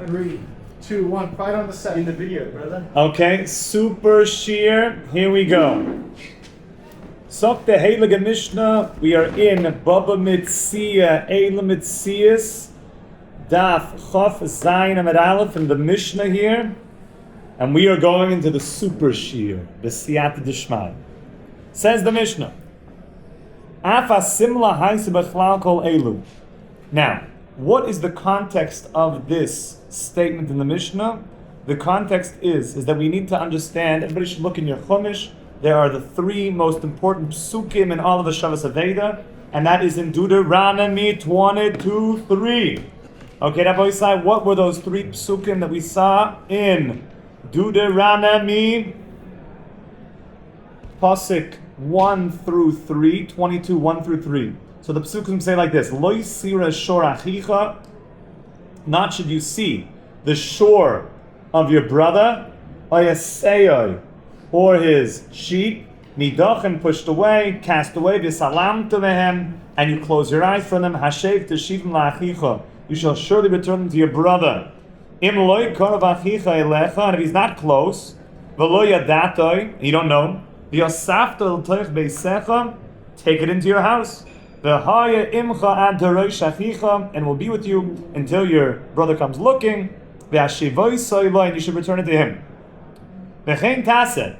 3, 2, 1. Fight on the set. In the video, brother. Okay, super shiur. Here we go. Sok the Heilige Mishnah. We are in Bava Metzia, Eile Metzias, Daf Chof Zayin Amud Aleph in the Mishnah here, and we are going into the super shiur, the Siyata Dishmai. Says the Mishnah. Afa simla haisa bechlal kol elu. Now, what is the context of this statement in the Mishnah? The context is that we need to understand, everybody should look in your Chumash, there are the three most important psukim in all of the Shavas Aveidah, and that is in Deuteronomy 22:3. Okay, Rabbi Eede, what were those three psukim that we saw in Deuteronomy Pasuk 1 through 3, 22, 1 through 3. So the psukim say like this: Lo yisira shor achicha, not should you see the shore of your brother, oyaseyoi, or his sheep, nidachem, pushed away, cast away, v'salam tevehem, and you close your eyes from them, hashev teshivim la'achicha, you shall surely return them to your brother. Im loy karav achicha elecha, and if he's not close, v'lo yadatoi, you don't know, v'yasafta l'toich beisecha, take it into your house. V'haya imcha ad derosh achicha, and will be with you until your brother comes looking. V'ashivoi soiloi, and you should return it to him. V'chein taseh,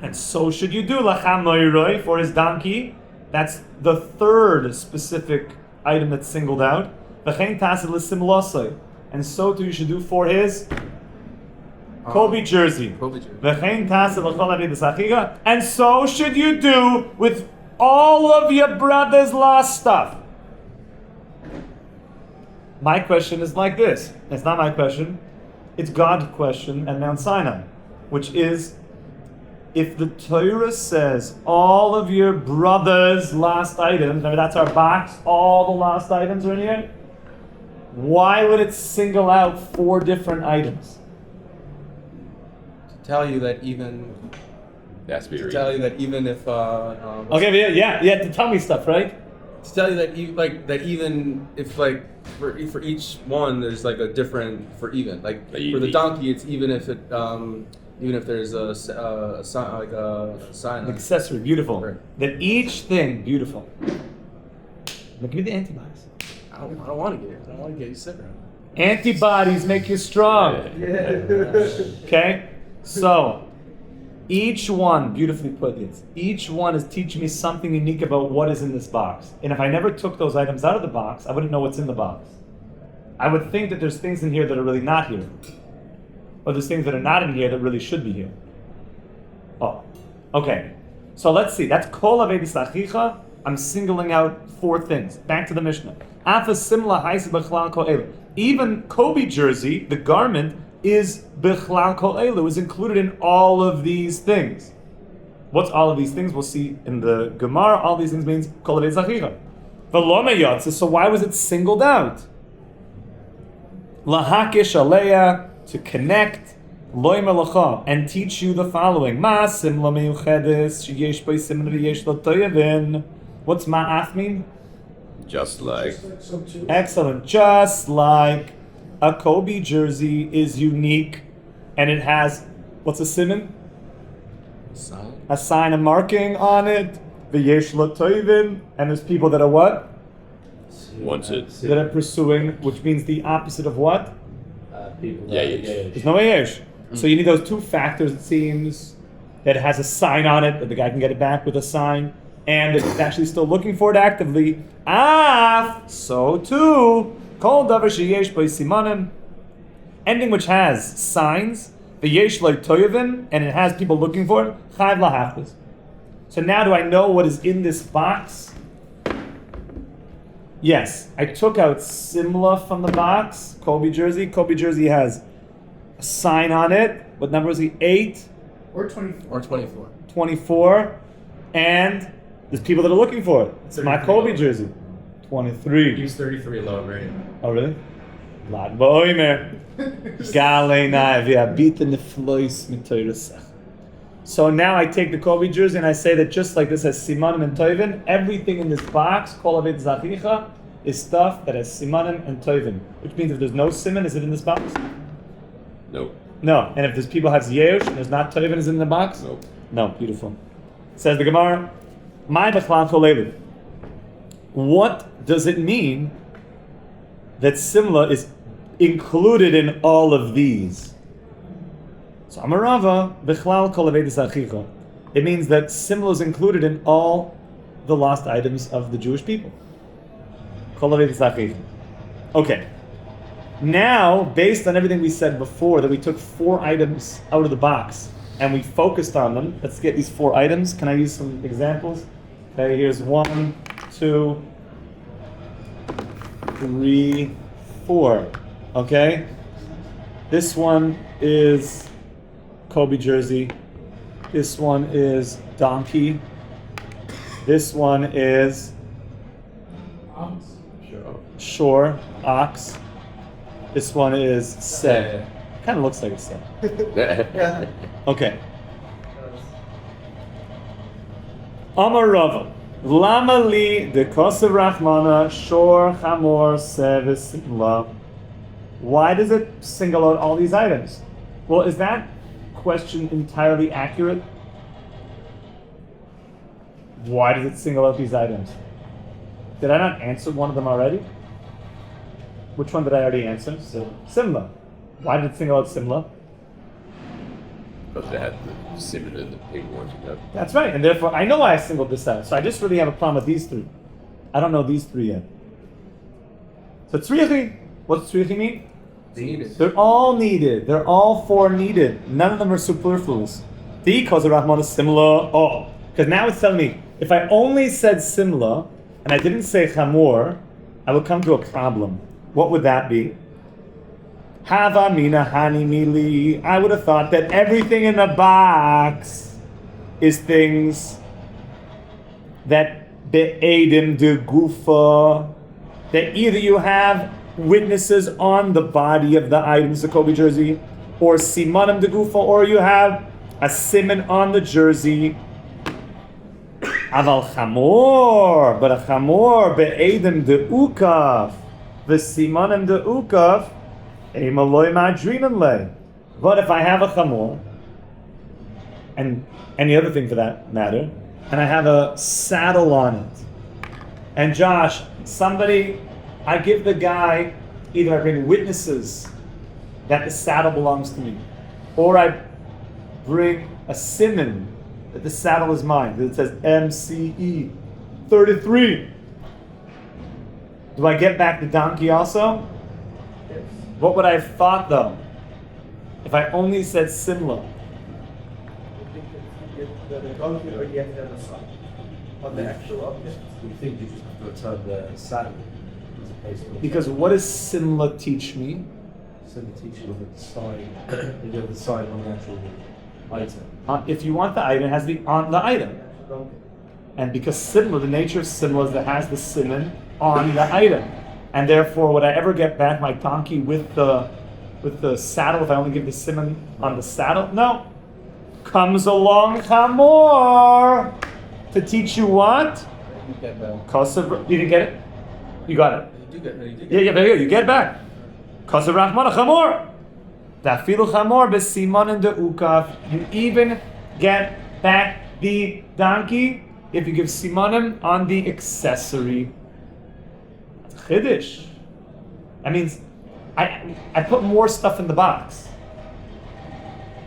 and so should you do lacham noiroi, for his donkey. That's the third specific item that's singled out. V'chein taseh l'simlosoi, and so too you should do for his Kobe jersey. V'chein taseh l'chol avidas achicha, and so should you do with all of your brother's lost stuff. My question is like this. It's not my question. It's God's question at Mount Sinai, which is, if the Torah says all of your brother's lost items, remember that's our box, all the lost items are in here, why would it single out 4 different items? To tell you that even... To tell you that even if Okay, yeah, to tell me stuff, right? To tell you that even if for each one there's like a different for for the donkey it's even if there's a sign An accessory, beautiful. Right. That each thing, beautiful. Now give me the antibodies. I don't want to get it. I don't want to get you sick. Antibodies make you strong. Okay, so. Each one, beautifully put this, each one is teaching me something unique about what is in this box. And if I never took those items out of the box, I wouldn't know what's in the box. I would think that there's things in here that are really not here. Or there's things that are not in here that really should be here. Oh, okay. So let's see, that's kol aveidas achicha. I'm singling out 4 things. Back to the Mishnah. Afa simla haisa bechlal kol elu. Even Kobe jersey, the garment, is bechlal kol elu, is included in all of these things. What's all of these things? We'll see in the Gemara. All these things means kol aveidas achicha. V'lo meyatze, so why was it singled out? Lahakish aleya, to connect, loy melacha, and teach you the following. Ma simla meyuchedes, sheyesh bo siman v'yesh lo toyevin. What's ma'af mean? Just like. Excellent. Just like a Kobe jersey is unique, and it has, what's a siman? A sign, a marking on it. V'yesh lo toivin, and there's people that are what? Wants it. That are pursuing, which means the opposite of what? Yaish. There's no Aish. So you need those 2 factors, it seems, that it has a sign on it, that the guy can get it back with a sign, and it's actually still looking for it actively. So too, kol davar sheyesh bo simanim, anything which has signs, v'yesh lo toyevin, and it has people looking for it, chayv lahafez. So now do I know what is in this box? Yes, I took out Simla from the box, Kobe jersey. Kobe jersey has a sign on it. What number is he? 8? Or 24. Or 24. 24. And there's people that are looking for it. It's my Kobe jersey. 23. Use 33 alone, right? Oh, really? Lad ba'omer. Galei na v'abit neflois mitoyrasach. So now I take the Kobe jersey and I say that just like this has Simanim and Toivin, everything in this box, kol aveidas achicha, is stuff that has simanim and tovim, which means if there's no siman, is it in this box? Nope. No. And if there's people has yaush and there's not tovim, is it in the box? Nope. No. Beautiful. Says the Gemara, "My b'chlan cholevet." What does it mean that simla is included in all of these? So Amarava b'chlal kol aveidas achicha. It means that simla is included in all the lost items of the Jewish people. Kol aveidas achicha. Okay. Now, based on everything we said before, that we took 4 items out of the box and we focused on them. Let's get these 4 items. Can I use some examples? Okay, here's 1, 2, 3, 4. Okay? This one is Kobe jersey. This one is donkey. This one is shore, ox. This one is seh. Kind of looks like a seh. Okay. Amar Rava, lama li de kosev rachmana shor chamor seh v'simla. Why does it single out all these items? Well, is that question entirely accurate? Why does it single out these items? Did I not answer one of them already? Which one did I already answer? Simla. Why did it single out Simla? Because they had the siman and the pig ones. That's right, and therefore I know why I singled this out. So I just really have a problem with these 3. I don't know these 3 yet. So tzrichi, what's tzrichi mean? Needed. They're all needed. They're all 4 needed. None of them are superfluous. The kosev rachmana is simla. Oh, because now it's telling me if I only said simla and I didn't say chamor, I would come to a problem. What would that be? Hava mina hani mili. I would have thought that everything in the box is things that be'edim de gufa, that either you have witnesses on the body of the items, the Kobe jersey, or simanim de gufa, or you have a siman on the jersey. Aval chamor, but a chamor be'edim de ukaf. The Simanim de ukaf, emaloi madrinan le. But if I have a chamor, and any other thing for that matter, and I have a saddle on it, and Josh, I give the guy, either I bring witnesses that the saddle belongs to me, or I bring a siman that the saddle is mine, that it says MCE 33. Do I get back the donkey also? Yes. What would I have thought though? If I only said simla? The donkey already has the other side of the actual object. We think you just have to return the saddle as opposed to Because what does simla teach me? so the teacher of the sign, you have the sign on the actual item. If you want the item, it has to be on the item. And because simla, the nature of simla is that it has the siman on the item. And therefore, would I ever get back my donkey with the saddle if I only give the siman on the saddle? No. Comes along chamor to teach you what? You get that. Kosev, you didn't get it? You got it. You do get it. Yeah, very good. You get it back. Kosev rachmana chamor. Dafilu chamor b'simanim de ukaf. You even get back the donkey if you give simanim on the accessory. Chiddush. That means I put more stuff in the box.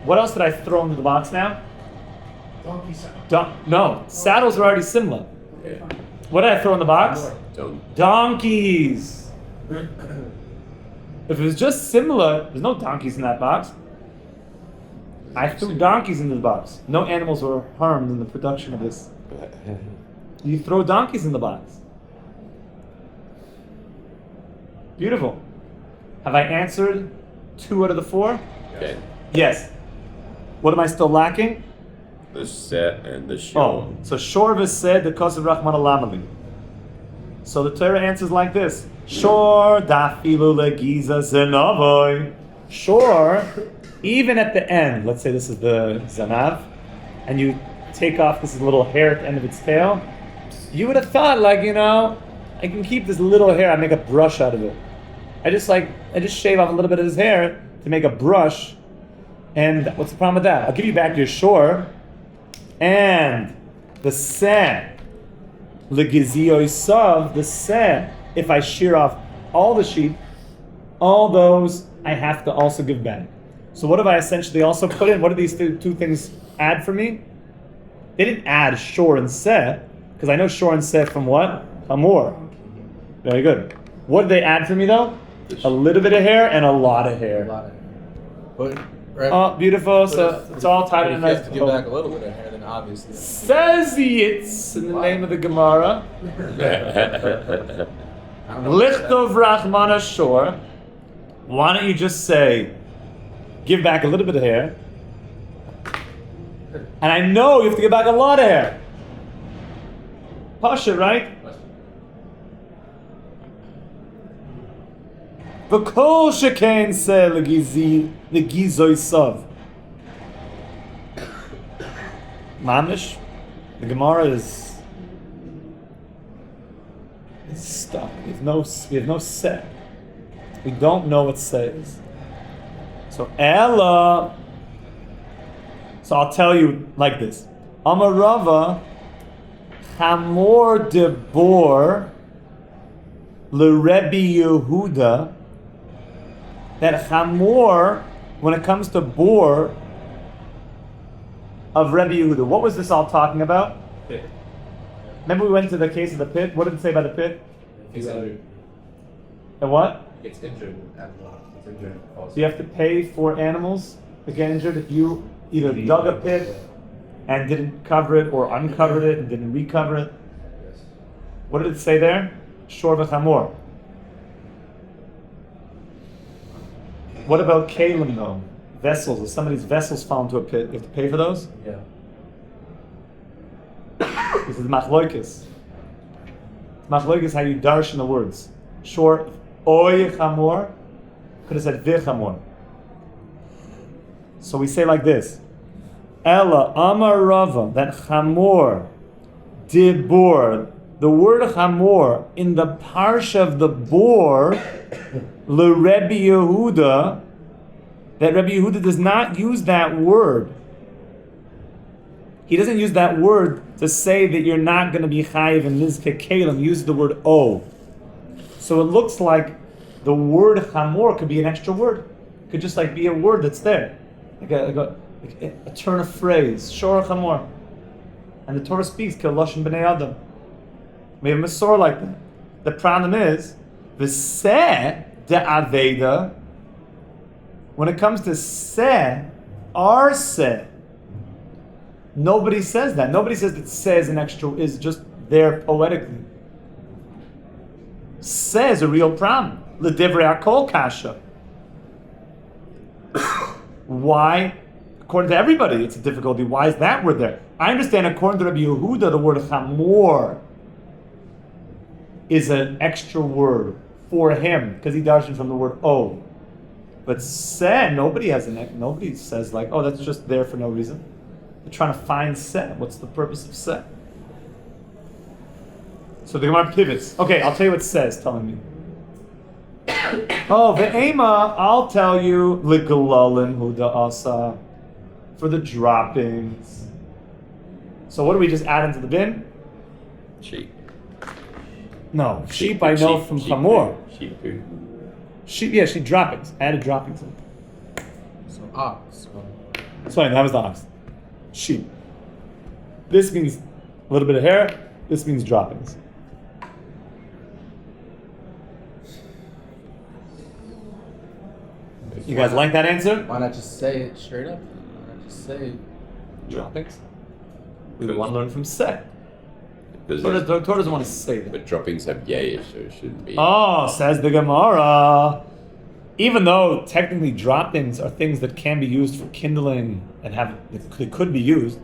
What else did I throw into the box now? Donkey saddle. No, saddles are already similar. Yeah. What did I throw in the box? Don't. Donkeys. If it was just similar, there's no donkeys in that box. I threw donkeys into the box. No animals were harmed in the production of this. You throw donkeys in the box. Beautiful. Have I answered 2 out of the 4? Okay. Yes. What am I still lacking? The set and the show. Oh, so Shor said the kosev rachmana lamali. So the Torah answers like this: Shor dafilu legiza zenavoy. Shor, even at the end. Let's say this is the zanav, and you take off this little hair at the end of its tail. You would have thought, I can keep this little hair. I make a brush out of it. I just shave off a little bit of his hair to make a brush. And what's the problem with that? I'll give you back your shore and the seh. Legizioisav, the seh. If I shear off all the sheep, all those I have to also give back. So what have I essentially also put in? What do these two things add for me? They didn't add shore and seh, because I know shore and seh from what? Hamor. Very good. What did they add for me though? A little bit of hair and a lot of hair. But, right. Oh, beautiful. So it's all tied in a If nice you have to give back a little bit of hair, then obviously. Says Yitz in the name of the Gemara. Lichtov Rachmana Shor. Why don't you just say, give back a little bit of hair? And I know you have to give back a lot of hair. Pasha, right? V'kol shekain se legizoisav. Mamish, the Gemara is stuck. We have no set. We don't know what says. So Ella. So I'll tell you like this. Amarava Hamor Debor Le Rabbi Yehuda. That Hamor, when it comes to bor of Rabbi Eede. What was this all talking about? Pit. Remember we went to the case of the pit? What did it say about the pit? He's injured. The what? It's injured. It's injured. So you have to pay for animals that get injured if you either dug a pit and didn't cover it or uncovered it and didn't recover it. Yes. What did it say there? Shor v'chamor. What about kalim though? Vessels. If somebody's vessels fall into a pit, you have to pay for those? Yeah. This is machloikis. Machloikis how you darshan the words. Shor oy chamor could have said v'chamor. So we say like this. Ella amar Rava, that chamor dibor. The word chamor in the parsha of the bor le Rabbi Yehuda, that Rabbi Yehuda does not use that word. He doesn't use that word to say that you're not going to be chayiv in nizke kelim. He uses the word o. So it looks like the word chamor could be an extra word. It could just like be a word that's there, like a turn of phrase. Shor chamor, and the Torah speaks kel lashon b'nei adam. We have a Masor like that. The problem is, the seh de Aveidah, when it comes to seh, our seh, nobody says that. Nobody says that seh is an extra, is just there poetically. Seh is a real problem. L'divrei hakol kasha. Why? According to everybody, it's a difficulty. Why is that word there? I understand according to Rabbi Yehuda, the word chamor is an extra word for him because he darshan from the word o. But seh, nobody says like, oh, that's just there for no reason. They're trying to find seh. What's the purpose of seh? So the Gemara pivots. Okay, I'll tell you what seh is telling me. Oh, ve'ema, I'll tell you l'galalin huda asa, for the droppings. So what do we just add into the bin? Sheep. No, sheep I know from chamor. Sheep poo. Sheep, yeah, sheep droppings. I added droppings in. So ox. Sorry, that was the ox. Sheep. This means a little bit of hair. This means droppings. You guys like that answer? Why not just say it straight up? Why not just say Droppings. We want to learn from seh. Because The Torah doesn't want to say that. but droppings have yayish, so it shouldn't be. Oh, says the Gemara. Even though technically droppings are things that can be used for kindling and they could be used,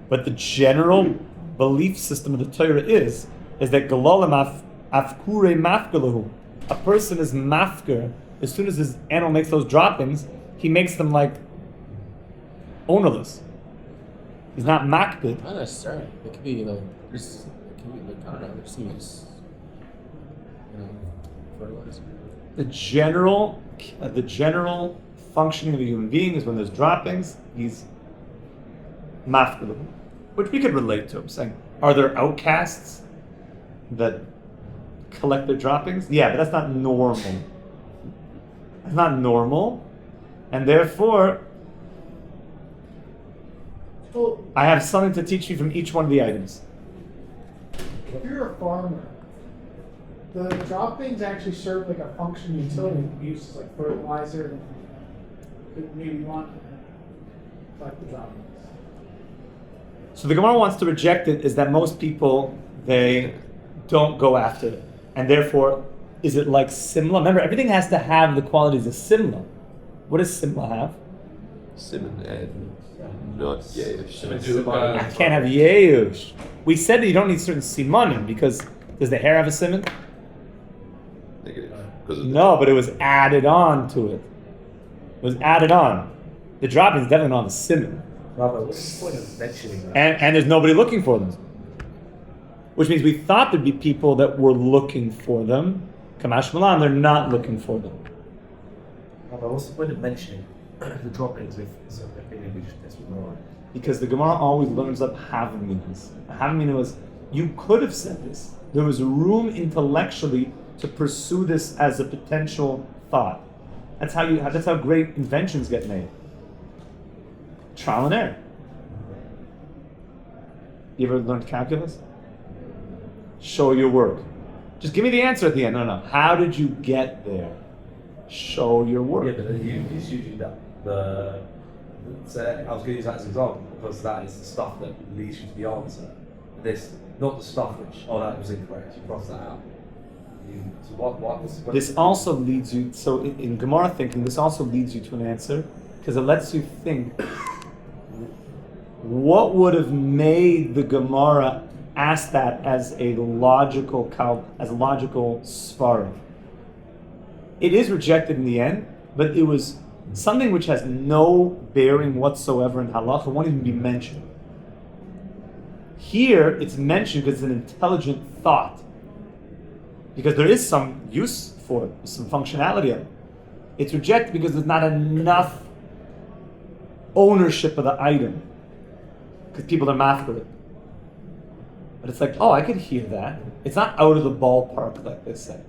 but the general belief system of the Torah is that galolim afkure mafgalahu. A person is mafker as soon as his animal makes those droppings, he makes them like ownerless. He's not makbid. Not necessarily. It could be, it can be like, I don't know, there seems fertilizer. The general functioning of a human being is when there's droppings, he's mafkul, which we could relate to. I'm saying, are there outcasts that collect their droppings? Yeah, but that's not normal. That's not normal, and therefore, Well, I have something to teach you from each one of the items. if you're a farmer, the droppings actually serve like a function utility. It can be used as like fertilizer. Maybe you want to collect the droppings. So the Gemara wants to reject it is that most people, they don't go after it. And therefore, is it like simla? Remember, everything has to have the qualities of simla. What does simla have? Siman and not yaish. I can't have yeush. We said that you don't need certain simanim because does the hair have a siman? Negative. Because of No, but it was added on to it. It was added on. The dropping is definitely not the siman. Rabbi, what's the point of mentioning that? And there's nobody looking for them. Which means we thought there'd be people that were looking for them. Kamash Malan, they're not looking for them. Rabbi, what's the point of mentioning the droppings if it's an opinion we just test with more? Because the Gemara always learns up Havaminas. Havamina was, you could have said this. There was room intellectually to pursue this as a potential thought. That's how great inventions get made. Trial and error. You ever learned calculus? Show your work. Just give me the answer at the end. No. How did you get there? Show your work. Yeah, but it's usually that so I was going to use that as an example because that is the stuff that leads you to the answer. This, not the stuff which, that was incorrect, you cross that out. So what's the point? This also leads you, so in Gemara thinking, this also leads you to an answer because it lets you think what would have made the Gemara ask that as a logical svara. It is rejected in the end, but it was something which has no bearing whatsoever in halacha, won't even be mentioned. Here, it's mentioned because it's an intelligent thought. Because there is some use for it, some functionality of it. It's rejected because there's not enough ownership of the item. Because people are master it. But it's like, I could hear that. It's not out of the ballpark, like they say.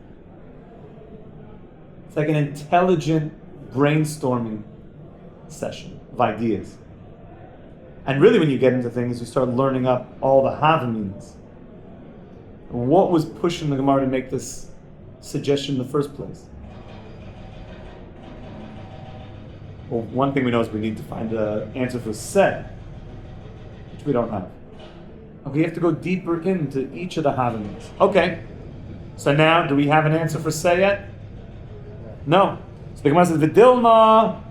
It's like an intelligent brainstorming session of ideas. And really when you get into things, you start learning up all the havamins. What was pushing the Gemara to make this suggestion in the first place? Well, one thing we know is we need to find an answer for set, which we don't have. Okay, you have to go deeper into each of the havamins. Okay, so now, do we have an answer for say yet? No. So the Gemara says, V'dilma,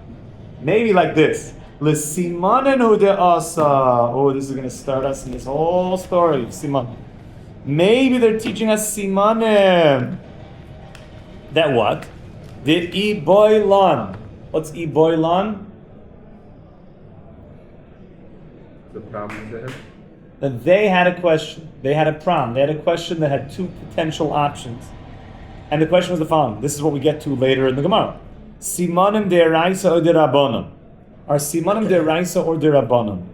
maybe like this. L'simanin hu de'asa. Oh, this is going to start us in this whole story of siman. Maybe they're teaching us simanim. That what? The iboilan. What's iboilan? The problem there. That they had a question. They had a problem. They had a question that had two potential options. And the question was the following. This is what we get to later in the Gemara. Simanim de'eraisa or de'rabbanim. Are simanim de'eraisa or de'rabbanim?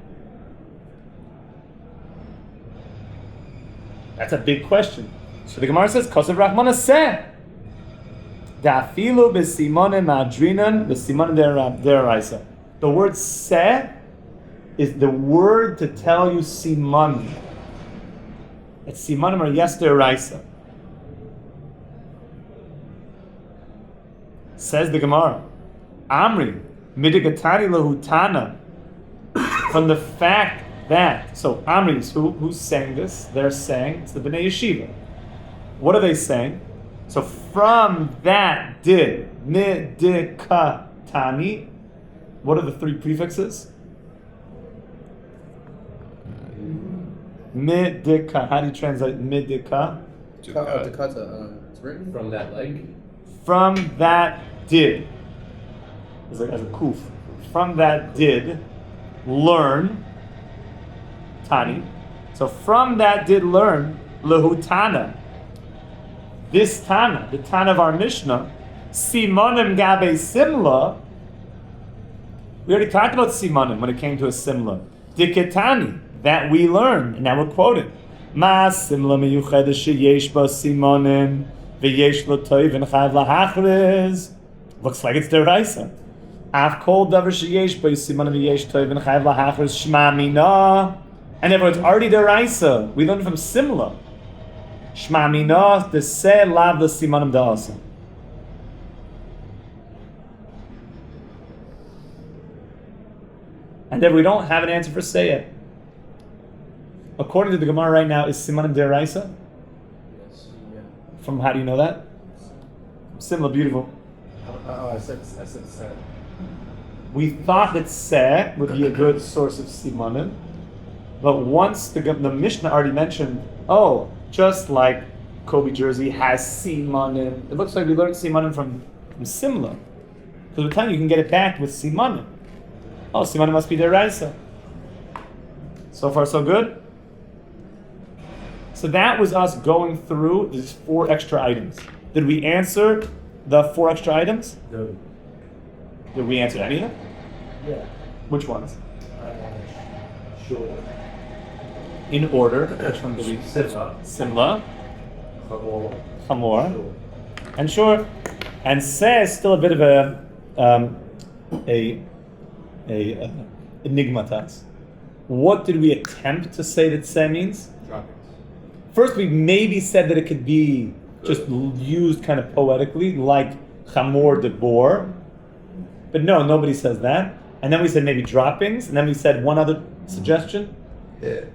That's a big question. So the Gemara says, Kosev Rachmana seh. Da'afilu b'simanim ma'adrinan b'simanim de'eraisa. The word seh is the word to tell you siman. It's simanim or yes de'eraisa. Says the Gemara, Amri, midigatari lahutana, from the fact that, so Amri is who's saying this? They're saying, it's the Bnei Yeshiva. What are they saying? So from that did, midikatani, what are the three prefixes? Midika, how do you translate midika? To cut, it's written From that leg. From that did, as a kuf, from that did learn, tani. So from that did learn, lehutana. this Tana, the Tana of our Mishnah, Simanim gabe simla. We already talked about Simanim when it came to a simla. Diketani, that we learned, and now we're quoting. Ma simla miyuchedes sheyesh ba Simanim v'yesh lo toiv v'nchav lahachriz. Looks like it's deraisa. Af kol davar sheyesh ba Simanim v'yesh toiv v'nchav lahachriz shma mina. And therefore it's already deraisa. We learned from simla. Shma mina the se lav the Simanim da'asa. And then we don't have an answer for say it. According to the Gemara right now, is Simanim deraisa? Yes. From how do you know that? Similar, beautiful. I said set. We thought that se would be a good source of Simanim, but once the Mishnah already mentioned, just like Kobe jersey has Simanim, it looks like we learned Simanim from Simla. Because with time you can get it back with Simanim. Simanim must be deraisa. So far, so good. So that was us going through these 4 extra items. Did we answer the 4 extra items? No. Did we answer any of them? Yeah. Which ones? Sure. In order. Which one did we? Simla, Chamor, and Shur. And Se is still a bit of a enigma to us. What did we attempt to say that Se means? Droppings. First, we maybe said that it could be just used kind of poetically, like Chamor de Bor. But no, nobody says that. And then we said maybe droppings, and then we said one other suggestion. Yeah.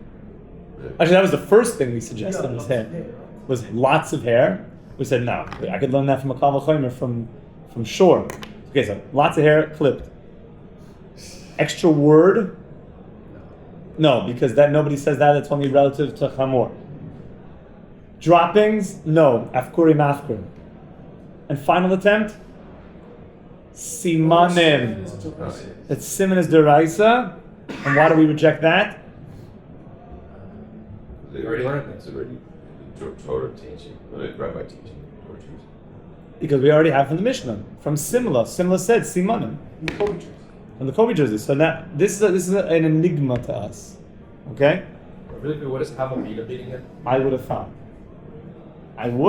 Actually, that was the first thing we suggested was hair. Was lots of hair. We said no. I could learn that from a Kal V'chomer from Shor. Okay, so lots of hair clipped. Extra word? No, because that nobody says that. It's only relative to Chamor. Droppings? No. Afkurim afkur. And final attempt? Simanim. That siman is deraisa. And why do we reject that? They already learned that. It's already Torah teaching. Rabbi teaching. Torah teaching. Because we already have from the Mishnah. From Simla. Simla said Simanim. From the Kobe jersey. So now, this is an enigma to us. Okay? Really, what is Aveidah meaning it? I would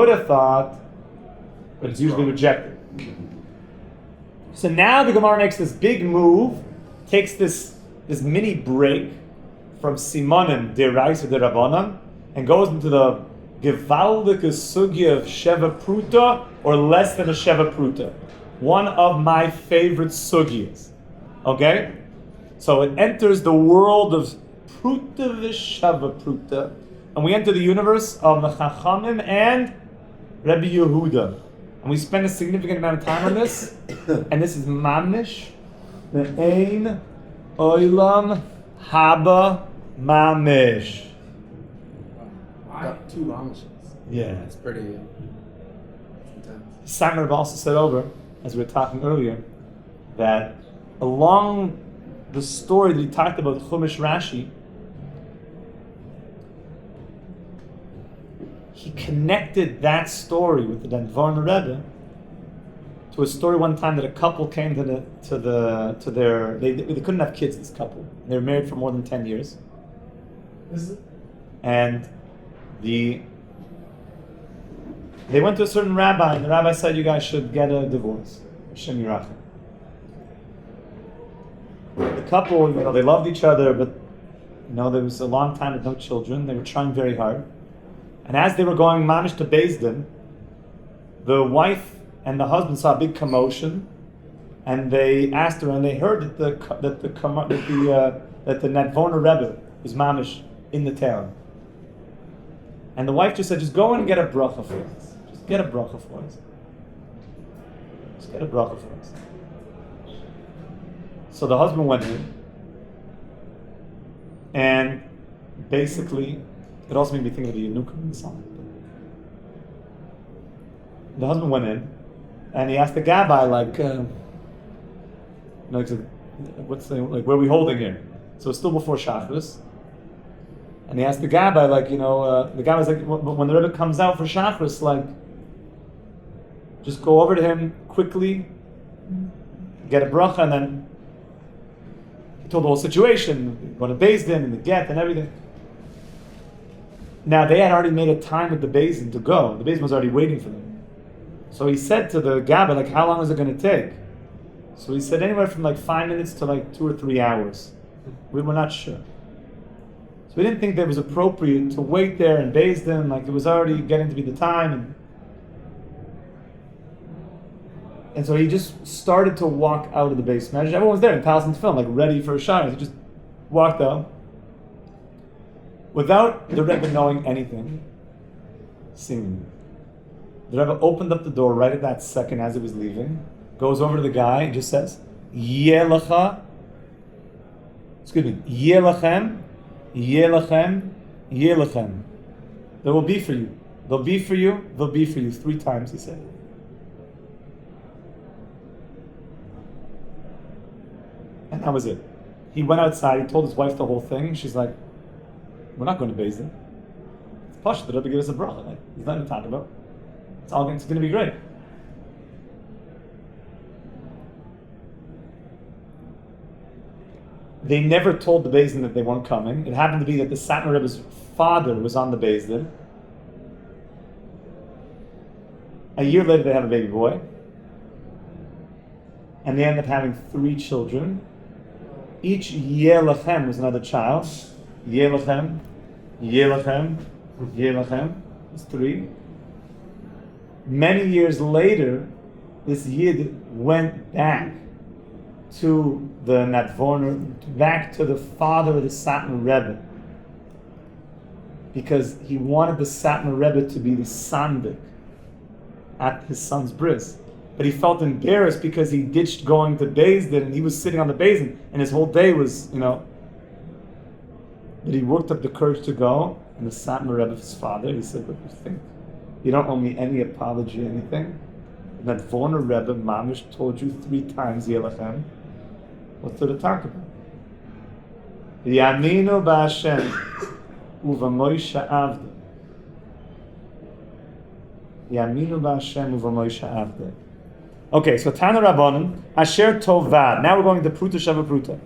have thought, but it's usually rejected. So now the Gemara makes this big move, takes this mini break from Simanim deraisa de Rabbanan, and goes into the gewaldige sugyot of Sheva Pruta, or less than a Sheva Pruta. One of my favorite sugyos. Okay? So it enters the world of Pruta v'Sheva Pruta, and we enter the universe of the Chachamim and Rabbi Yehuda. And we spend a significant amount of time on this, and this is Mamish, the Ein Oilam Haba Mamish. Got 2 Amishes. Yeah. It's pretty intense. Simon also said over, as we were talking earlier, that along the story that he talked about, Chumash Rashi, he connected that story with the Dvar and the Rebbe to a story one time that a couple came to their they couldn't have kids. This couple, they were married for more than 10 years, and they went to a certain rabbi, and the rabbi said, "You guys should get a divorce." Hashem Yirachim. The couple, they loved each other, but there was a long time with no children. They were trying very hard. And as they were going mamish to Beis Din, the wife and the husband saw a big commotion, and they asked her, and they heard that the Netvona Rebbe was mamish in the town. And the wife just said, "Just go in and get a bracha for us. Just get a bracha for us. Just get a bracha for us." So the husband went in, and basically, it also made me think of the Yanukim in the song. The husband went in, and he asked the Gabbai, where are we holding here? So it's still before Shachris. And he asked the Gabbai, the Gabbai was like, when the Rebbe comes out for Shachris, Just go over to him quickly, get a bracha, and then he told the whole situation, going to Beis Din and the get and everything. Now they had already made a time with the Beis Din to go. The Beis Din was already waiting for them. So he said to the Gabba, like, how long is it going to take? So he said anywhere from like 5 minutes to like 2 or 3 hours. We were not sure. So we didn't think that it was appropriate to wait there and Beis Din, like it was already getting to be the time. And so he just started to walk out of the base measure. Everyone was there in Palestine film, like ready for a shot. He just walked out without the Rebbe knowing anything. Simanim. The Rebbe opened up the door right at that second as he was leaving, goes over to the guy and just says, Yelachem, Yelachem, Yelachem, Yelachem. There will be for you. There'll be for you. There'll be for you. 3 times he said. And that was it. He went outside, he told his wife the whole thing. She's like, we're not going to Beis Din. It's posh, the Rebbe gave us a bracha. Like, there's nothing to talk about. It's going to be great. They never told the Beis Din that they weren't coming. It happened to be that the Satmar Rebbe's father was on the Beis Din. A year later, they have a baby boy. And they end up having 3 children. Each Yelachem was another child. Yelachem, Yelachem, Yelachem. It's 3. Many years later, this Yid went back to the Natvorner, back to the father of the Satmar Rebbe, because he wanted the Satmar Rebbe to be the sandik at his son's bris. But he felt embarrassed because he ditched going to Beis Din and he was sitting on the Beis Din and his whole day was, But he worked up the courage to go, and the Satmar Rebbe, his father, he said, what do you think? You don't owe me any apology, anything. That Vorner Rebbe, Mamish, told you 3 times, Yelachem. What's there to talk about? Yaminu ba'Hashem uvamoisha avde. Yaminu ba'Hashem uvamoisha avde. Okay, so Tana Rabbanon, Asher Tovad. Now we're going to Pruta Sheva Pruta.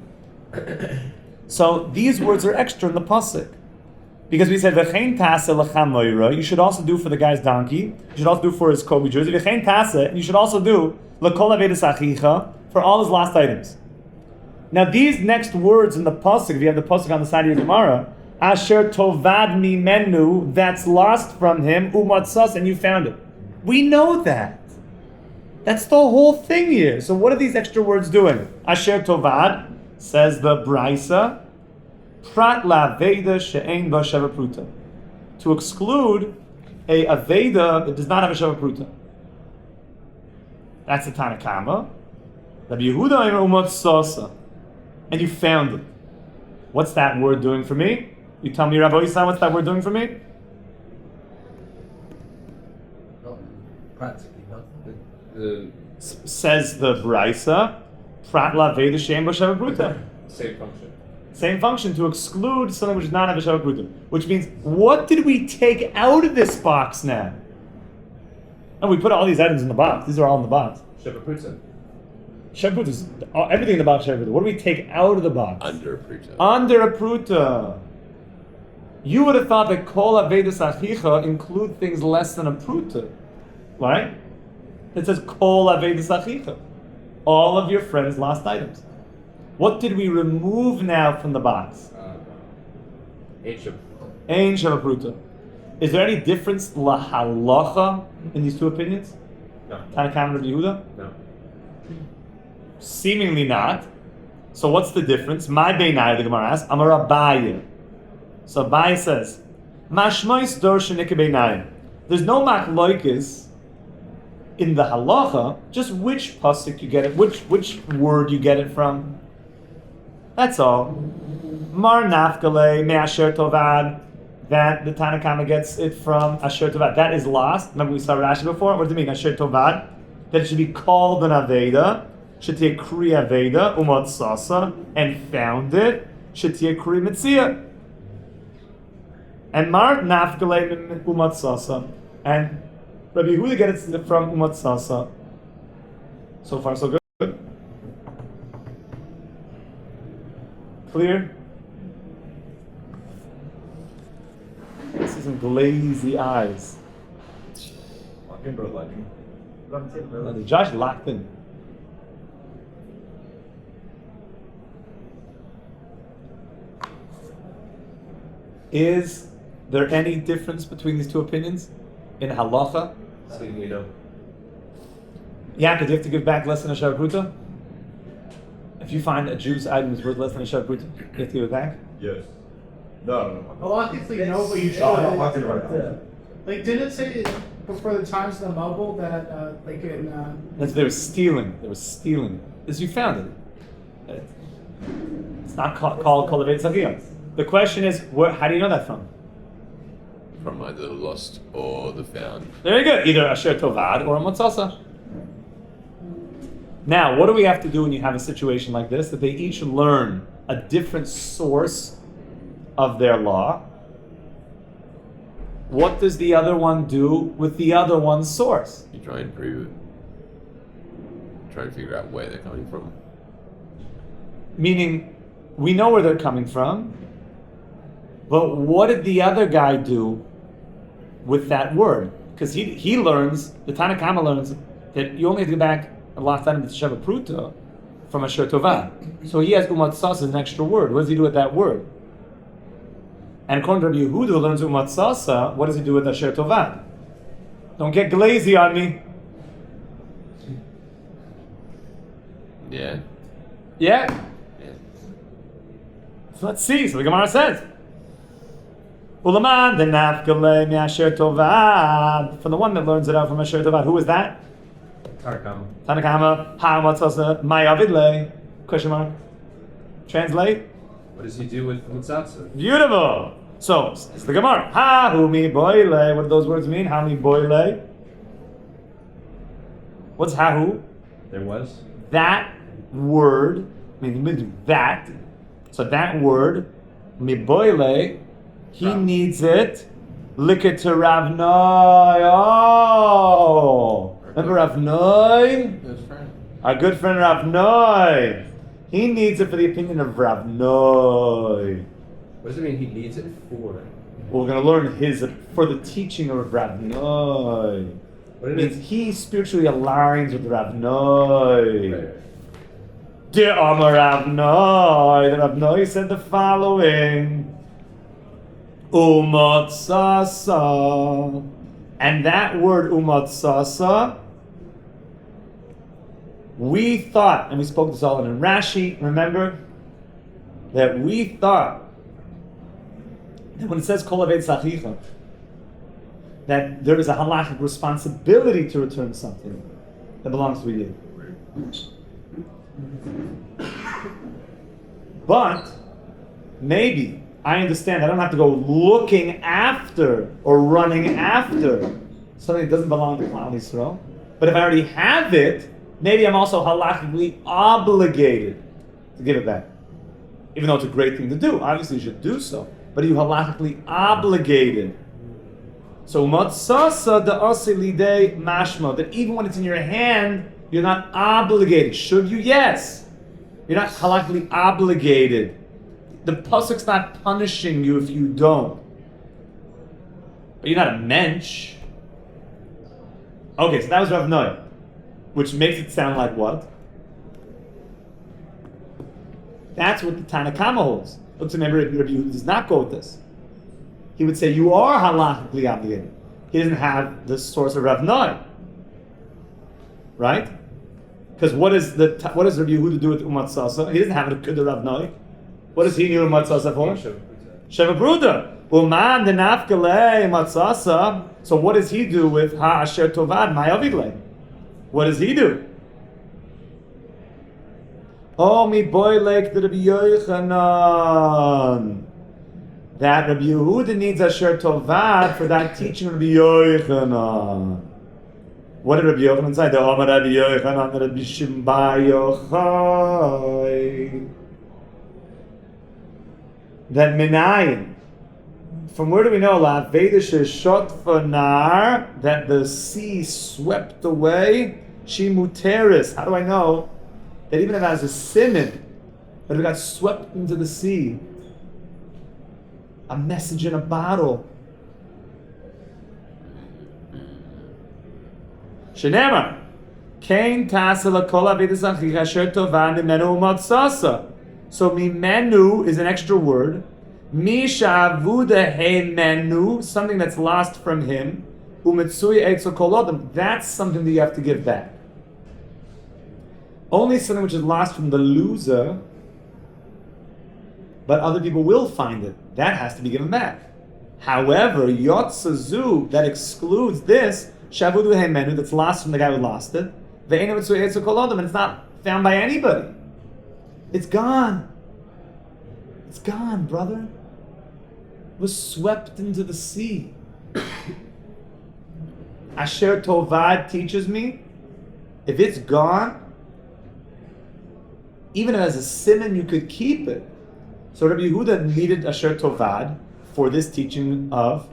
So these words are extra in the pasuk, because we said V'chein Tasa L'cham Moira. You should also do for the guy's donkey. You should also do for his Kobe jersey. V'chein Tasa, and you should also do L'kol Aveidah Achicha for all his lost items. Now these next words in the pasuk, if you have the pasuk on the side of your Gemara, Asher Tovad Mimenu, that's lost from him, Umatzas, and you found it. We know that. That's the whole thing here. So what are these extra words doing? Asher Tovad, says the Braisa, Prat la Aveidah she'ein ba sheva pruta. To exclude a Aveidah that does not have a sheva pruta. That's the Tanakama. Rabbi Yehuda Omer Umatzasa. And you found it. What's that word doing for me? You tell me, Rabbi Yisrael, what's that word doing for me? Not practically nothing. Says the Braisa, Prat la Aveidah she'ein ba sheva pruta. Same function. Same function, to exclude something which does not have a Shabbat Pruta. Which means, what did we take out of this box now? And we put all these items in the box. These are all in the box. Sheva Pruta. Shabbat Pruta is everything in the box. Shabbat Pruta. What do we take out of the box? Under a Pruta. Under a Pruta. You would have thought that Kol Aveidas Achicha include things less than a Pruta, right? It says Kol Aveidas Achicha. All of your friends' lost items. What did we remove now from the box? Ancient. Ein Shabbat Pruta. Is there any difference la halacha in these 2 opinions? No. Tanakam Rabbi Yehuda? No. Seemingly not. So what's the difference? My beinai, the Gemara asks, Amar Abaye. So Abaye says, Mashmois dorshan ikebeinai. There's no machloikis in the halacha, just which pasuk you get it, which word you get it from. That's all. Mar nafkale me asher tovad. That the Tanakama gets it from asher tovad. That is lost. Remember we saw Rashi before. What does it mean? Asher tovad. That it should be called an Aveidah. Should take kri Aveidah umot sasa and found it. Should take kri Metzia. And mar nafkale umot sasa. And Rabbi Eede gets it from umatzasa. So far, so good. Clear? This is some glazy eyes. Josh locked in. Is there any difference between these two opinions in halacha? Yeah, because you have to give back less than a shav pruta. If you find a Jew's item is worth less than a shav pruta, you have to give it back. Yes. No. Halachically, no, but you should. Like, did it say before the times of the mobile that, like in. They were stealing. They were stealing. As you found it. It's not called cultivated sugyot. The question is, how do you know that from? From either the lost or the found. Very good. Either asher tovad or a motzasa. Now, what do we have to do when you have a situation like this? That they each learn a different source of their law. What does the other one do with the other one's source? You try and prove it. Try to figure out where they're coming from. Meaning, we know where they're coming from, but what did the other guy do with that word? Because he learns, the Tanna Kama learns, that you only have to go back a lot of time to Sheva Pruta from Asher Tovah. So he has Umat Sas as an extra word. What does he do with that word? And according to Rabbi Yehuda, who learns Umat Sasa, what does he do with Asher Tovah? Don't get glazy on me. Yeah. Yeah? Yeah. So let's see. So the Gemara says, Ulaman the nafkale mi Asher Tovah. For the one that learns it out from Asher Tovah, who is that? Tanakama. Ha Umat Sasa. My Avidle. Question mark. Translate. What does he do with Mutzatza? Beautiful. So it's the Gemara. Ha hu mi boile. What do those words mean? Ha mi boile. What's ha hu? There was. That word means that. So that word mi boile. He needs it. Liket to Rav Noi. Oh, remember Rav Noi? Good friend. Our good friend Rav Noi. He needs it for the opinion of Rav Noi. What does it mean he needs it for? We're going to learn his for the teaching of Rav Noi. What It it means he spiritually aligns with Rav Noi. Dear Amar Rav Noi, the Rav Noi said the following: Umatzasa, and that word umatzasa, we thought, and we spoke this all in Rashi. Remember that we thought that when it says kol aved sachicha, that there is a halachic responsibility to return something that belongs to you. But maybe I understand I don't have to go looking after or running after something that doesn't belong to Klal Yisrael. But if I already have it, maybe I'm also halachically obligated to give it back. Even though it's a great thing to do. Obviously you should do so. But are you halachically obligated? So matzasa da'ase lidei mashma, that even when it's in your hand, you're not obligated. Should you? Yes. You're not halachically obligated. The pasuk's not punishing you if you don't. But you're not a mensch. Okay, so that was Rav Noi, which makes it sound like what? That's what the Tanna Kama holds. Looks, remember, Rabbi Eede does not go with this. He would say you are halachically obligated. He doesn't have the source of Rav Noi, right? Because what does Rabbi Eede do with Umat Sasa? He doesn't have it with the Rav Noi. What does he need Umat Sasa for? Sheva Bruda. Uman the nafkale Umat Sasa. So what does he do with Ha Asher Tovad My Avigle? What does he do? Oh, mi boy like the Rabbi Yochanan. That Rabbi Yehuda needs Asher Tovad for that teaching of Rabbi Yochanan. What did Rabbi Yochanan say? The Omar Rabbi Yochanan, Rabbi Shimba Yochai. That Menayin, from where do we know La Aveidah sheshot fanar, that the sea swept away? She muteris. How do I know that even if it has a siman, but it got swept into the sea? A message in a bottle. Shenema. Kain tasela kol avidas achicha asher tovan mimenu umatzasa. So mimenu is an extra word. Mishavuda he menu, something that's lost from him. Umitsuya eitzel kol adam. That's something that you have to give back. Only something which is lost from the loser, but other people will find it. That has to be given back. However, yotzazu, that excludes this, shavudu he menu, that's lost from the guy who lost it. Ve'enu mitsuya eitzel kol adam, and it's not found by anybody. It's gone. It's gone, brother. It was swept into the sea. Asher Tovad teaches me, if it's gone, even if it has a siman, you could keep it. So Rabbi Yehuda needed Asher Tovad for this teaching of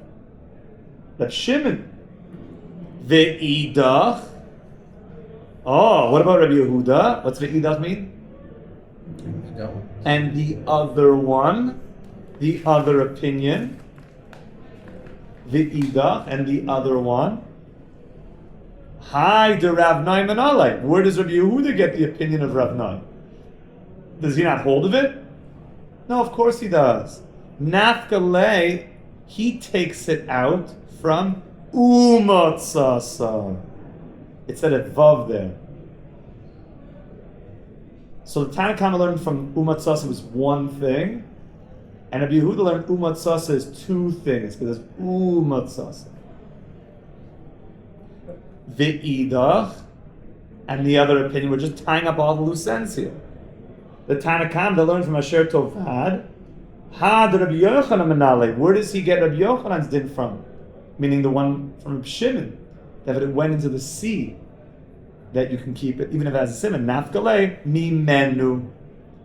Reb Shimon. Ve'idach. Oh, what about Rabbi Yehuda? What's ve'idach mean? And the other one, the other opinion, Ve'ida, and the other one. Hi to Rav Nai Manalai. Where does Rabbi Yehuda get the opinion of Rav Nai? Does he not hold of it? No, of course he does. Nafkalei, he takes it out from Umatzasa. It said it vav there. So the Tanakhama learned from Umatzasa was one thing, and Rabbi Yehuda learned Umatzasa is two things, because it's Umatzasa. Ve'idach, and the other opinion, we're just tying up all the loose ends here. The Tanakhama, they learned from Asher Tovad, Ha the Rabbi Yochanan Menale. Where does he get Rabbi Yochanan's din from? Meaning the one from Rabbi Shimon, that it went into the sea, that you can keep it, even if it has a siman. Nafkalei, mimenu.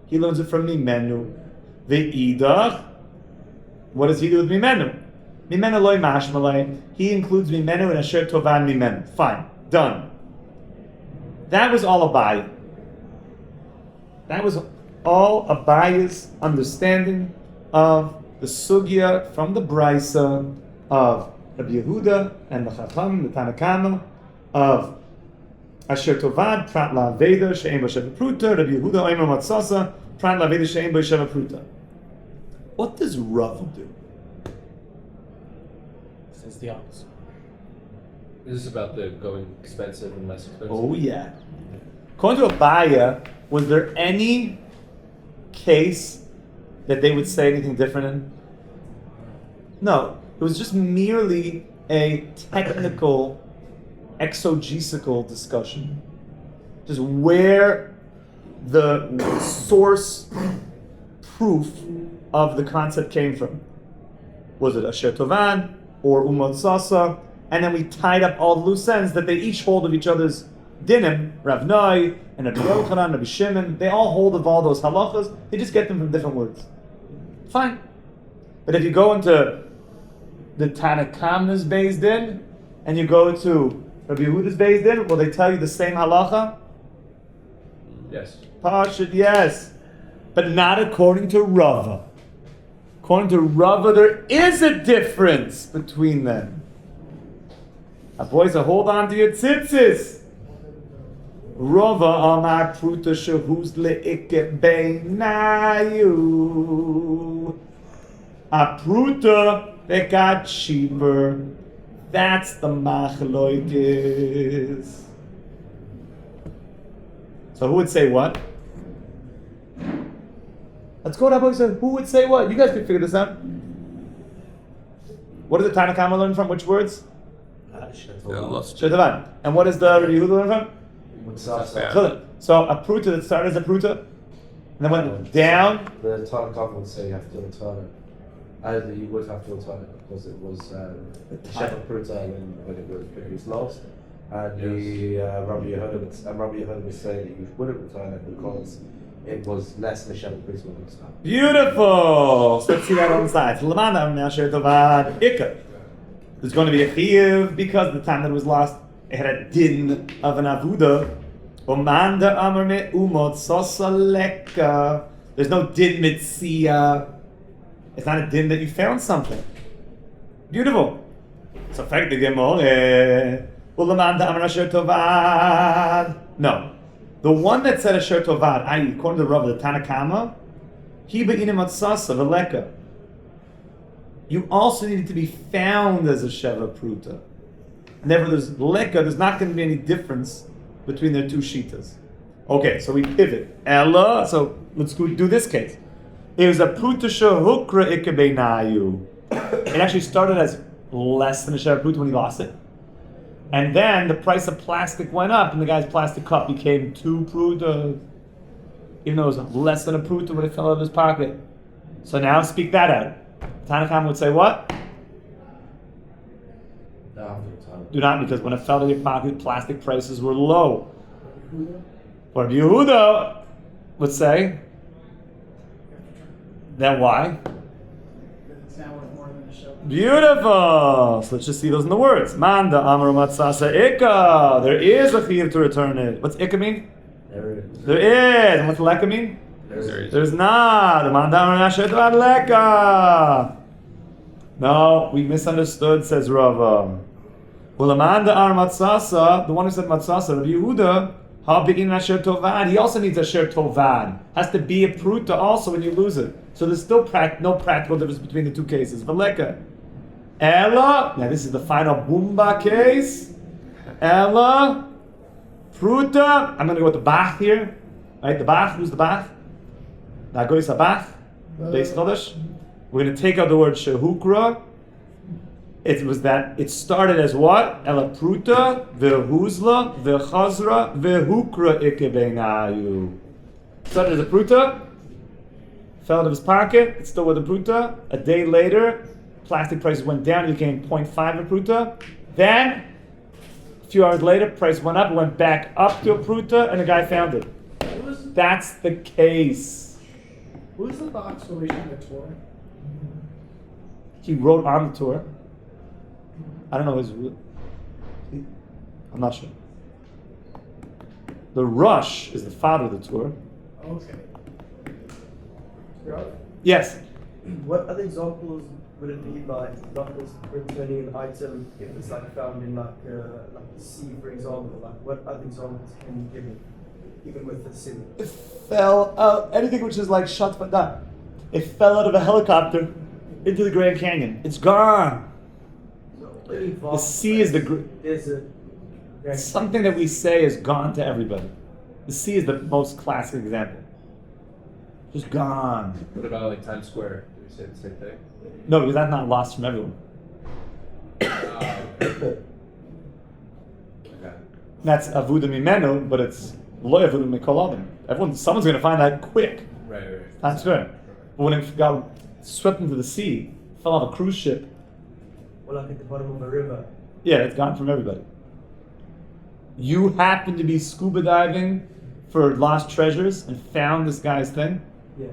He learns it from mimenu. Ve'idach. What does he do with mimenu? Mimenu loy mashmalei. He includes mimenu and asher tovan mimenu. Fine. Done. That was all Abai. That was all Abai's understanding of the sugyot from the Brisa of Rabbi Yehuda and the Chacham, the Tanakhama, of Asher Tovad, Prat La Aveidah, She'en Bo Sheva Pruta, Rabbi Yehuda, Oimer Matzasa, Prat La Aveidah, She'en Bo Sheva Pruta. What does Rav do? Says the opposite. This is about the going expensive and less expensive. Oh yeah. According to Abaya, was there any case that they would say anything different in? No. It was just merely a technical, exegetical discussion. Just where the source proof of the concept came from. Was it Asher Tovan or Umot Sasa? And then we tied up all the loose ends that they each hold of each other's dinim, Rav Nai and Rabbi Yochanan, Rabbi Shimon. They all hold of all those halachas. They just get them from different words. Fine. But if you go into the Tanakhama's Beis Din and you go to Rabbi Yehuda's Beis Din, will they tell you the same halacha? Yes. Pashut, yes. But not according to Rava. According to Rava, there is a difference between them. Boys, hold on to your tzitzis. Rava amar pruta shehuz le'ike beinayu. A pruta that got cheaper. That's the machloikis. So who would say what? Let's go to Rabbi Eede. Who would say what? You guys can figure this out. What does the Tanakhama learn from? Which words? Shetavan. And what does the Rabbi Yehuda learn from? So a pruta that started as a pruta, and then went down. The Tanakhama would say you have to return it. Either you would have to return it because it was Sheva Pruta when it was lost. And the Rabbi Eede would say that you wouldn't return it because it was less than a Sheva Pruta when it was found. Beautiful. So let's see that on the side. There's going to be a chiyuv because the time that it was lost, it had a din of an avuda. There's no din mitzia. It's not a din that you found something. Beautiful. So fact the Gemara. No. The one that said asher tovad, i.e., according to the Rabbe, the Tanakama, he be'inim atzasa v'leka. You also needed to be found as a sheva pruta. Never there's leka. There's not going to be any difference between their two shitas. Okay, so we pivot. Ella. So let's go do this case. It was a pruta shehukra ikabeinayu. It actually started as less than a sheva pruta when he lost it. And then the price of plastic went up, and the guy's plastic cup became 2 prutas, even though it was less than a pruta when it fell out of his pocket. So now speak that out. Tanakam would say what? Do not, because when it fell out of your pocket, plastic prices were low. Or Yehuda would say, then why? It's now worth more than a show. Beautiful. So let's just see those in the words. Manda amar matzasa ikka. There is a chiyuv to return it. What's ikka mean? There is. There is. And what's leka mean? There's not. Manda amar nashet leka. No, we misunderstood, says Rava. Well, Amanda amar matzasa, the one who said matzasa, Rabbi Yehuda, ha begin asher tovad. He also needs asher tovad. Has to be a pruta also when you lose it. So there's still no practical difference between the two cases. Veleka. Ella. Now this is the final Bumba case. Ella. Pruta. I'm going to go with the Bach here. Right, the Bach. Who's the Bach? Nagois Bach. Beis Chodesh. We're going to take out the word Shehukra. It started as what? Ella Pruta. Vehuzla. Vechazra. Vehukra ikebeinayu. Started as a Pruta. Fell out of his pocket, it's still with a pruta. A day later, plastic prices went down, it became 0.5 a pruta. Then, a few hours later, price went up, it went back up to a pruta, and the guy found it. That's the case. Who's the box relation to Torah? He wrote on the Torah. I don't know his. I'm not sure. The Rush is the father of the Torah. Okay. Yes. What other examples would it be by examples returning an item if it's like found in like the sea, for example? Like what other examples can you give me, even with the sin? It fell out. Anything which is like shut but not. It fell out of a helicopter into the Grand Canyon. It's gone. The sea is something that we say is gone to everybody. The sea is the most classic example. Just gone. What about like Times Square? Do we say the same thing? No, because that's not lost from everyone. Okay. That's avuda mimenu, but it's lo avuda mikol adam. Someone's going to find that quick. Right. That's right. But when it got swept into the sea, fell off a cruise ship. Or like at the bottom of a river. Yeah, it's gone from everybody. You happen to be scuba diving for lost treasures and found this guy's thing. Yeah.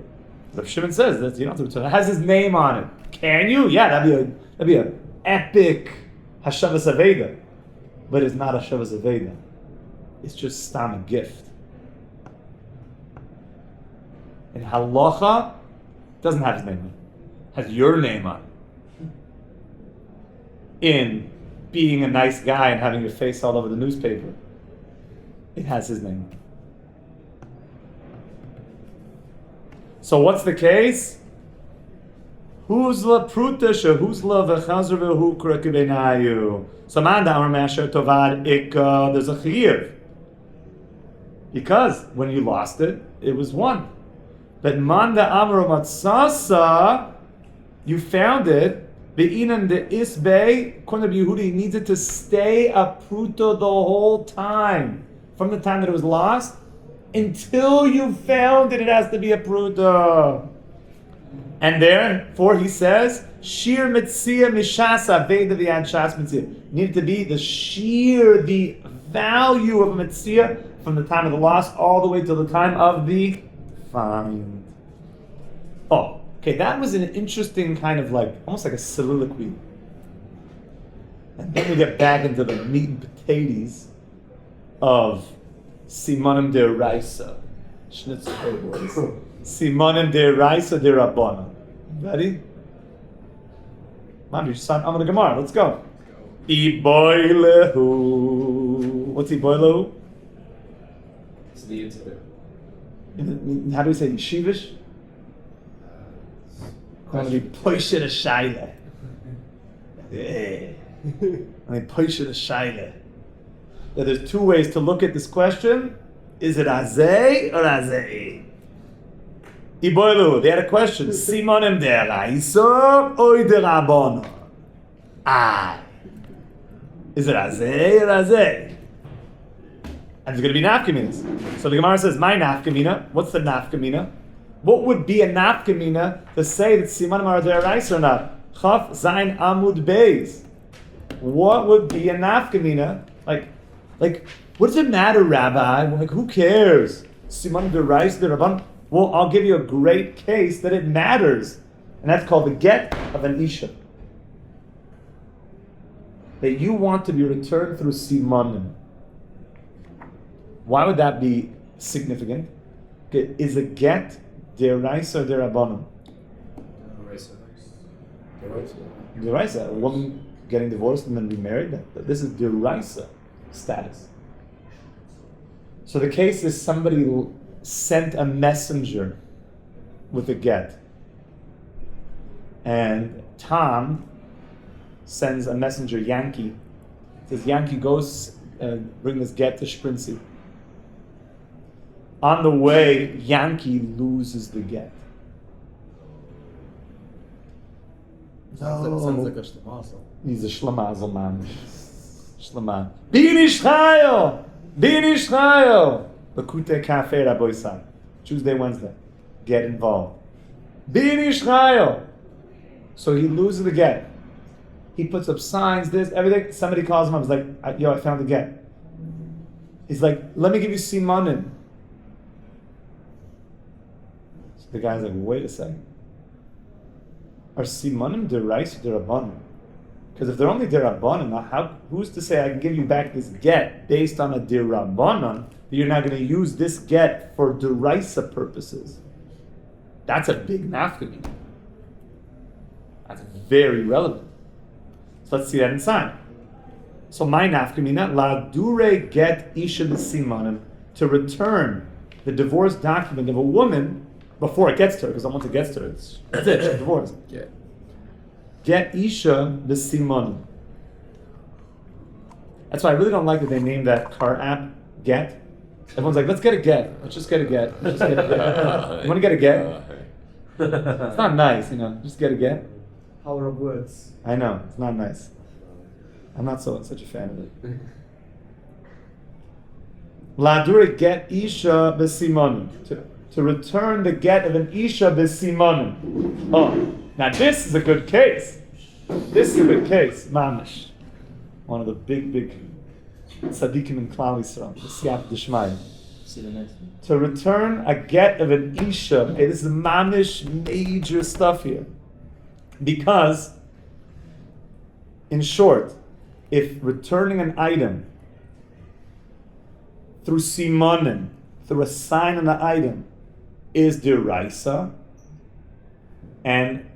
Rav Shimon says that you don't have to. It has his name on it. Can you? Yeah, that'd be a epic Hashavat Aveidah, but it's not Hashavat Aveidah. It's just stam a gift. And Halacha doesn't have his name on it. It has your name on it. In being a nice guy and having your face all over the newspaper, it has his name on it. So what's the case? Huzla pruta shehuzla v'chazr v'hukra kibenayu. So manda amar me'asher tovad ikka. There's a chiyuv. Because when you lost it, it was 1. But manda amar matzasa, you found it. Be'inan de isbei, according to Yehudi, he needs it to stay a pruta the whole time. From the time that it was lost, until you found it, it has to be a pruta. And therefore he says, Shiur Metzia mishas Aveidah v'yad Shas Metzia. Needed to be the Shiur, the value of a Metzia, from the time of the loss all the way till the time of the find. Oh, okay, that was an interesting kind of like, almost like a soliloquy. And then we get back into the meat and potatoes of Simanim de Raisa. Schnitzel boys. Simanim de Raisa de Rabbana. Ready? Mom, son, I'm gonna Gemara. Let's go. Iboilehu. What's Iboilehu? It's the interview. How do we say yeshivish? I'm gonna be poished a shaila. Yeah. I'm gonna poished a shaila. Now, there's two ways to look at this question. Is it azay or azay? Iboilu, they had a question. Simanim deraisa or derabon? Ah. Is it azay or azay? And it's going to be nafkaminas. So the Gemara says, my nafkamina. What's the nafkamina? What would be a nafkamina to say that simanim are deraisa or not? Chaf zayin amud beis. What would be a nafkamina? Like, what does it matter, Rabbi? Like, who cares? Siman deraisa derabon. Well, I'll give you a great case that it matters, and that's called the get of an isha. That you want to be returned through simanim. Why would that be significant? Okay, is a get deraisa or derabanan? Deraisa. A woman getting divorced and then remarried. This is deraisa status. So the case is somebody sent a messenger with a get, and Tom sends a messenger, Yankee. Says Yankee goes bring this get to Sprincy. On the way, Yankee loses the get. Sounds like a shlemazel. He's a shlemazel man. Shlema. Bin Israel! Bin Israel! Lakute Cafe Rabbi San. Tuesday, Wednesday. Get involved. Bin Israel! So he loses the get. He puts up signs, this, everything. Somebody calls him up. He's like, I found the get. He's like, let me give you Simanim. So the guy's like, wait a second. Are Simanim deraisa derabanan? Because if they're only derabanan, who's to say I can give you back this get based on a derabanan, that you're not going to use this get for deraisa purposes? That's a big nafkamina. That's very relevant. So let's see that inside. So my nafkamina, la dure get isha the simanim, to return the divorce document of a woman before it gets to her, because once it gets to her, that's it, she's divorced. Yeah. Get isha the simanim. That's why I really don't like that they named that car app Get. Everyone's like, let's get a get. Let's just get a get. Let's just get a get. You want to get a get? It's not nice, just get a get. Power of words. I know, it's not nice. I'm not such a fan of it. La dure get isha b'simanim. To return the get of an isha b'simanim. Oh, now this is a good case. This is a good case. Mamish. One of the big tzaddikim in Klal Yisrael. The Siyat D'Shmaya. See the next one. To return a get of an isha. Okay, this is mamish major stuff here. Because, in short, if returning an item through simanim, through a sign on the item, is deraisa, and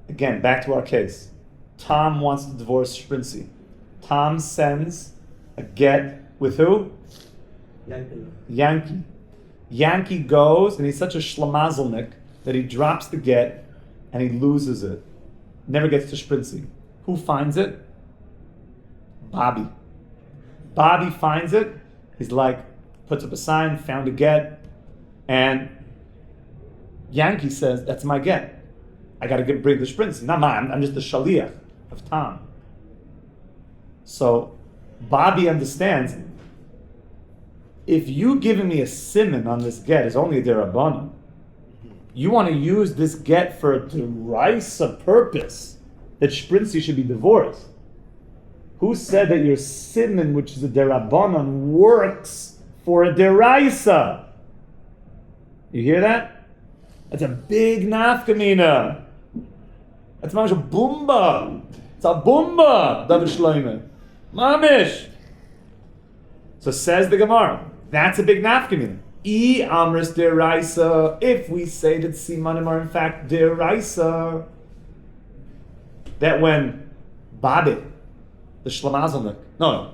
again, back to our case, Tom wants to divorce Sprincy. Tom sends a get with who? Yankee. Yankee goes, and he's such a shlemazelnik that he drops the get and he loses it. Never gets to Sprincy. Who finds it? Bobby. Bobby finds it. He's like, puts up a sign, found a get, and Yankee says, that's my get. I got to bring the Sprincy. Not mine, I'm just the shaliach of Tom. So Bobby understands, if you giving me a siman on this get is only a derabbanan, you want to use this get for a deraisa purpose, that Sprincy should be divorced. Who said that your siman, which is a derabbanan, works for a deraisa? You hear that? That's a big nafkamina. That's mamish a boomba. It's a boomba, David Shloime. Mamish. So says the Gemara, that's a big nafkamina. Amris deraisa. If we say that simanim are in fact deraisa, that when Babit, the Shlamazelnik,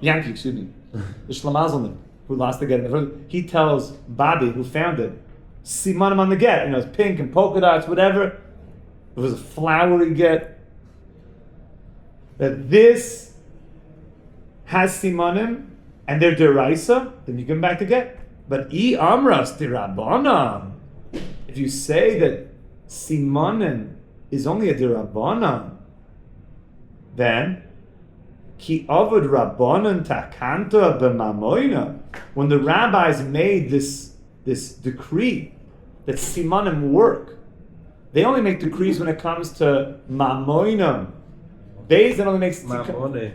Yankee, excuse me, the Shlamazelnik, who lost the get, he tells Babi, who found it, simanim on the get, it's pink and polka dots, whatever. It was a flowery get. That this has simanim and they're deraisa, then you give them back to get. But amras dirabbanan. If you say that simanim is only a dirabbanan, then ki avad rabbanan takanta b'mamoina. When the rabbis made this decree that simanim work, they only make decrees when it comes to mamoinam. Beis that only makes mamoinim.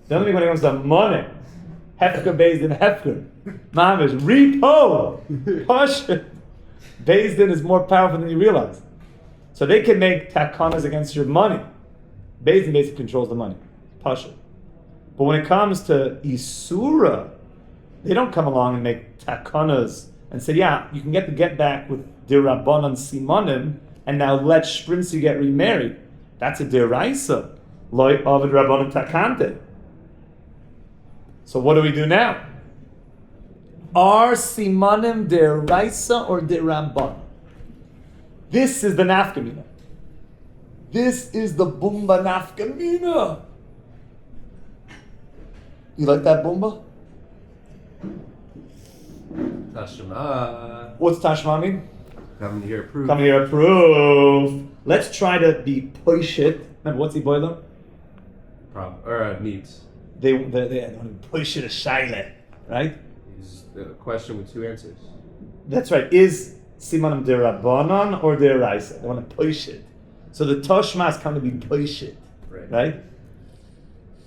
They only make when it comes to money. Hefker Beis din Hefker. Mamish repo. Push. Beis din is more powerful than you realize. So they can make takanas against your money. Beis din basically controls the money. Pasha. But when it comes to Isura, they don't come along and make takanas and say, yeah, you can get the get back with dirabbanan simanim, and now let Shprinzi get remarried. That's a deraisa. Loi avid rabbanan takante. So what do we do now? Are simanim deraisa or derabban? This is the nafkamina. This is the bumba nafkamina. You like that bumba? Tashma. What's tashma mean? Come here, prove. Come here, proof. Let's try to be poishit. Remember, what's the boiler? Needs. They don't push it a shaila, right? Is the question with two answers. That's right. Is simanim derabbanan or deraisa? They want to push it. So the toshmas come to be push it, right?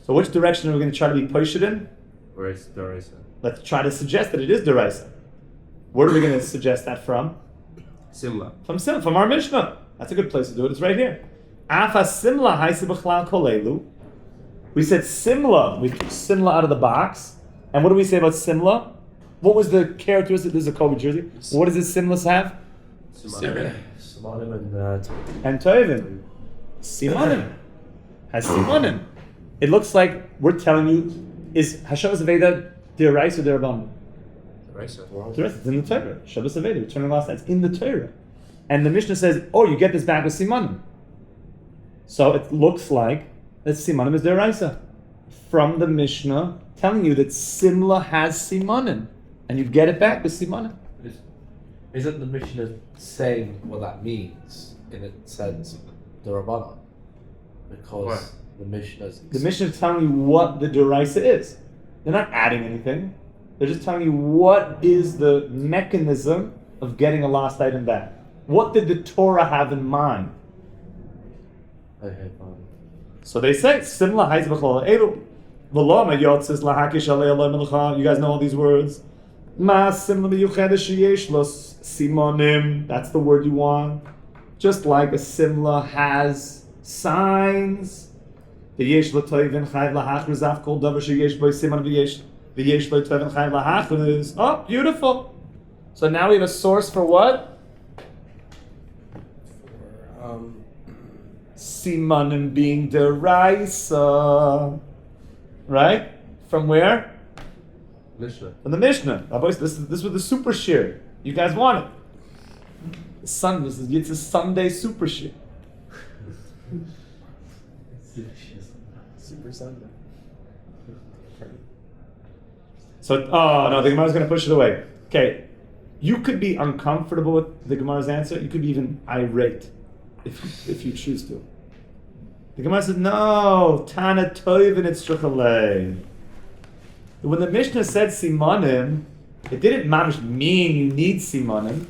So which direction are we going to try to be push it in? Or is deraisa? Let's try to suggest that it is deraisa. Where are we going to suggest that from? Simla. From our Mishnah. That's a good place to do it. It's right here. Afa simla haisi b'chlal kolelu. We said simla. We took simla out of the box. And what do we say about simla? What was the characteristic? This is a Kobe jersey. What does this simlas have? Simanim And Tovim. Simanim. Has simanim. It looks like we're telling you, is Hashavat Aveidah Aish or Rabbe? Deraisa. It's in the Torah. Shabbos Aveidah, returning last night. It's in the Torah. And the Mishnah says, oh, you get this back with simanim. So it looks like that simanim is deraisa. From the Mishnah telling you that simla has simanim. And you get it back with simanim. Isn't the Mishnah saying what that means in a sense of the Rabbanon? Because What? the Mishnah's The Mishnah is telling you what the deraisa is. They're not adding anything. They're just telling you what is the mechanism of getting a lost item back. What did the Torah have in mind? Okay, fine. So they say, Simla Haiz B'chol Edu. V'loma Yotzis Lahakish Alei Alei Melcha. You guys know all these words. Ma Simla Miyuchedes Sheyesh Los Simonim. That's the word you want. Just like a Simla has signs. V'yesh L'toivin Chayv Lahachriz Af Kol Davar Sheyesh Boi Siman V'yesh L'toivin Chayv Lahachriz. Oh, beautiful. So now we have a source for what? Simanim being deraisa, right? From where? Mishnah. From the Mishnah. This was the super shear. You guys want it? It's a Sunday super shear. Super Sunday. So, oh no, the Gemara is going to push it away. Okay, you could be uncomfortable with the Gemara's answer. You could be even irate if you choose to. The Gemara says, no, Tana Toivin it's Shukhalei. When the Mishnah said Simanim, it didn't mamish mean you need Simanim.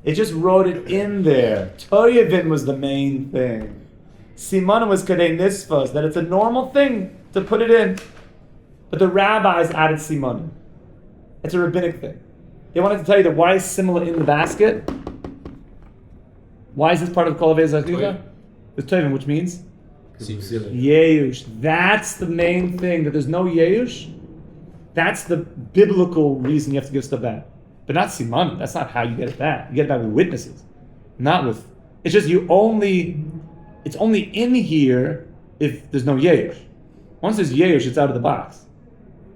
It just wrote it in there. Toivin was the main thing. Simanim was Kadei Nisvas, that it's a normal thing to put it in. But the rabbis added Simanim. It's a rabbinic thing. They wanted to tell you that why is similar in the basket? Why is this part of Kol Aveidah Zachicha? The Tovim, which means? Yeush. That's the main thing, that there's no Yeush. That's the biblical reason you have to give stuff back. But not Simanim. That's not how you get it back. You get it back with witnesses. Not with... It's just it's only in here if there's no Yeush. Once there's Yeush, it's out of the box.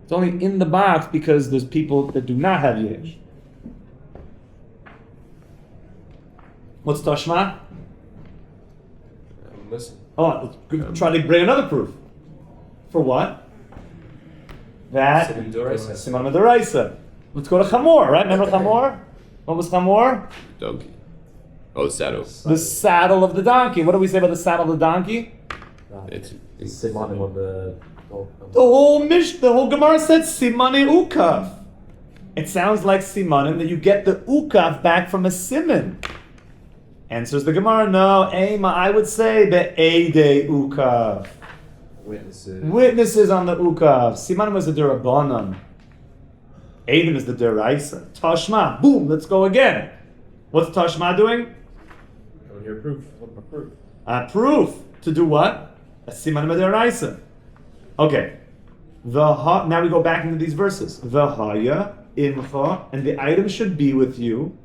It's only in the box because there's people that do not have Yeush. What's Tashma? I'm listening. Oh, let's try to bring another proof. For what? That Siman Doraisa. Siman Doraisa. Let's go to Chamor, right? Remember Chamor? What was Chamor? Donkey. Oh, saddle. The saddle of the donkey. What do we say about the saddle of the donkey? It's Simanim on the. The whole Gemara said Simani Ukaf. It sounds like Simanim that you get the Ukaf back from a siman. Answers the Gemara, no, Ema, I would say Eade Ukaf. Witnesses on the Ukaf. Simanim was the Durabanan. Eide is the Deraisa. Tashma, boom, let's go again. What's Tashma doing? Your proof. Proof. To do what? A Siman Deraisa. Okay. Now we go back into these verses. V'haya imcha, and the item should be with you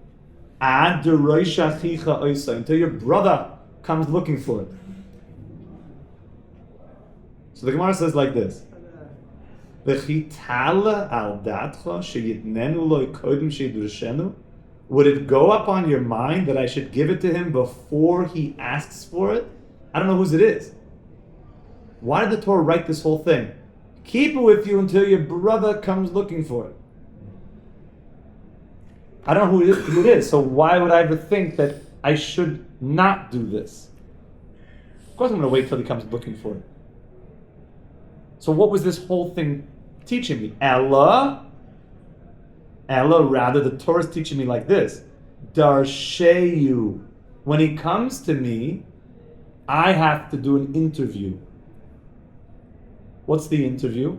ad deroisha chicha oisa, until your brother comes looking for it. So the Gemara says like this: V'chitala al datcha sheyitnenu lo kodim sheyidurshenu. Would it go up on your mind that I should give it to him before he asks for it? I don't know whose it is. Why did the Torah write this whole thing? Keep it with you until your brother comes looking for it. I don't know who it is, so why would I ever think that I should not do this? Of course I'm going to wait till he comes looking for it. So what was this whole thing teaching me? Ella, rather, the Torah is teaching me like this. Darsheyu. When he comes to me, I have to do an interview. What's the interview?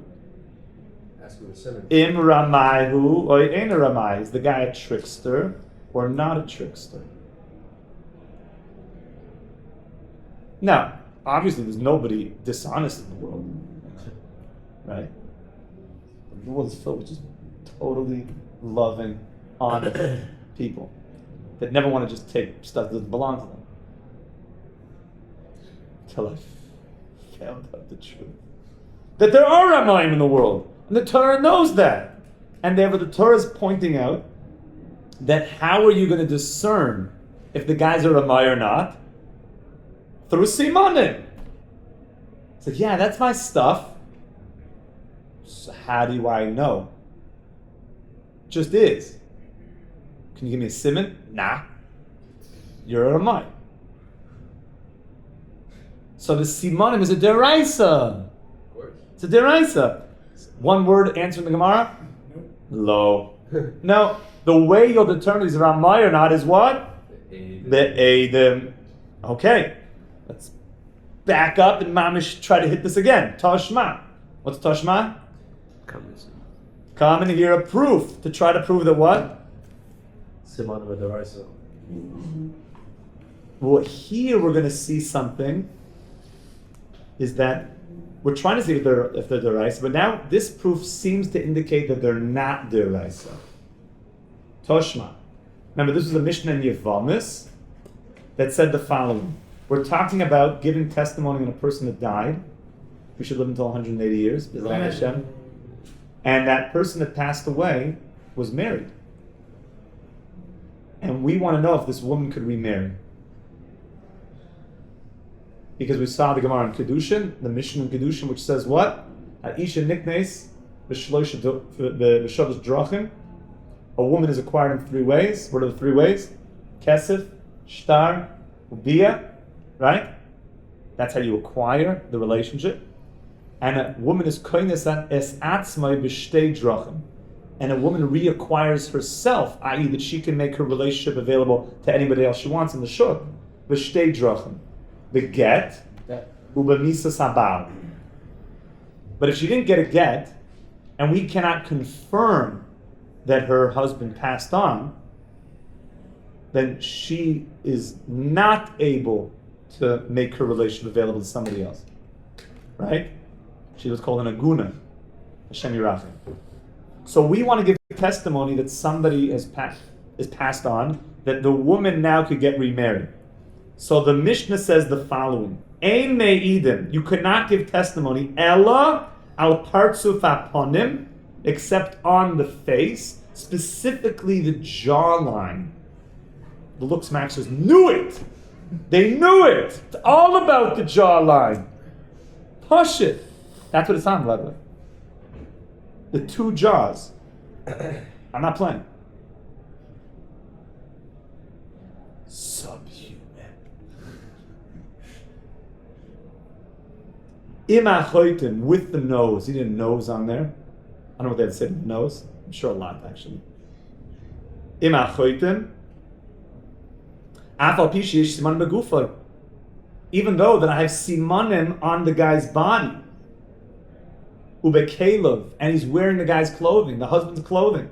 Im Ramaihu or Ein Ramai. Is the guy a trickster or not a trickster? Now, obviously there's nobody dishonest in the world. Right? The world is filled with just totally loving, honest people that never want to just take stuff that doesn't belong to them. Until I found out the truth. That there are Ramayim in the world. And the Torah knows that. And therefore the Torah is pointing out that how are you going to discern if the guy's a Ramay or not? Through Simanim. It's like, yeah, that's my stuff. So how do I know? Just is. Can you give me a siman? Nah. You're a Ramay. So the Simanim is a deraisa. It's a deraisa. One word answering the Gemara? Lo. No. The way you'll determine if he's Ramay or not is what? The Eide. Okay. Let's back up and mamish try to hit this again. Tashma. What's Tashma? Come and hear a proof to try to prove that what? Simanim Deraisa. Well, here we're going to see something. Is that we're trying to see if they're deraisa, but now this proof seems to indicate that they're not deraisa. Toshma. Remember, this was a Mishnah in Yevamis that said the following: we're talking about giving testimony on a person that died. We should live until 180 years, B'ezras Hashem. And that person that passed away was married, and we want to know if this woman could remarry. Because we saw the Gemara in Kedushin, the Mishnah in Kedushin, which says what? Aish niknes b'shados drachim. A woman is acquired in 3 ways. What are the 3 ways? Kesef, shtar, ubiyah. Right? That's how you acquire the relationship. And a woman is koines es atzmai b'shtei drachim. And a woman reacquires herself, i.e. that she can make her relationship available to anybody else she wants in the shuk. B'shtei drachim. The get, ubamisa sabal. But if she didn't get a get, and we cannot confirm that her husband passed on, then she is not able to make her relationship available to somebody else. Right? She was called an aguna, Hashem Yirachim. So we want to give testimony that somebody is passed on, that the woman now could get remarried. So the Mishnah says the following: Ein me'idim, you could not give testimony, ella al partsuf haponim, except on the face, specifically the jawline. The looks masters knew it. They knew it. It's all about the jawline. Push it. That's what it's on, by the way. The two jaws. I'm not playing. Subhuman. Imachoitim, with the nose. He did a nose on there. I don't know what they said nose. I'm sure a lot, actually. Imachoitim. Afal pishi yesh siman begufay. Even though that I have simanim on the guy's body. Ubekelov, and he's wearing the guy's clothing, the husband's clothing.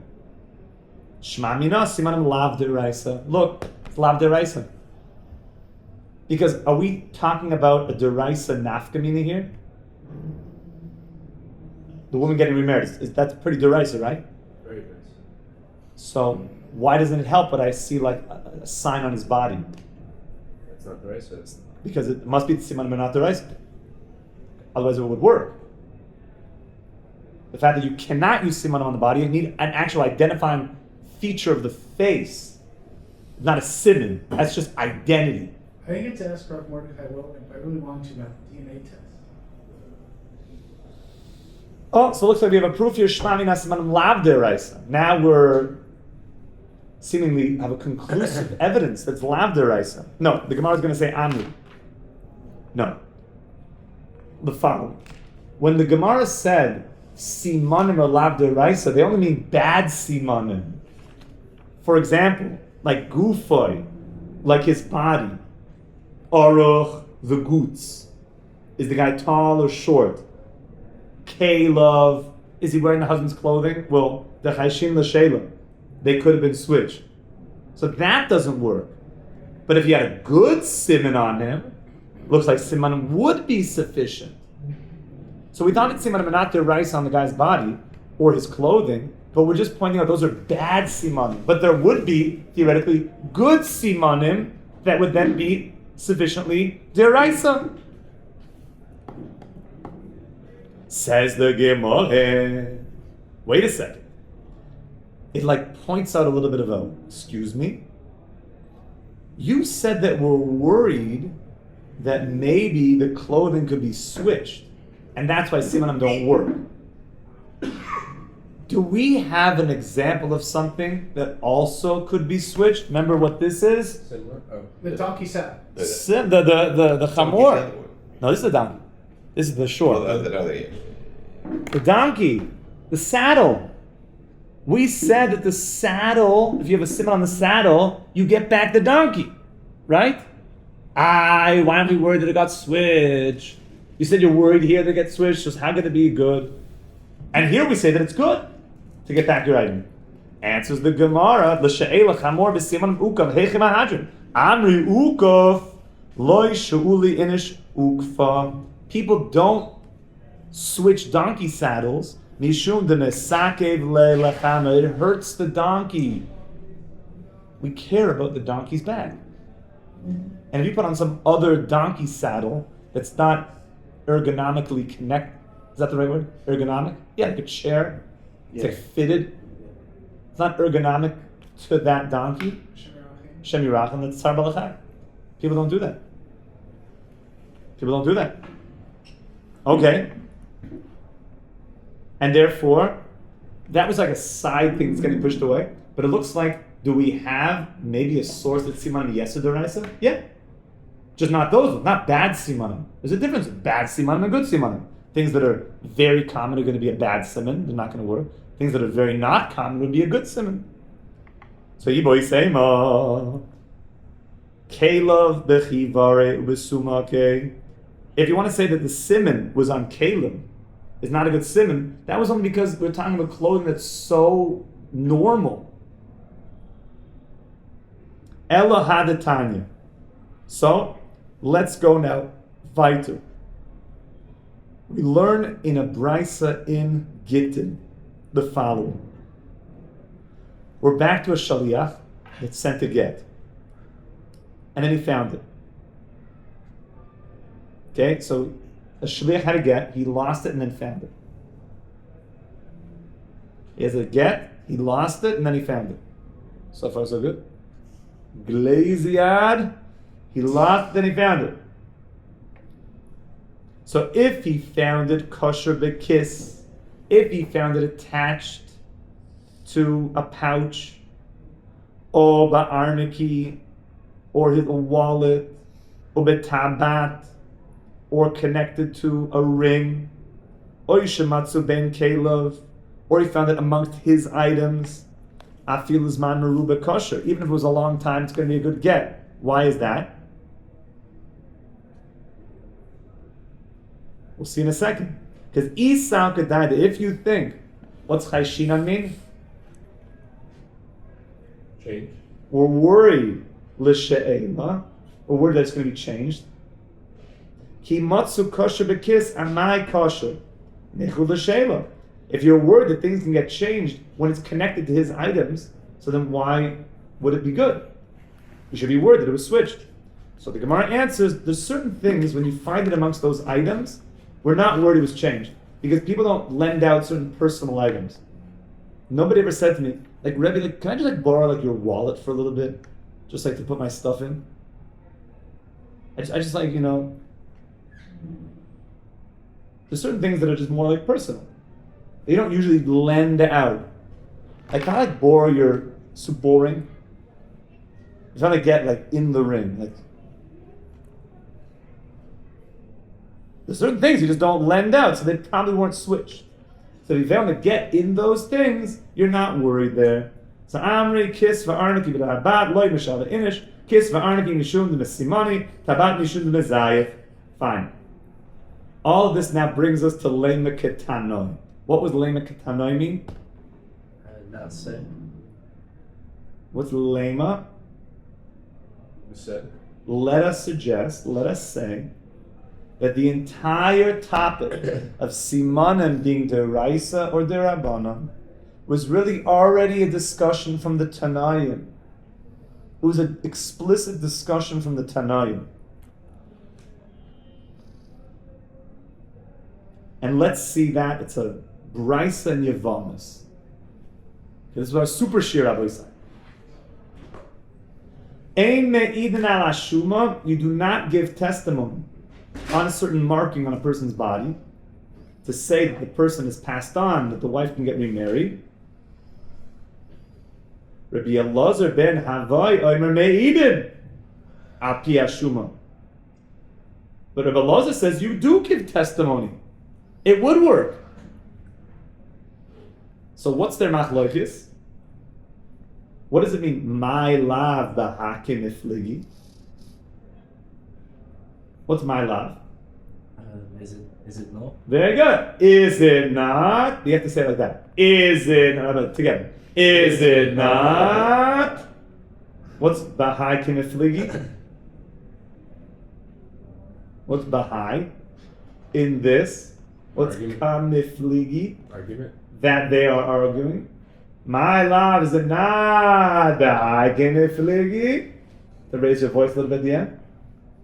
Shma mina simanim lav deraisa. Look, it's lav deraisa. Because are we talking about a deraisa nafkamina here? The woman getting remarried, that's pretty deraisa, right? Very nice. So why doesn't it help that I see like a sign on his body? It's not the right, so it's Because it must be the siman not deraisa. Otherwise it would work. The fact that you cannot use siman on the body, you need an actual identifying feature of the face, not a siman. That's just identity. I think it's asked Rav Mordechai Wilton, if I really want to, about the DNA test. Oh, so it looks like we have a proof here. Shmami nasimanim lav deraisa. Now we're seemingly have a conclusive evidence that's lav deraisa. No, the Gemara is going to say amri. No. The following: when the Gemara said simanim or lav deraisa, they only mean bad simanim. For example, like gufoy, like his body. Aruch, the goots. Is the guy tall or short? Kalov, is he wearing the husband's clothing? Well, the chayshin l'sheila, they could have been switched. So that doesn't work. But if you had a good siman on him, looks like siman would be sufficient. So we thought that siman are not their rice on the guy's body or his clothing, but we're just pointing out those are bad simanim. But there would be, theoretically, good simanim that would then be sufficiently deraisa. Says the Gemara. Wait a second. It like points out a little bit of a, excuse me? You said that we're worried that maybe the clothing could be switched, and that's why simanim don't work. Do we have an example of something that also could be switched? Remember what this is? similar. Oh. The donkey saddle. The chamor. No, this is the donkey. This is the short. The donkey, the saddle. We said that the saddle, if you have a siman on the saddle, you get back the donkey, right? Why aren't we worried that it got switched? You said you're worried here that it gets switched, so how could it be good? And here we say that it's good to get back your item. Answers the Gemara, l'she'ela chamor b'siman ukav heichem ahadrin. Amri ukav loy she'uli inish ukfa. People don't switch donkey saddles. Mishum denesakev le'lechama. It hurts the donkey. We care about the donkey's back. And if you put on some other donkey saddle that's not ergonomically connected, is that the right word? Ergonomic? Yeah, like a chair. It's like fitted. It's not ergonomic to that donkey. Shem Yirachim, that's tzar balachai. People don't do that. People don't do that. Okay. And therefore, that was like a side thing that's getting pushed away. But it looks like, do we have maybe a source that's siman yesod d'oraisa? Yeah. Just not those, not bad simanim. There's a difference with bad simanim and good simanim. Things that are very common are going to be a bad siman, they're not going to work. Things that are very not common would be a good siman. So Yiboy say, Kalev bechivare ubesumake. If you want to say that the siman was on Caleb, is not a good siman, that was only because we're talking about clothing that's so normal. Ella hadatanya. So let's go now. Weiter. We learn in a brisa in Gittin the following. We're back to a shaliach that sent a get. And then he found it. Okay, so a shaliach had a get, he lost it and then found it. He has a get, he lost it and then he found it. So far so good. Glaziad, he lost it, then he found it. So if he found it kosher bekis, if he found it attached to a pouch, or ba'arniki, or his wallet, or betabat, or connected to a ring, or yishamatsu ben kelev, or he found it amongst his items, afil zman meruba kosher. Even if it was a long time, it's going to be a good get. Why is that? We'll see in a second. Because Esau could die. If you think, what's chayshinan mean? Change. We're worried, l'she'ela, we're worried that it's going to be changed. Ki matzu kosher bekis amai kosher, nechu l'she'ela. If you're worried that things can get changed when it's connected to his items, so then why would it be good? You should be worried that it was switched. So the Gemara answers, there's certain things, when you find it amongst those items, we're not worried it was changed. Because people don't lend out certain personal items. Nobody ever said to me, like, Rebbe, like, can I just borrow your wallet for a little bit? Just to put my stuff in? I just there's certain things that are just more personal. They don't usually lend out. Like, can I borrow your suboring? I'm trying to get in the ring. There's certain things you just don't lend out, so they probably weren't switched. So if you found to get in those things, you're not worried there. So Amri, kiss va'arniki b'da'abat, loy mishal inish, kiss va'arniki nishun de Simani, tabat nishun de Zayef. Fine. All of this now brings us to lema ketanoi. What was lema ketanoi mean? Not say. What's lema? Said. Let us say, that the entire topic of Simanim being deraisa or derabbanan was really already a discussion from the Tanaim. It was an explicit discussion from the Tanaim. And let's see that it's a brisa and yavamas. This is our super shir Rabbi Eede. Ein me'idin al ashuma, you do not give testimony on a certain marking on a person's body to say that the person is passed on, that the wife can get remarried. Rabbi Elazar ben Havai omer me'idin al pi ashuma. But Rabbi Elazar says you do give testimony. It would work. So what's their machlokes? What does it mean? My lav b'hakim ifligi. What's my lav? Is it not? Very good. Is it not? You have to say it like that. Is it not? Together. Is it not? What's b'hakim ifligi? What's b'hai? In this. What's kamifligi? Argument. That they are arguing. My love is it not the I can ifligi. To raise your voice a little bit at the end.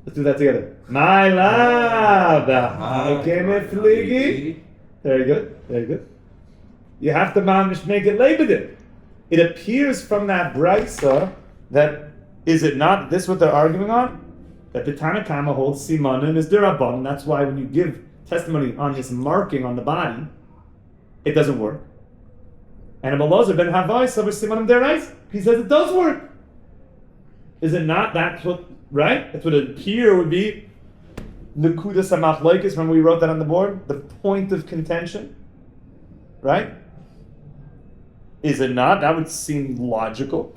Let's do that together. My love the I can ifligi. Very good. Very good. You have to make it labeled. It appears from that brisa that is it not this what they're arguing on? That the Tanakama holds Simanim is derabbanan, and that's why when you give testimony on this marking on the body, it doesn't work. And Rabbi Elazar ben Havai said Simanim derais. He says it does work. Is it not? That's what, right? That's what it appear would be. Nekudas hamachloikis, when we wrote that on the board, the point of contention, right? Is it not? That would seem logical.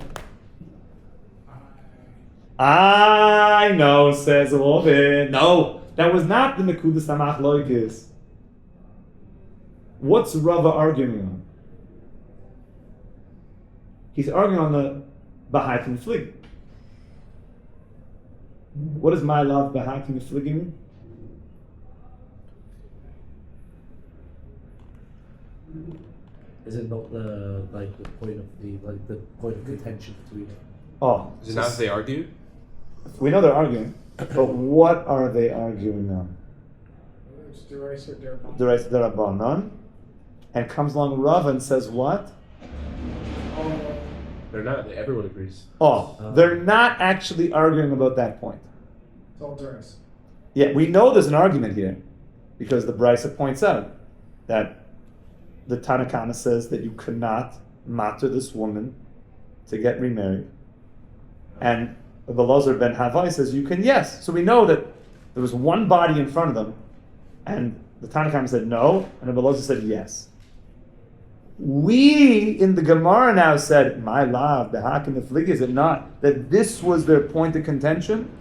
I know, says Ovid. No, that was not the Nekudas hamachloikis. What's Rava arguing on? He's arguing on the Bahai and Flig. What does my love Bahai and Flig mean? Is it not the point of contention between them? Oh, Is it not if they argue? we know they're arguing, but what are they arguing on? It's derisive, derabon. Deraisa derabanan, and comes along Rav and says what? They're not. Everyone agrees. Oh, they're not actually arguing about that point. It's all derisive. Yeah, we know there's an argument here, because the Brisa points out that the Tanakama says that you cannot matter this woman to get remarried, and the Lozer ben Havai says you can. Yes, so we know that there was one body in front of them, and the Tanakama said no, and the Lozer said yes. We in the Gemara now said, my love, the hakim the flig, is it not that this was their point of contention?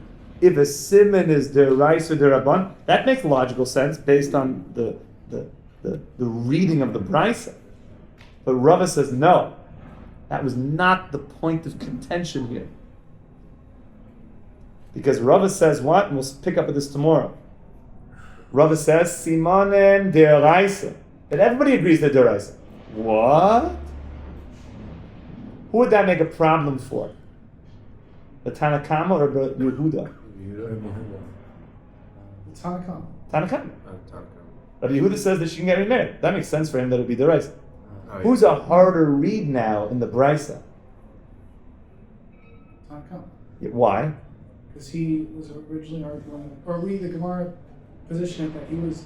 If a siman is the rice or the rabban, that makes logical sense based on the reading of the brisa. But Rava says no, that was not the point of contention here. Because Rava says what? And we'll pick up with this tomorrow. Rava says Simanim deraisa. That everybody agrees they're deraisa. What? Who would that make a problem for? The Tanakama or the Yehuda? It's Tanakh. Tanakama. Rabbi Eede says that she can get remarried. That makes sense for him that it would be deraisa. Oh, yeah. Who's a harder read now in the brisa? Tanakh. Why? Because he was originally arguing, or we, the Gemara, positioned that he was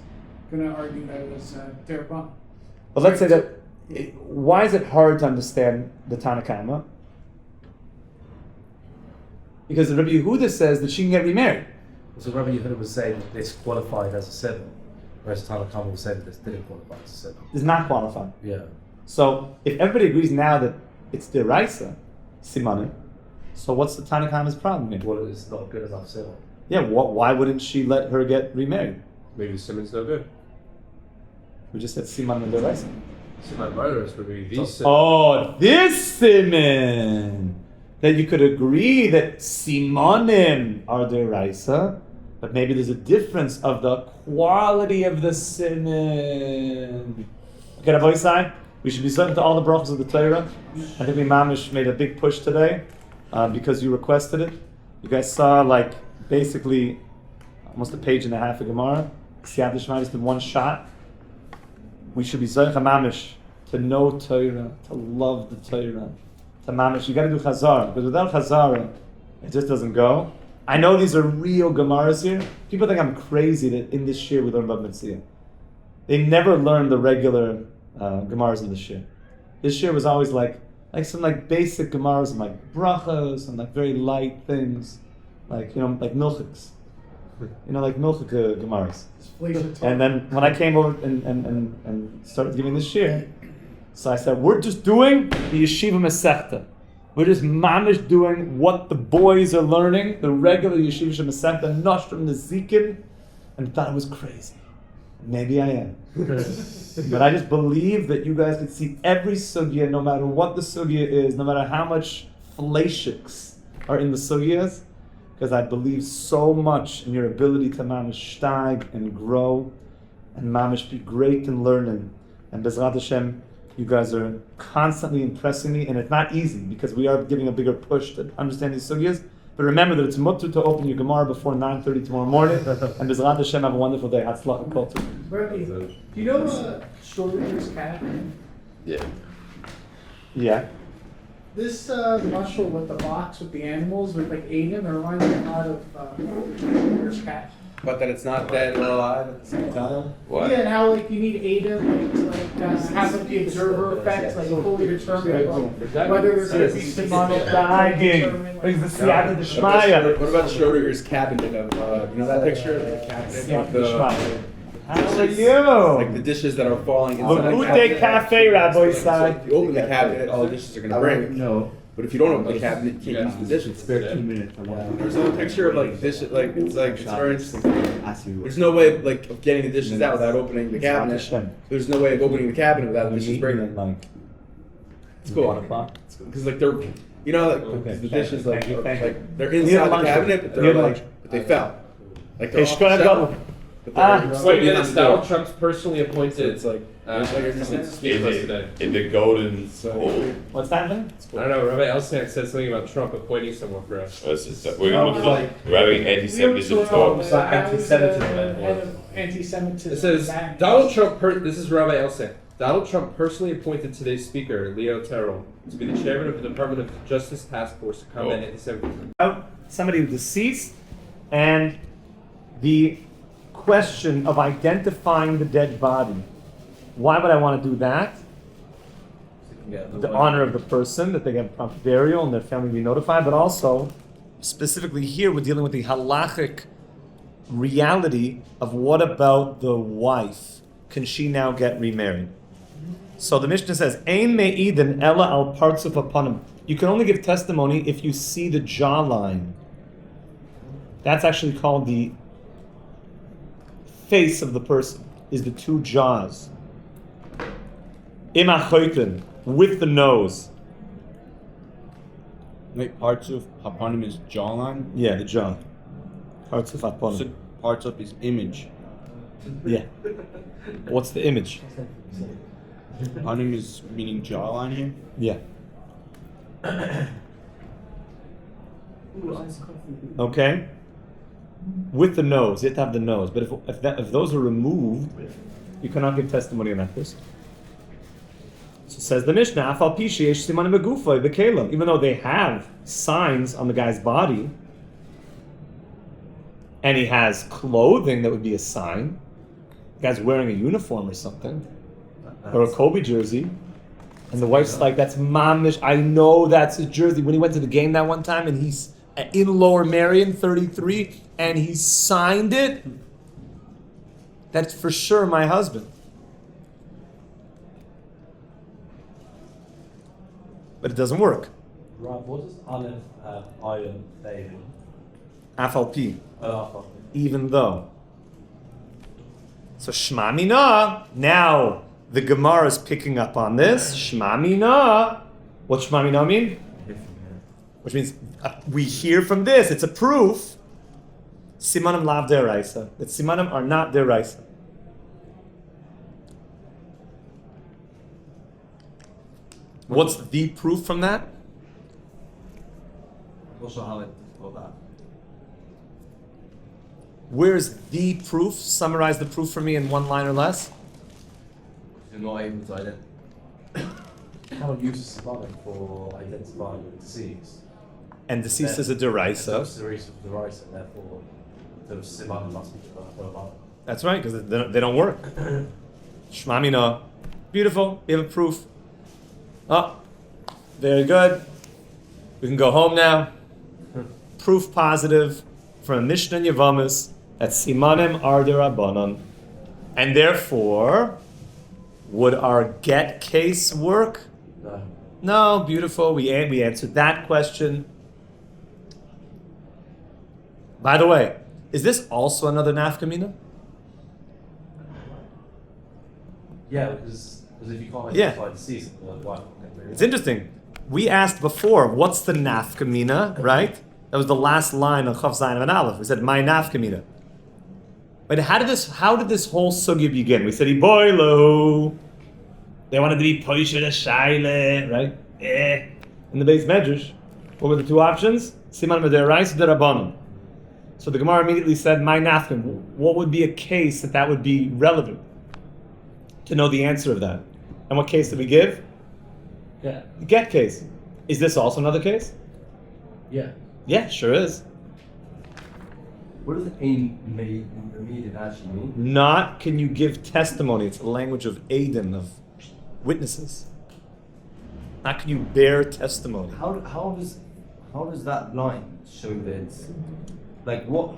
going to argue that it was derabon. But let's say that. Why is it hard to understand the Tanakama? Because Rabbi Yehuda says that she can get remarried. So Rabbi Eede was saying that this qualified as a seven, whereas Tanakh was saying that this didn't qualify as a seven. It's not qualified. Yeah. So if everybody agrees now that it's deraisa, simanim, so what's the Tanakama's problem here? Well, it's not good enough seven. Yeah, why wouldn't she let her get remarried? Maybe the siman's no good. We just said siman and deraisa. Siman murderers would be the siman. Oh, this siman! That you could agree that simanim are deraisa, but maybe there's a difference of the quality of the siman. Okay, Rabbi Eede, we should be certain to all the brachos of the Torah. I think we mamish made a big push today because you requested it. You guys saw basically almost a page and a half of Gemara. Siyat Shema just in one shot. We should be Zoich HaMamish to know Torah, to love the Torah, to Mamish. You got to do Chazara, because without Chazara, it just doesn't go. I know these are real Gemaras here. People think I'm crazy that in this year we learn about Metzia. They never learned the regular Gemaras in this year. This year was always like some basic Gemaras and brachas and very light things, like milchiks. Like milchik Gemaras. And then when I came over and started giving this shir, so I said, we're just doing the Yeshiva Masechta. We're just mamish doing what the boys are learning, the regular Yeshiva Masechta, Nostrum, the Zikin, and thought it was crazy. Maybe I am. But I just believe that you guys can see every sugya, no matter what the sugya is, no matter how much fleishiks are in the sugyas, because I believe so much in your ability to mamish steig and grow and mamish be great in learning. And Bezrat Hashem, you guys are constantly impressing me, and it's not easy because we are giving a bigger push to understand these sugyas. But remember that it's mutter to open your Gemara before 9:30 tomorrow morning. And Bezrat Hashem, have a wonderful day. Hatzlach and kol tov. Rabbi, do you know Shiur's cat? Yeah. Yeah. This mushroom with the box with the animals with Aiden, it reminds me a lot of Shiur's cat. But that it's not dead or alive at the same time. What? Yeah, and how you need Aiden to have the observer effect, fully determine whether there's going to be siman Dying. Brings the siyata d'shmaya. What about Schrodinger's cabinet of, that picture of the cabinet? Siyata With d'shmaya. How are the you? dishes that are falling inside the Lagute cabinet. Cafe, Rabbi So if you open the cabinet, all the dishes are going to break. No. But if you don't open the cabinet, you can't use the dishes. 13 minutes. There's a picture of dishes, it's very interesting. Ask you. There's no way of getting the dishes out without opening the cabinet. There's no way of opening the cabinet without the dishes breaking. It's cool. 1 o'clock. Because like they're, you know, like Okay. the dishes like, Thank you. like they're Near inside the lunch. cabinet, but Near they're lunch. like, but they fell. Like they're Hey, off Shkoda the Gadol. shelf, but they're still Wait a being minute, on Donald the Trump's personally appointed It's like, to speak to us today. In the golden hole. What's that then? I don't know, Rabbi Elsan said something about Trump appointing someone for us. We're having anti-Semitism talks. It's like anti-Semitism. Anti-Semitism. It says, back. Donald Trump, this is Rabbi Elsan. Donald Trump personally appointed today's speaker, Leo Terrell, to be the chairman of the Department of Justice Task Force to combat anti-Semitism. Somebody who's deceased, and the question of identifying the dead body. Why would I want to do that? The honor of the person, that they get prompt burial and their family be notified, but also, specifically here, we're dealing with the halachic reality of what about the wife? Can she now get remarried? So the Mishnah says, Ein me'iden ella al partzuf apanim. You can only give testimony if you see the jawline. That's actually called the face of the person, is the two jaws. Imachoyten, with the nose. Wait, parts of Hapanim is jawline? Yeah, the jaw. Partzuf apanim. So parts of his image. Yeah. What's the image? Hapanim is meaning jawline here? Yeah. Ooh, ice coffee. Okay. With the nose, you have to have the nose. But if those are removed, you cannot give testimony on that person. So says the Mishnah, Afal pi sheyesh simanim begufay bekelim. Even though they have signs on the guy's body, and he has clothing that would be a sign. The guy's wearing a uniform or something, or a Kobe jersey, and the wife's like, "That's mamish. I know that's his jersey." When he went to the game that one time, and he's in Lower Merion, 33, and he signed it. That's for sure my husband. But it doesn't work. Right, what does Aleph iron say? Afal pi. Even though. So Shma Mina, now the Gemara is picking up on this. Shma Mina. What Shma Mina mean? Which means we hear from this, it's a proof. Simanim lav deraisa. That simanim are not deraisa. What's the proof from that? Also, how it got that. Where's the proof? Summarize the proof for me in one line or less. You're not able to identify. Cannot use a siman for identifying the deceased. And deceased is a deraisa. It's the reason for the rice, and therefore the siman must be for That's right, because they don't work. Shma Mina. Beautiful. We have a proof. Oh, very good. We can go home now. Proof positive from Mishnah and Yavamis that Simanim are derabanan. And therefore, would our get case work? No. No, beautiful. We answered that question. By the way, is this also another nafkamina? Yeah, because if you can't Yeah. identify the deceased, why? It's interesting. We asked before, what's the nafkamina, right? That was the last line of Chav Zayin and Aleph. We said, my nafkamina. But how did this whole sugya begin? We said, Iboilu. They wanted to be Poisha the Shaile, right? In the base medrash, what were the two options? Siman Mederais Derabanan. So the Gemara immediately said, my nafkamina. What would be a case that would be relevant to know the answer of that? And what case did we give? Yeah. The get case. Is this also another case? Yeah. Yeah, sure is. What does immediate actually mean? Not can you give testimony. It's the language of Aiden, of witnesses. Not can you bear testimony. How does that line show that it's like what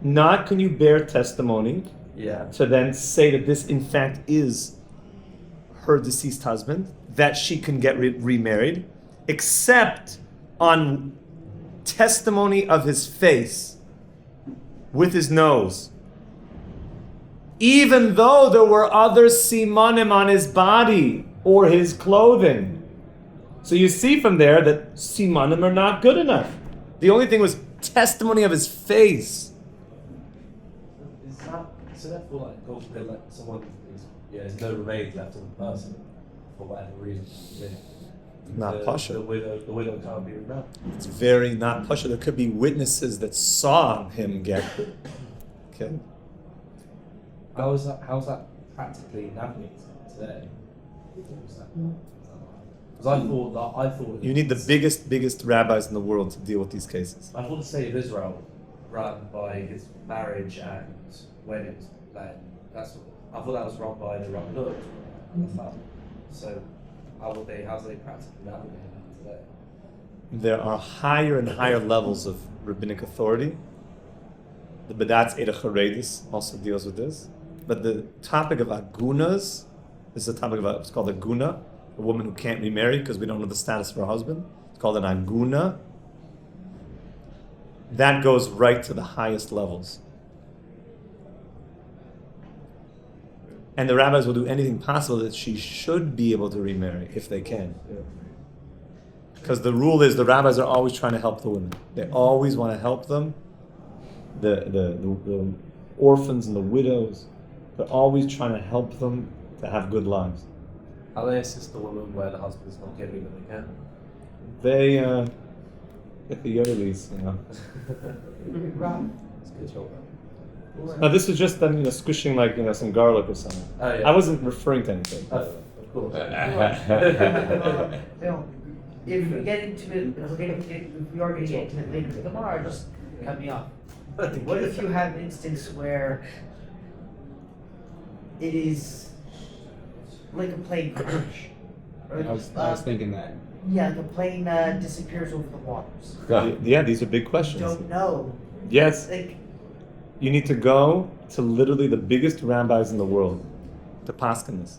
Not can you bear testimony yeah to then say that this in fact is her deceased husband, that she can get remarried, except on testimony of his face with his nose. Even though there were other simanim on his body or his clothing, So you see from there that simanim are not good enough. The only thing was testimony of his face. Is that so? Therefore, like, God forbid, like someone is, there's no remains left on the person for whatever reason. Not pasha. The widow can't be remembered. It's very not pasha. There could be witnesses that saw him get. Okay. How's that practically navigated today? Because I thought You need the biggest rabbis in the world to deal with these cases. I thought the state of Israel ran by his marriage and weddings. Like I thought that was run by the Rabbe. So how's they practically navigating that today? There are higher and higher levels of rabbinic authority. The Badatz Eide Charedis also deals with this. But the topic of agunas is a topic of it's called a guna, a woman who can't remarry because we don't know the status of her husband. It's called an aguna. That goes right to the highest levels. And the rabbis will do anything possible that she should be able to remarry if they can. Because the rule is the rabbis are always trying to help the women. They always want to help them. The orphans and the widows, they're always trying to help them to have good lives. How they assist the woman where the husband's not giving them they can? They get the Yodelis, It's a good job. Now this is just them, squishing like some garlic or something. Oh, yeah. I wasn't referring to anything. Of course. If we get into it, if we are going to get into it later, the Gemara just cut me off. What if you have an instance where it is like a plane crash? Or, I was thinking that. Yeah, the plane disappears over the waters. Yeah, these are big You questions. don't know. Yes, Like, you need to go to literally the biggest rabbis in the world to paskin this.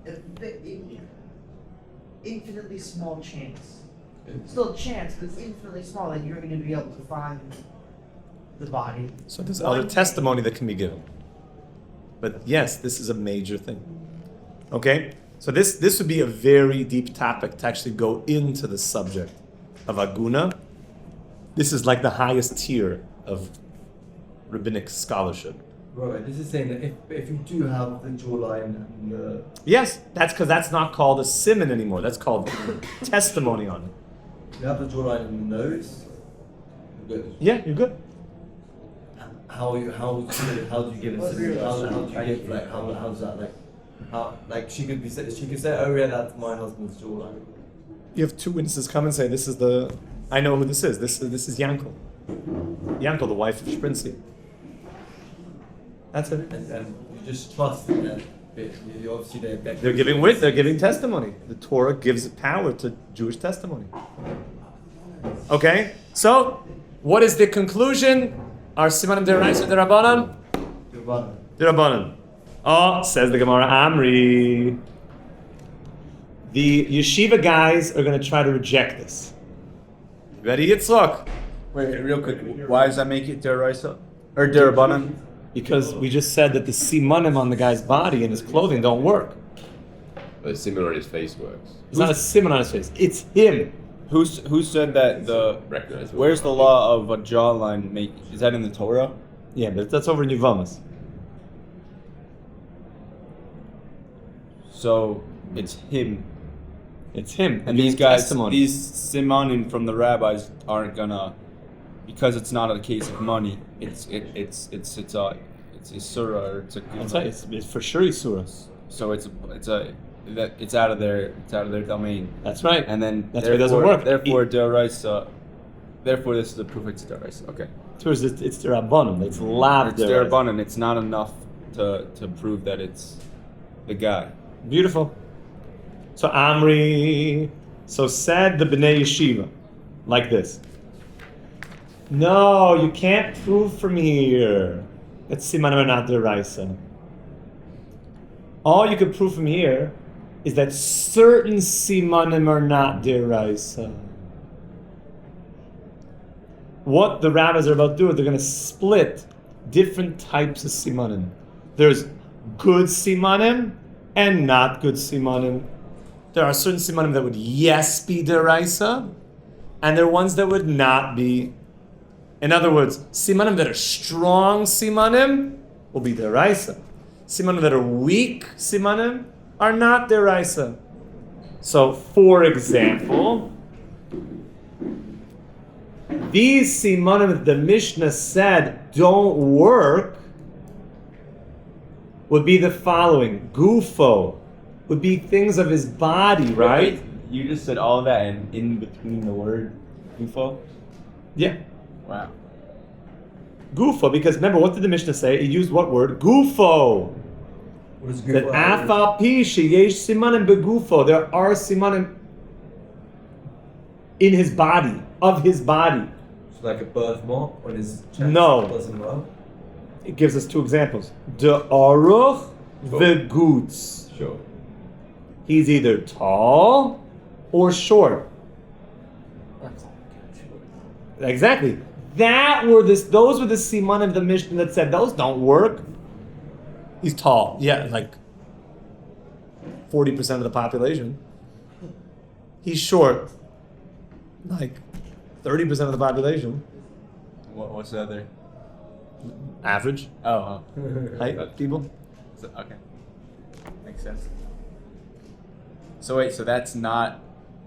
there's infinitely small chance. Still a chance, but it's infinitely small that you're going to be able to find the body. So there's other testimony that can be given. But yes, this is a major thing. Okay? So this would be a very deep topic to actually go into the subject of aguna. This is like the highest tier of rabbinic scholarship. Right, this is saying that if you do have the jawline and the... Yes, that's because that's not called a siman anymore. That's called testimony on it. You have the jawline and the nose, you're good. Yeah, you're good. How do you give it? How do you give, like, how's that, like, she could say, oh yeah, that's my husband's jawline. You have two witnesses come and say, this is I know who this is. This is Yankel. Yankel, the wife of Shprinzi. That's it. And you just trust that you obviously They're giving testimony. The Torah gives power to Jewish testimony. Okay? So, what is the conclusion? Are Simanim Deraisa Derabanan? Derabanan. Oh, says the Gemara Amri. The yeshiva guys are going to try to reject this. Ready, Yitzchak? Wait, real quick. Why does that make it deraisa or derabanan? Because we just said that the simanim on the guy's body and his clothing don't work. The siman on his face works. It's not a siman on his face. It's him. Who said that Recognize what where's the law of a jawline is that in the Torah? Yeah, but that's over in Yuvamas. So it's him. It's him. And these guys, testimony. these simanim from the rabbis aren't gonna, because it's not a case of money. It's a surah or it's a. It's for sure Isuras. So it's out of their domain. That's right. And then That's why it doesn't work. Therefore, deraisa. Therefore, this is the proof it's deraisa. Okay. It's the Rabbanim. It's lav It's derabanan. It's not enough to prove that it's the guy. Beautiful. So Amri, said the Bnei Yeshiva, like this. No, you can't prove from here that Simanim are not deraisa. All you can prove from here is that certain Simanim are not deraisa. What the rabbis are about to do is they're going to split different types of Simanim. There's good Simanim and not good Simanim. there are certain simanim that would yes be deraisa, and there are ones that would not be. In other words, simanim that are strong simanim will be deraisa. Simanim that are weak simanim are not deraisa. So, for example, these simanim that the Mishnah said don't work would be the following. Gufo would be things of his body, right? You just said all of that and in between the word gufo? Yeah. Wow. Gufo, because remember, what did the Mishnah say? It used what word? Gufo. What is That gufo? afal pi sheyesh simanim begufo. There are simanim in his body, of his body. It's like a birthmark on his chest. No. Doesn't work. It gives us two examples. De aruch vegutz. Sure. He's either tall or short. Exactly. Those were the siman of the Mishnah that said those don't work. He's tall. Yeah, like 40% of the population. He's short. Like 30% of the population. What's the other? Average Oh. height people. Okay. Makes sense. So wait, so that's not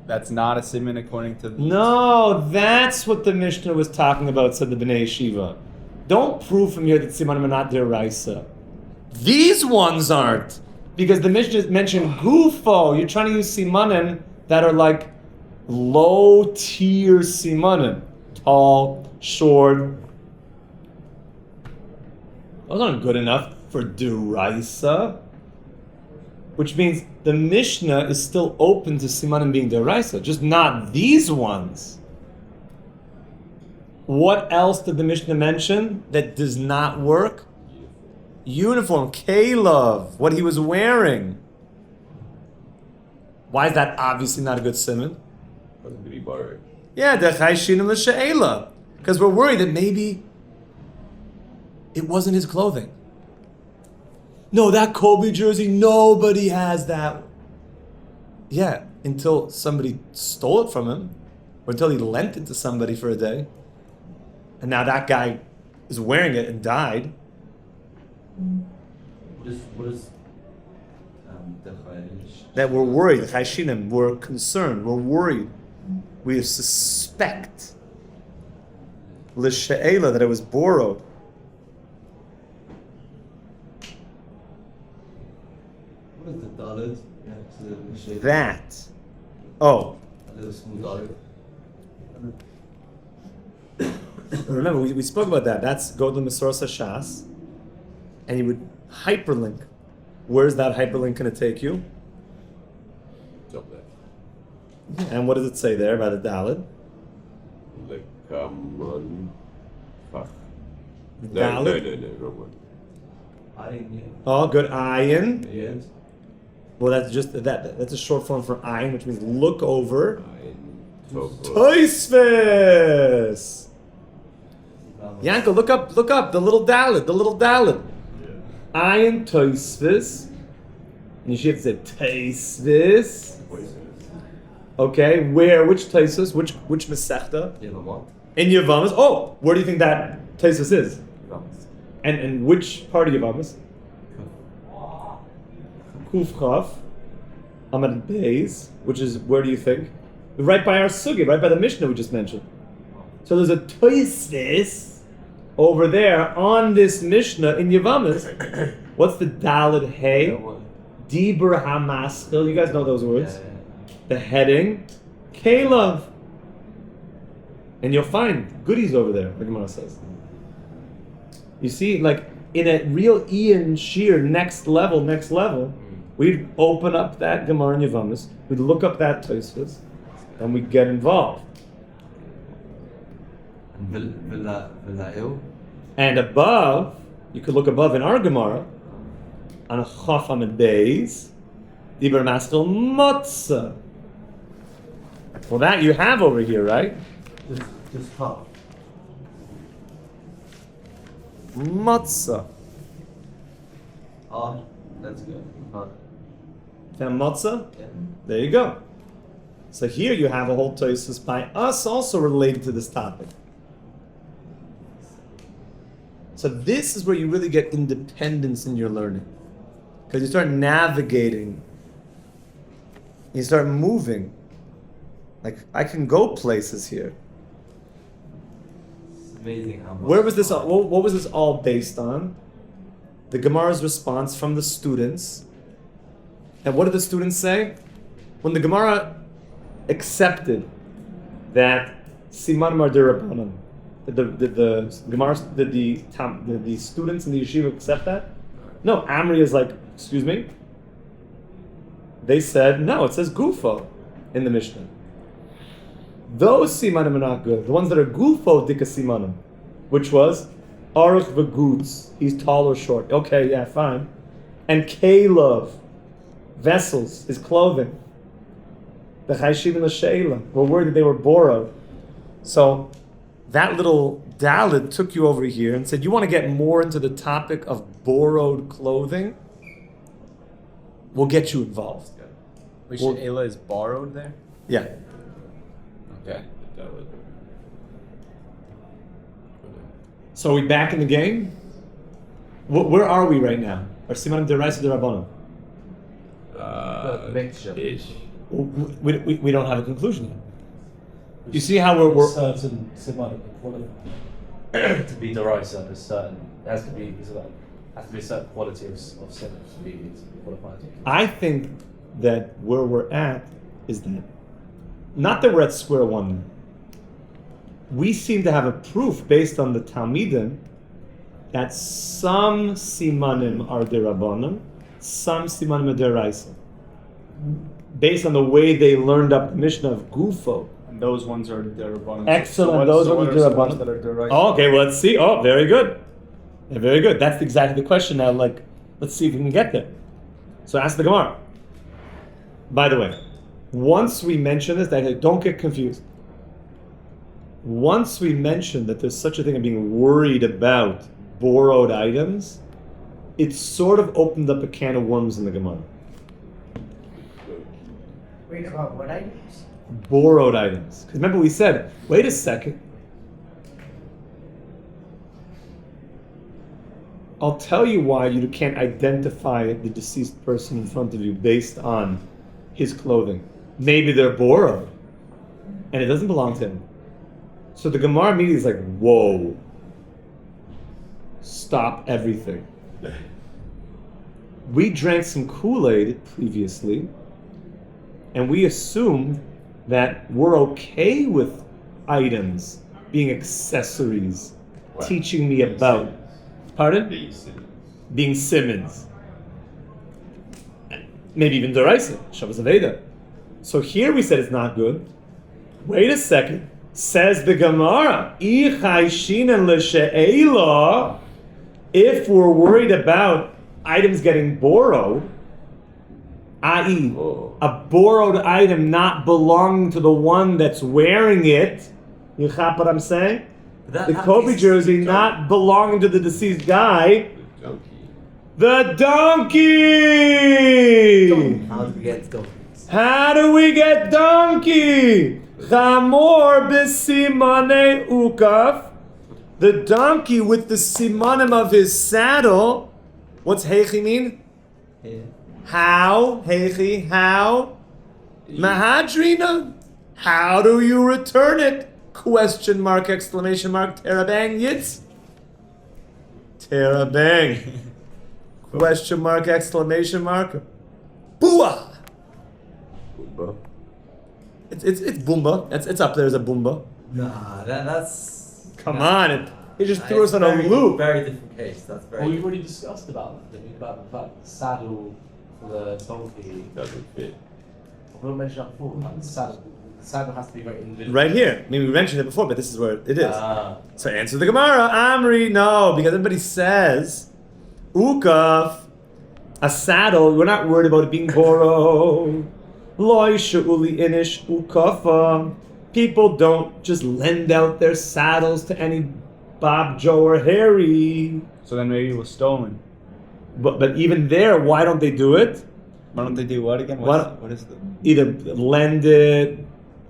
a siman according to the... No, that's what the Mishnah was talking about, said the Bnei Yeshiva. Don't prove from here that simanim are not deraisa. These ones aren't. Because the Mishnah mentioned gufo. You're trying to use simanim that are like low tier simanim. Tall, short. Those aren't good enough for deraisa. Which means the Mishnah is still open to simanim being deraisa, just not these ones. What else did the Mishnah mention that does not work? Uniform, Caleb, what he was wearing. Why is that obviously not a good siman? Did he borrow it? Yeah, because we're worried that maybe it wasn't his clothing. No, that Kobe jersey, nobody has that. Yeah, until somebody stole it from him, or until he lent it to somebody for a day. And now that guy is wearing it and died. What is the Aish? That we're worried, the Chayshinim, we're concerned, we're worried. We suspect L'She'ela, that it was borrowed. What is the dalid? Yeah, it's That. Oh. a little smooth dalid. Remember, we spoke about that. That's go to Mesorsa Shas, and you would hyperlink. Where's that hyperlink going to take you? It's up there. And what does it say there by the Dalit? Like, fuck. No, Dalit? wrong one. Oh, good. Ayin. Yes. Well, that's just that. That's a short form for ayin, which means look over. Toisves. Yanko, look up the little Dalit. Ayin Toisves. And you should say Toisves. Okay, where? Which Toisves? Which Masechta? Yevamot. In Yavamas. Oh, where do you think that Toisves is? And which part of Yavamas? Kuf Chaf, Amad Beis, which is, where do you think? Right by our sugyot, right by the Mishnah we just mentioned. So there's a Toisves over there on this Mishnah in Yavamas. What's the Daled Hey? Dibur HaMaskil, you guys know those words. Yeah. The heading, Caleb. And you'll find goodies over there, the Gemara says. You see, like, in a real Ian Shiur, next level, we'd open up that Gemara in Yavamas, we'd look up that Tosfos, and we'd get involved. And above, you could look above in our Gemara, on a Chaf Amid Beis, Dibur Maskil Matzah. Well, that you have over here, right? Just half. Matzah. Ah, that's good. Found matzah? There you go. So here you have a whole Tosfos by us also related to this topic. So this is where you really get independence in your learning. Because you start navigating. You start moving. Like, I can go places here. It's amazing how much. Where was this? What was this all based on? The Gemara's response from the students. And what did the students say? When the Gemara accepted that siman are derabanan, did the students in the yeshiva accept that? No, Amri is like, excuse me. They said no. It says gufo in the Mishnah. Those simanim are not good. The ones that are gufo dika simanim, which was aruch v'gutz. He's tall or short. Okay, yeah, fine. And kelev, vessels, his clothing. The chayshim and the sheila were worried that they were borrowed. So that little dalid took you over here and said, you want to get more into the topic of borrowed clothing? We'll get you involved. Wait, Well- She'ela is borrowed there? Yeah. Okay. That would. So are we back in the game? Where are we right now? Are simanim deraisa derabanan? Mixture. Ish. We don't have a conclusion yet. You see how we're certain siman to be derisa. There's certain. There has to be a certain quality of siman to be qualified. I think that where we're at is that not that we're at square one. We seem to have a proof based on the Talmidim that some simanim are derabanan, some simanim are deraisa. Based on the way they learned up the Mishnah of Gufo. And those ones are derabanan. Excellent. Those what are the some ones derabanan. that are deraisa? Oh, okay, well, let's see. Oh, very good. Yeah, very good. That's exactly the question now. Like, let's see if we can get there. So ask the Gemara. By the way, once we mention this, don't get confused. Once we mention that there's such a thing of being worried about borrowed items, it sort of opened up a can of worms in the Gemara. Wait, about what items? Borrowed items. Because remember we said, wait a second. I'll tell you why you can't identify the deceased person in front of you based on his clothing. Maybe they're borrowed, and it doesn't belong to him. So the Gemara immediately is like, whoa, stop everything. We drank some Kool-Aid previously, and we assumed that we're okay with items being accessories, teaching me about, pardon? Being Simmons. Maybe even Deraisa, Shabbos Aveidah. So here we said it's not good. Wait a second. Says the Gemara, if we're worried about items getting borrowed, i.e., a borrowed item not belonging to the one that's wearing it, you chop what I'm saying? The Kobe jersey not belonging to the deceased guy, the donkey! How do we get donkeys? How do we get donkey? Chamor b'simane ukaf. The donkey with the simanim of his saddle. What's heichi mean? Yeah. How? Heichi, how? Mahadrina. How do you return it? Question mark, exclamation mark, terabang, yitz. Terabang. Question mark, exclamation mark. Booah! Boomba. It's boomba. It's up there as a boomba. Nah, that's. Come on, he just threw us it's on a very- loop. Very different case. That's very. Well, we've already discussed about the fact the saddle for the donkey. Doesn't fit. We mentioned that before. Like the saddle has to be very individual. Right here. I mean, we mentioned it before, but this is where it is. Ah. So answer the Gemara. Amri, no, because everybody says, ukaf, a saddle. We're not worried about it being borrowed. Loi she'uli inish ukafa. People don't just lend out their saddles to any Bob, Joe, or Harry. So then maybe it was stolen. But even there, why don't they do it? Why don't they do what again? What is the? Either lend it.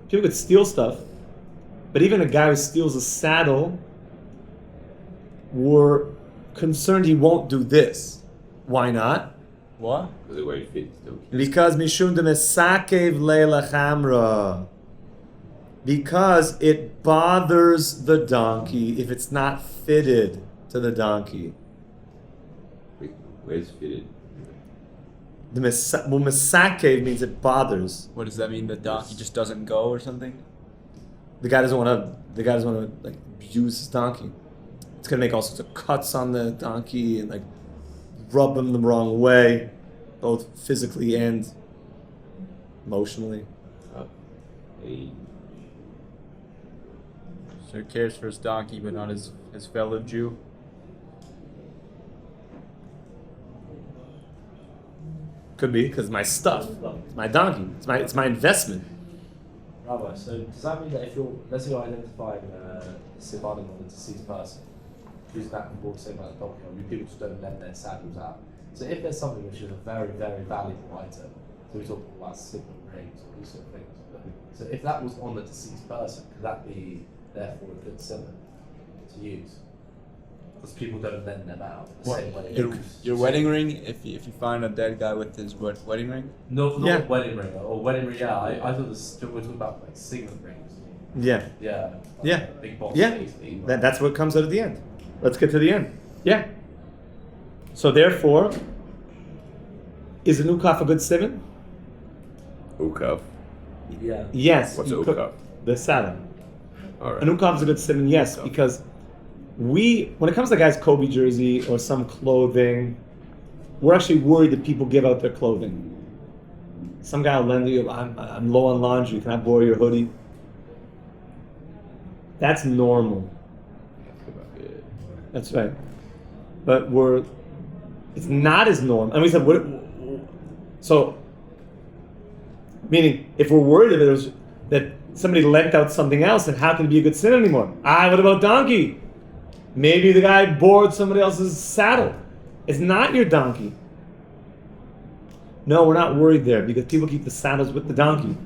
People could steal stuff, but even a guy who steals a saddle, we're concerned he won't do this. Why not? What? Because the way it fits. Because mishum de mesakev leila chamra. Because it bothers the donkey if it's not fitted to the donkey. Where's fitted? The mesakev means it bothers. What does that mean? The donkey just doesn't go or something? The guy doesn't want to like abuse his donkey. It's gonna make all sorts of cuts on the donkey and like rub him the wrong way, both physically and emotionally. So he cares for his donkey, but not his fellow Jew. Could be because my stuff, it's my donkey, it's my investment. Rabbi, so does that mean that if you're, let's say you're identifying Simanim on the deceased person, using that from the same about the donkey, I mean, people just don't lend their saddles out. So if there's something which is a very, very valuable item, so we're talking about signet rings or these sort of things, so if that was on the deceased person, could that be therefore a good siman to use? Because people don't lend them out the same way. Your wedding ring, if you find a dead guy with his wedding ring? Not wedding ring, or wedding ring, yeah. I thought we're talking about like signet rings. Yeah. Yeah. Yeah. Big box. Yeah. That's what comes out at the end. Let's get to the end. Yeah. So therefore, is a ukaf a good siman? Ukaf. Yeah. Yes. What's an ukaf? The saddle. All right. An ukaf is a good siman, yes, because when it comes to a guy's Kobe jersey or some clothing, we're actually worried that people give out their clothing. Some guy will lend you, I'm low on laundry, can I borrow your hoodie? That's normal. That's right. But it's not as normal. And we said, meaning, if we're worried that somebody lent out something else, then how can it be a good sin anymore? What about donkey? Maybe the guy borrowed somebody else's saddle. It's not your donkey. No, we're not worried there because people keep the saddles with the donkey.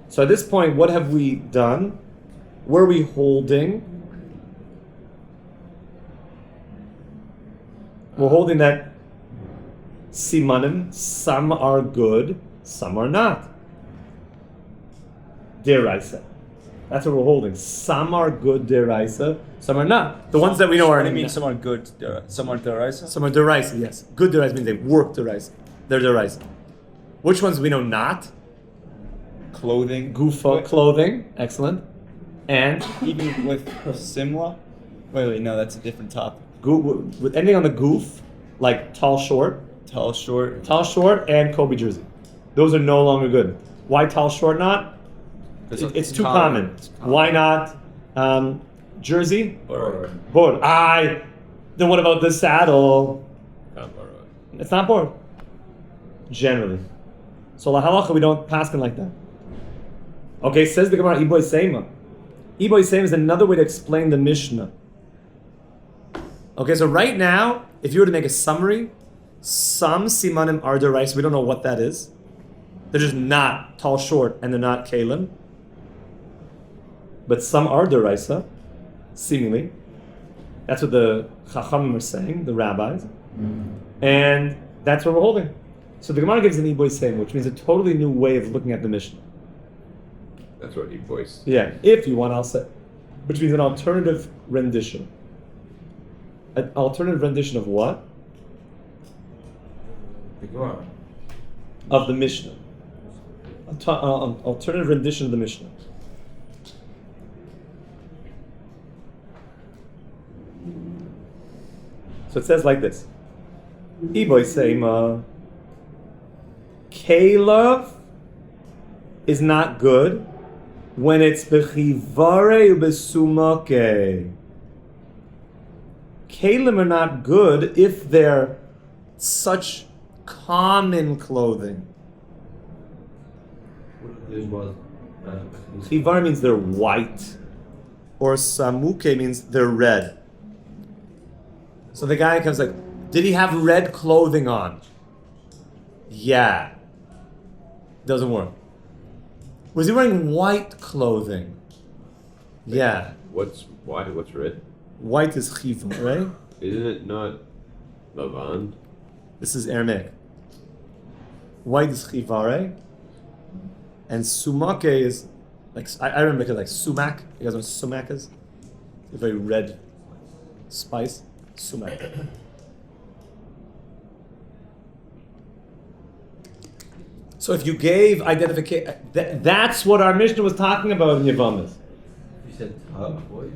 So at this point, what have we done? Were we holding? We're holding that Simanim, some are good, some are not. Deraisa. That's what we're holding. Some are good deraisa, some are not. The ones that we know are. What do you mean some are good? Some are deraisa? Some are deraisa, yes. Good deraisa means they work deraisa. They're deraisa. Which ones we know not? Clothing. Gufa, clothing, excellent. And even with simla? Wait, no, that's a different topic. With anything on the goof, like tall, short, and Kobe jersey. Those are no longer good. Why tall, short not? It's too common. Why not jersey? Board. Then what about the saddle? It's not board. Generally. So la halacha, we don't pass them like that. Okay, says the Gemara, Iboy Seima. Iboy Seima is another way to explain the Mishnah. Okay, so right now, if you were to make a summary, some simanim are deraisa. We don't know what that is. They're just not tall, short, and they're not kalim. But some are deraisa, seemingly. That's what the chachamim are saying, the rabbis. And that's what we're holding. So the Gemara gives an Iboy Seima, which means a totally new way of looking at the Mishnah. That's what Iboy. Yeah, if you want, I'll say. Which means an alternative rendition. An alternative rendition of what? The Gemara. Of the Mishnah. Alternative rendition of the Mishnah. So it says like this. Iboy Seima. Kalev is not good when it's bechivare ubesumake. Kalim are not good if they're such common clothing. Chivar means they're white, or samuke means they're red. So the guy comes like, Did he have red clothing on? Yeah. Doesn't work. Was he wearing white clothing? Yeah. What's red? White is chiva, right? Isn't it not lavand? This is Aramaic. White is chiva, right? And sumake is like, I remember it like sumac. You guys know what sumac is? It's a very red spice. Sumac. So if you gave identification, that's what our Mishnah was talking about in Yavamas. You said turquoise?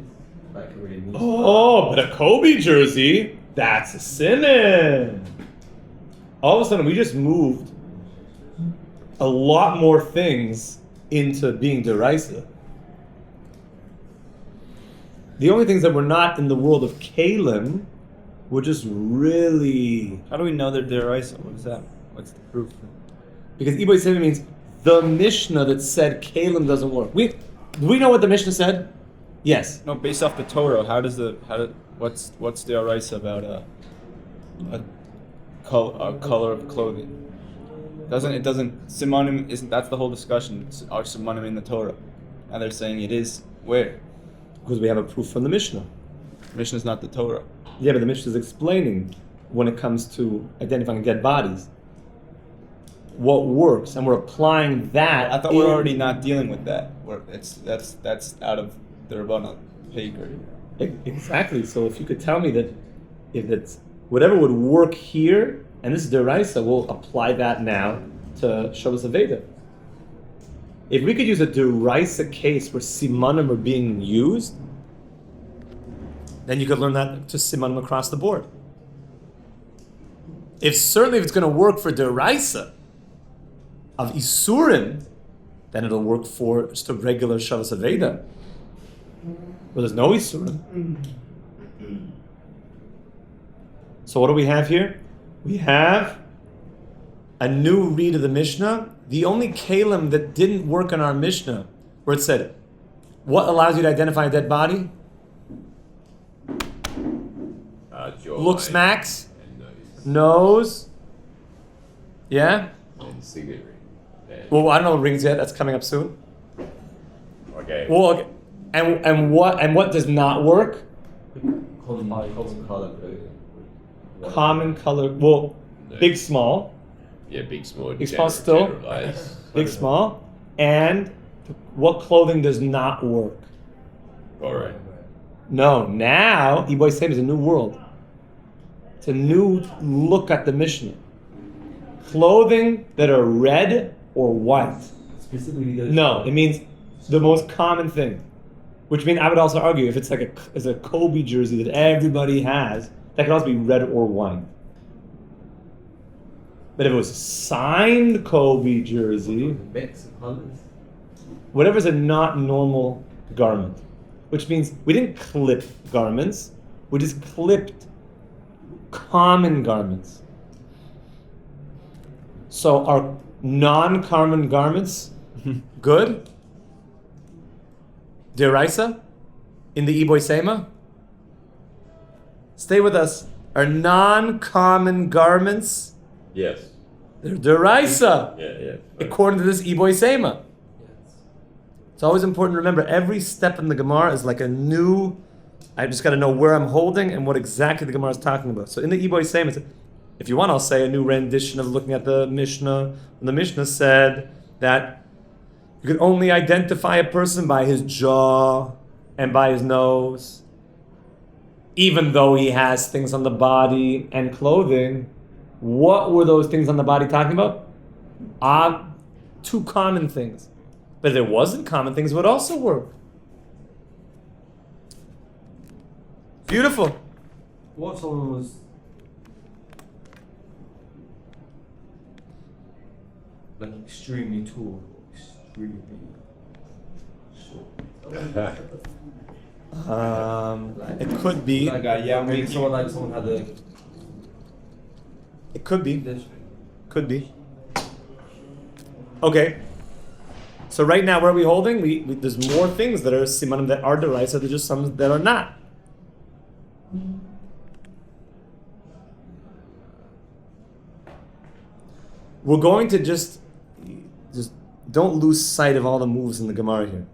Like really neat. Oh, but a Kobe jersey, that's a siman. All of a sudden, we just moved a lot more things into being derisive. The only things that were not in the world of Kalim were just really... How do we know they're deraisa? What is that? What's the proof? Because Iboy Sevi means the Mishnah that said Kalim doesn't work. Do we know what the Mishnah said? Yes. No, based off the Torah, what's the deraisa about a color of clothing? Doesn't Simanim isn't that's the whole discussion? Are Simanim in the Torah? And they're saying it is where? Because we have a proof from the Mishnah. Mishnah's not the Torah. Yeah, but the Mishnah is explaining when it comes to identifying dead bodies what works, and we're applying that. I thought we're already not dealing with that. That's out of the Rabbana pay grade. Exactly. So if you could tell me that if it's whatever would work here, and this is deraisa, we'll apply that now to Shabbos Aveidah. If we could use a deraisa case where simanim are being used, then you could learn that to simanim across the board. Certainly if it's going to work for deraisa of isurim, then it'll work for just a regular Shabbos Aveidah, where there's no isurim. So what do we have here? We have a new read of the Mishnah. The only kalim that didn't work in our Mishnah, where it said, what allows you to identify a dead body? Looks, max, nose, yeah? And cigarette. Well, I don't know what rings yet. That's coming up soon. Okay. Well, okay. And what does not work? Common color. Common color. Well, No. big, small. Yeah, big, small. Big, small still. generalize. Big, small. And what clothing does not work? All right. No, now Iboy Sam is a new world. It's a new look at the Mishnah. Clothing that are red or white. Specifically those. No, it means the most common thing. Which means I would also argue if it's like a Kobe jersey that everybody has, that could also be red or white. But if it was a signed Kobe jersey, Mix of colors. whatever's a not normal garment, which means we didn't clip garments, we just clipped common garments. So are non-common garments good? Deraisa? In the Iboy Sema? Stay with us. Are non-common garments? Yes. They're deraisa, Yeah. according to this Iboy Sema. It's always important to remember every step in the Gemara is like a new. I just got to know where I'm holding and what exactly the Gemara is talking about. So in the Iboy Sema, if you want, I'll say a new rendition of looking at the Mishnah. And the Mishnah said that you could only identify a person by his jaw and by his nose, even though he has things on the body and clothing. What were those things on the body talking about? Two common things. But if there wasn't common things, it would also work. Beautiful. What someone was like extremely tall, extremely short. It could be. Like Maybe someone had a. It could be. Could be. Okay. So right now, where are we holding? We there's more things that are simanim that are deraisa. There's just some that are not. we're going to just don't lose sight of all the moves in the Gemara here.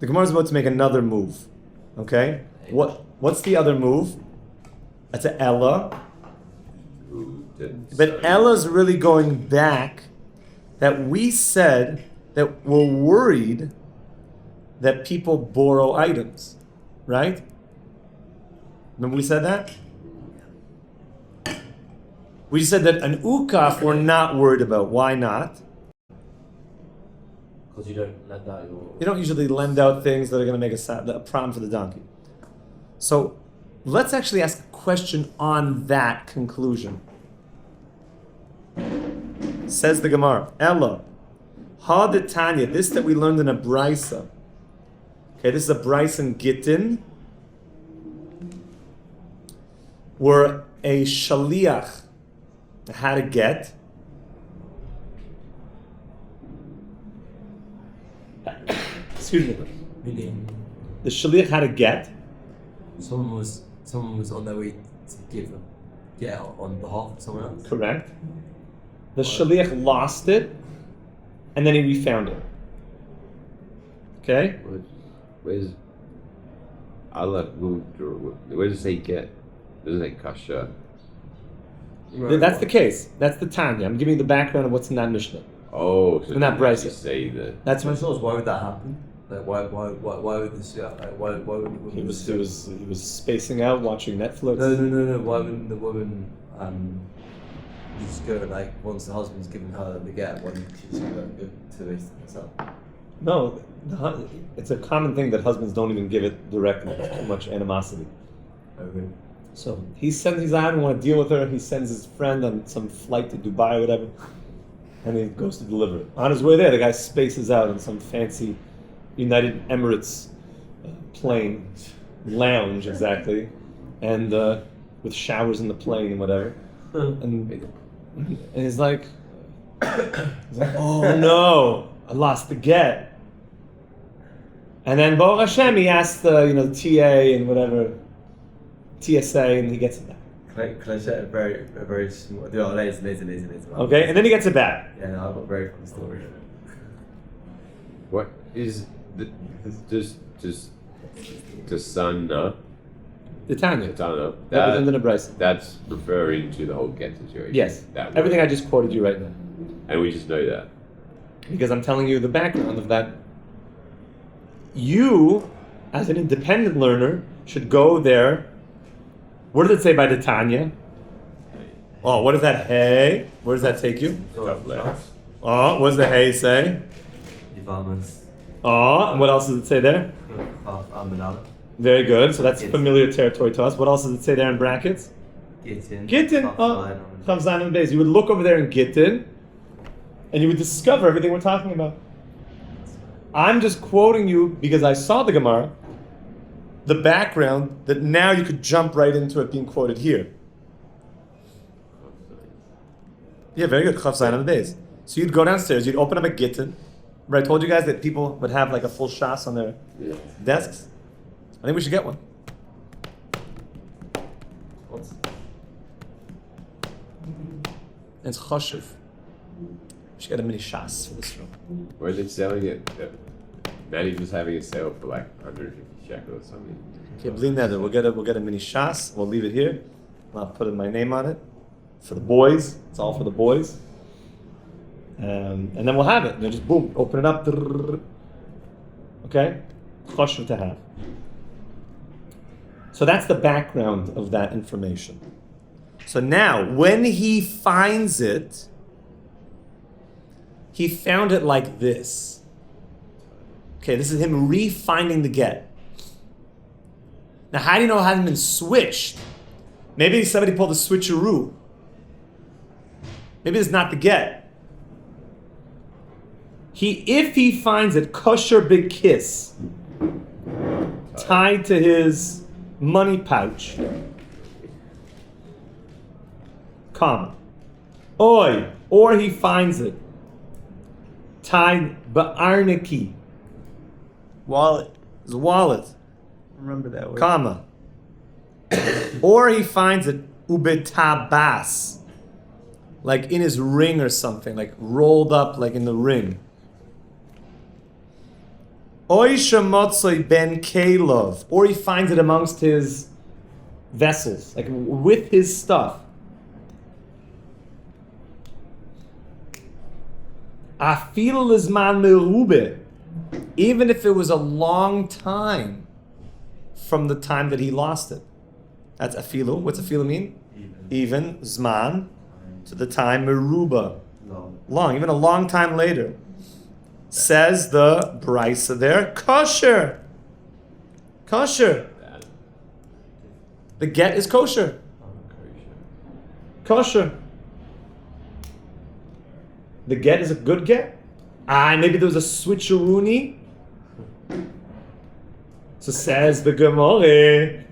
The Gemara is about to make another move. Okay? What's the other move? That's an Ella. But Ella's really going back that we said that we're worried that people borrow items. Right? Remember we said that? We said that an ukaf we're not worried about. Why not? Because you don't lend out your. You don't usually lend out things that are going to make a problem for the donkey. So let's actually ask a question on that conclusion. Says the Gemara, Ella, ha de Tanya, this that we learned in a brisa. Okay, this is a brisa in Gittin, where a shaliach had a get. Excuse me. Meaning, The shaliach had a get. someone was on their way to get out on behalf of someone else. Correct. The shaliach lost it, and then he refound it. Okay? Where's Allah? Where does it say get? Doesn't it say kasha? That's the case. That's the Tanya. I'm giving you the background of what's in that Mishnah. Oh, so In that it doesn't brisa. actually say that. That's My what thought was, why would that happen? Like, why would this? Like, why would he was spacing out, watching Netflix. No. Why wouldn't the woman just go like once the husband's given her the get, why wouldn't she just go to herself? No, it's a common thing that husbands don't even give it directly. There's too much animosity. Oh, really? So he's I don't want to deal with her. He sends his friend on some flight to Dubai or whatever, and he goes to deliver it. On his way there, the guy spaces out on some fancy United Emirates plane lounge, exactly, and with showers in the plane and whatever. And he's like, oh no, I lost the get. And then Baruch Hashem, he asked the TA and whatever, TSA, and he gets it back. Can I share a very small? Later. Okay, and then he gets it back. Yeah, no, I've got a very funny story. What is does Tanya? The Tanya. Tanya. That was under the Bryce. That's referring to the whole get situation. Yes. That Everything word. I just quoted you right now. And we just know that. Because I'm telling you the background of that. You, as an independent learner, should go there. What does it say by the Tanya? Oh, what is that? Hey, where does that take you? Oh, what does the hey say? Oh, and what else does it say there? Very good. So that's familiar territory to us. What else does it say there in brackets? Gittin. Oh, Chavzayin and Beis. You would look over there in Gittin, and you would discover everything we're talking about. I'm just quoting you because I saw the Gemara, the background, that now you could jump right into it being quoted here. Yeah, very good. Chavzayin and Beis. So you'd go downstairs, you'd open up a Gittin. Right, I told you guys that people would have like a full Shas on their desks. I think we should get one. It's chashuv. We should get a mini Shas for this room. Where are they selling it? Maddie was having a sale for like 150 shekel or something. Okay, believe that. We'll get a mini Shas. We'll leave it here. I'll put my name on it for the boys. It's all for the boys. And then we'll have it. And then just boom, open it up. Okay? Chashuv to have. So that's the background of that information. So now, when he finds it, he found it like this. Okay, this is him re-finding the get. Now, how do you know it hasn't been switched? Maybe somebody pulled a switcheroo. Maybe it's not the get. If he finds it kosher big kiss, tied to his money pouch, comma, oi, or he finds it tied ba'arniki, wallet, his wallet, Remember that word. comma, or he finds it ubetabas, like in his ring or something, like rolled up like in the ring. Oisha motzoi ben kelov, or he finds it amongst his vessels, like with his stuff. Afil lizman merube, even if it was a long time from the time that he lost it. That's afilu. What's afilu mean? Even zman to the time meruba, long, even a long time later. Says the brisa there, kosher. The get is kosher. Kosher. The get is a good get. Maybe there was a switcheroony. So says the Gemara,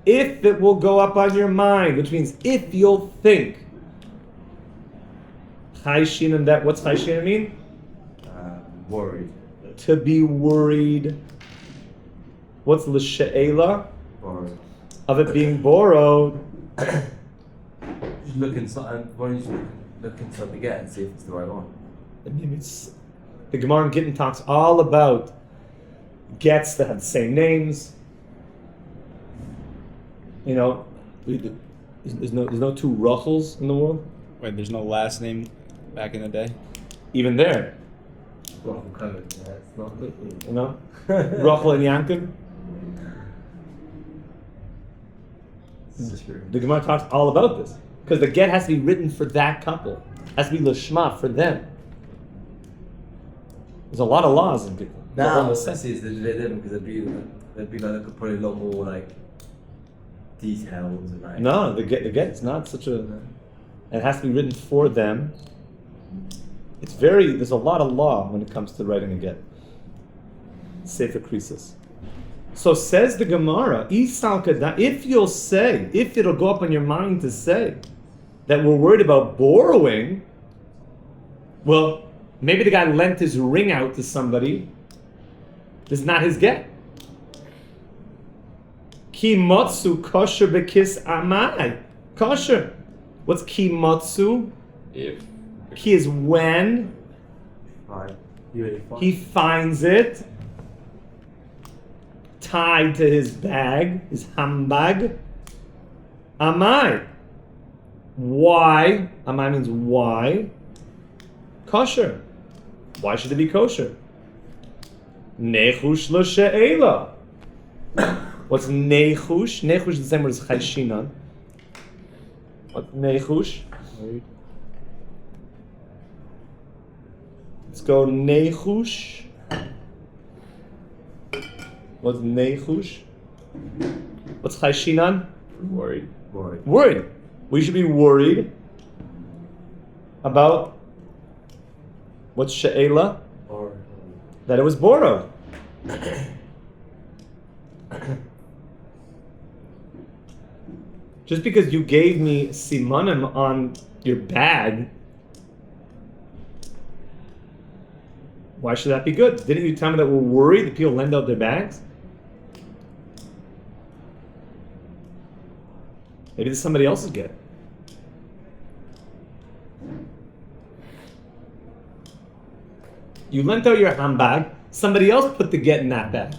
if it will go up on your mind, which means if you'll think. Chayshinim, that what's chayshinim mean? Worried. To be worried. What's l'she'ela? Borrowed. Of it being borrowed. Just look inside. Why don't you look inside the get and see if it's the right one? I mean, the Gemara in Gittin talks all about gets that have the same names. You know, there's no two Rachels in the world. Wait, there's no last name back in the day? Even there. Rachel code. Yeah, it's not. You know? Rachel and Yankov. The Gemara talks all about this. Because the get has to be written for that couple. Has to be l'shma for them. There's a lot of laws in Gittin. Now, I see it's different because there'd be like probably a lot more like details and like. No, the get's not such a. It has to be written for them. There's a lot of law when it comes to writing a get. Sefer Krisis. So says the Gemara, if you'll say, if it'll go up on your mind to say that we're worried about borrowing, well, maybe the guy lent his ring out to somebody. This is not his get. Ki motsu kosher bekis amai. Kosher. What's ki motsu? If. Ki is when he finds it tied to his bag, his hambag. Amai. Why? Amai means why. Kosher. Why should it be kosher? Nechush lo she'ela. What's nechush? Nechush is the same word as chayshinan. What's nechush? Let's go nechush. What's nechush? What's chayshinan? Worried. Worried. We should be worried about what's she'ela? That it was borrowed. Just because you gave me simanim on your bag, why should that be good? Didn't you tell me that we're worried that people lend out their bags? Maybe this is somebody else's get. You lent out your handbag, somebody else put the get in that bag.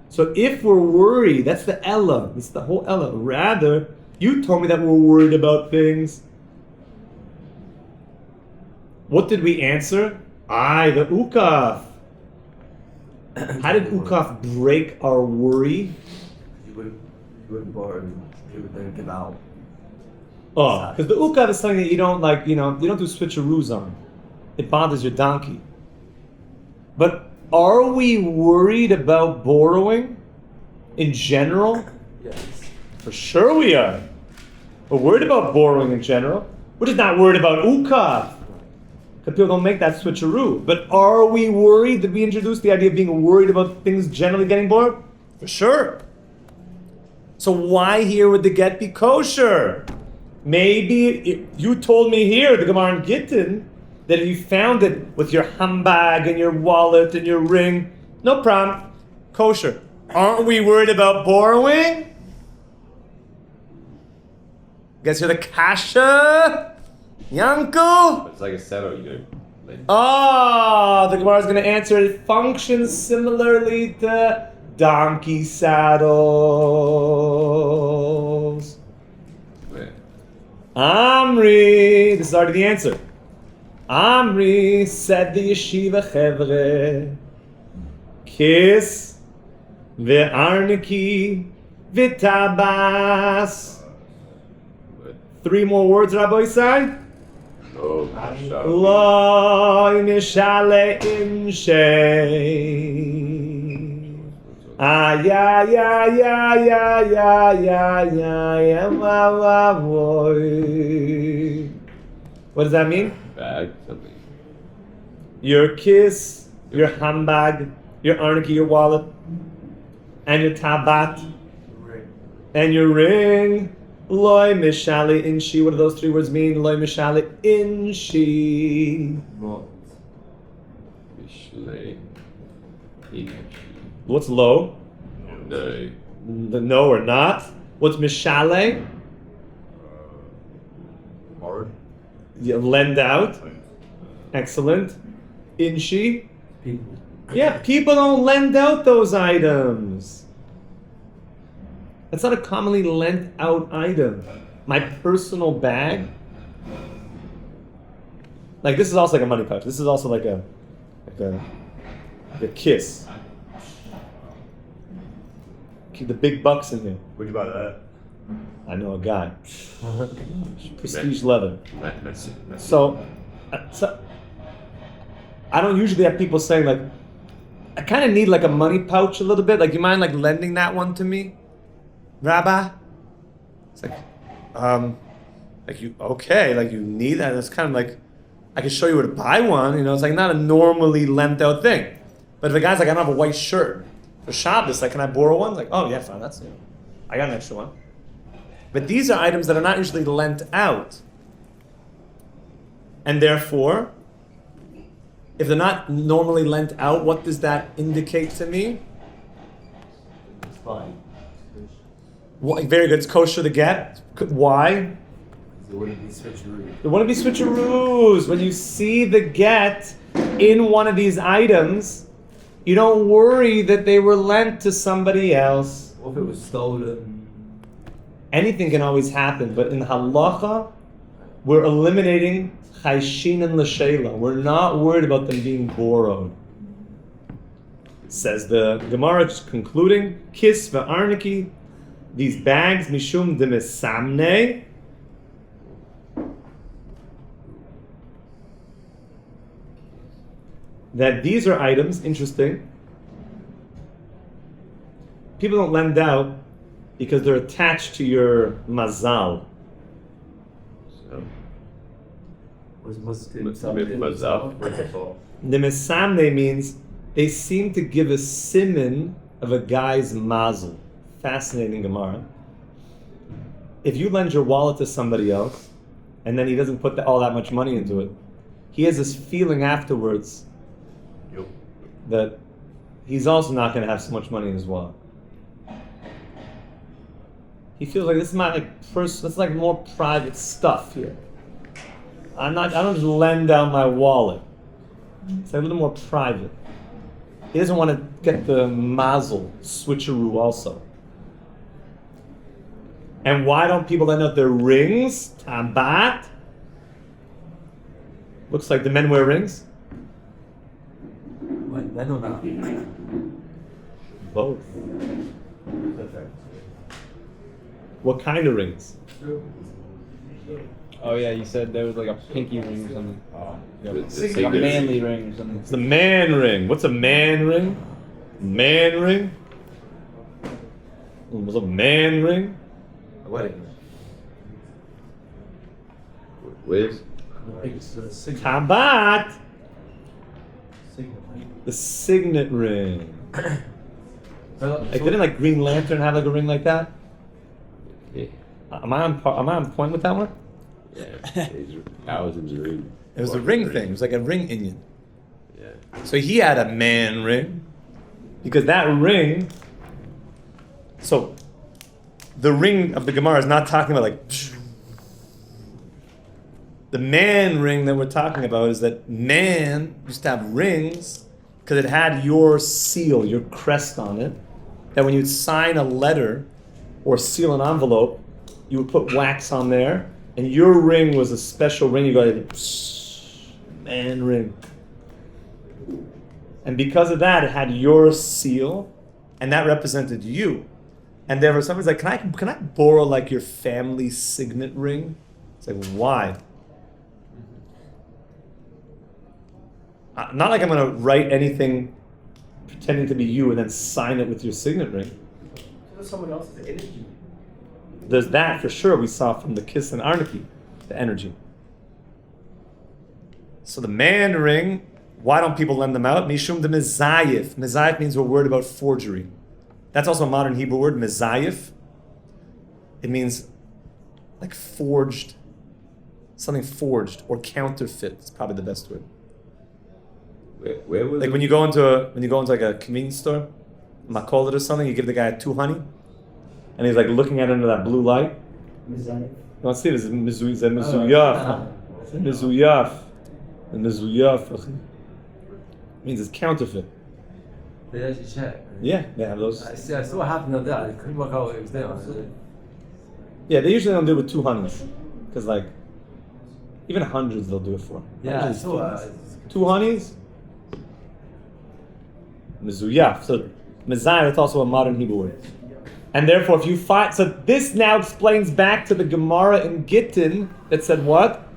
So if we're worried, that's the Ella, it's the whole Ella. Rather, you told me that we're worried about things. What did we answer? The Ukaf. How did Ukaf break our worry? You wouldn't borrow, you would then give out. Oh, because the Ukaf is something that you don't you don't do switcheroos on. It bothers your donkey. But are we worried about borrowing in general? Yes. For sure we are. We're worried about borrowing in general. We're just not worried about Ukaf. Because people don't make that switcheroo. But are we worried that we introduced the idea of being worried about things generally getting borrowed? For sure. So why here would the get be kosher? Maybe you told me here, the Gemara in Gittin, that if you found it with your handbag and your wallet and your ring, no problem, kosher. Aren't we worried about borrowing? Guess you're the kasha, Yanko. It's like a saddle, Like, The Gemara is going to answer. It functions similarly to donkey saddles. where? Amri, this is already the answer. Amri said the yeshiva chevre, kiss ve'arniki v'tabas. 3 more words, Rabbi Eede. Oh, Hashavat. Lo nishale imshay. Ya ma voy. What does that mean? Bag, something. Your kiss, your handbag, your arniki, your wallet, and your tabat, and your ring. Loi mishali inshi. What do those 3 words mean? Loi mishali inshi. Mishlei. What's low? No. The no or not. What's mishale? Hard. You lend out. Excellent. Inshi. People. Yeah, people don't lend out those items. That's not a commonly lent out item. My personal bag. Like this is also like a money pouch. This is also like a kiss. Keep the big bucks in here. Where'd you buy that? I know a guy. Prestige leather. Messy. So I don't usually have people saying like, I kind of need like a money pouch a little bit. Like, you mind like lending that one to me, Rabbi? It's like you okay? Like you need that? It's kind of like I can show you where to buy one. You know, it's like not a normally lent out thing. But if a guy's like, I don't have a white shirt for Shabbos, like, can I borrow one? It's like, oh yeah, fine. That's I got an extra one. But these are items that are not usually lent out, and therefore, if they're not normally lent out, what does that indicate to me? It's fine. Well, very good. It's kosher to get. Why? There wouldn't be switcheroo. There wouldn't be switcheroos. When you see the get in one of these items, you don't worry that they were lent to somebody else. What if it was stolen? Anything can always happen, but in Halacha, we're eliminating chayshin and l'sheila. We're not worried about them being borrowed. Says the Gemara, just concluding, kis v'arniki, these bags, mishum de mesamne, that these are items, interesting, people don't lend out because they're attached to your mazal. So, What's with mazal. The mesamne means they seem to give a siman of a guy's mazel. Fascinating Gemara. If you lend your wallet to somebody else, and then he doesn't put all that much money into it, he has this feeling afterwards that he's also not going to have so much money in his wallet. He feels like this is my this is like more private stuff here. I don't just lend out my wallet. It's like a little more private. He doesn't want to get the mazel switcheroo also. And why don't people lend out their rings? Tabat. Looks like the men wear rings. I don't know. Both. What kind of rings? Oh yeah, you said there was like a pinky ring or something. Yeah, It's like a like this. manly ring or something. It's the man ring. What's a man ring? Man ring? What's a man ring? A wedding. Where's? Tabat. The signet ring. Like, didn't like Green Lantern have like a ring like that? Yeah. Am I on point with that one? Thousands of rings. It was a ring thing. It was like a ring Indian. Yeah. So he had a man ring, because that ring. So, the ring of the Gemara is not talking about like. The man ring that we're talking about is that man used to have rings because it had your seal, your crest on it. That when you'd sign a letter or seal an envelope, you would put wax on there, and your ring was a special ring. You go like, man ring. And because of that, it had your seal, and that represented you. And therefore, somebody's like, can I borrow like your family signet ring? It's like, why? Not like I'm going to write anything pretending to be you and then sign it with your signet ring. Someone else's energy. There's that for sure we saw from the kiss and Arniki, the energy. So the man ring, why don't people lend them out? Mishum de mezayif. Mezayif means we're worried about forgery. That's also a modern Hebrew word, mezayif. It means like forged, something forged or counterfeit. It's probably the best word. Where was Like when you go into like a convenience store, Makolit or something, you give the guy 2 honey, and he's like looking at it under that blue light. You want to see this? Mezuyaf. Mezuyaf. Means it's counterfeit. They actually check. Yeah, they have those. I saw what happened on that. I couldn't work out what it was doing. Yeah, they usually don't do it with 2 honeys, because like even hundreds they'll do it for. Yeah, I saw 2 honeys. Mezuyaf. So mezayif, that's also a modern Hebrew word. And therefore, if you find, so this now explains back to the Gemara in Gittin that said what?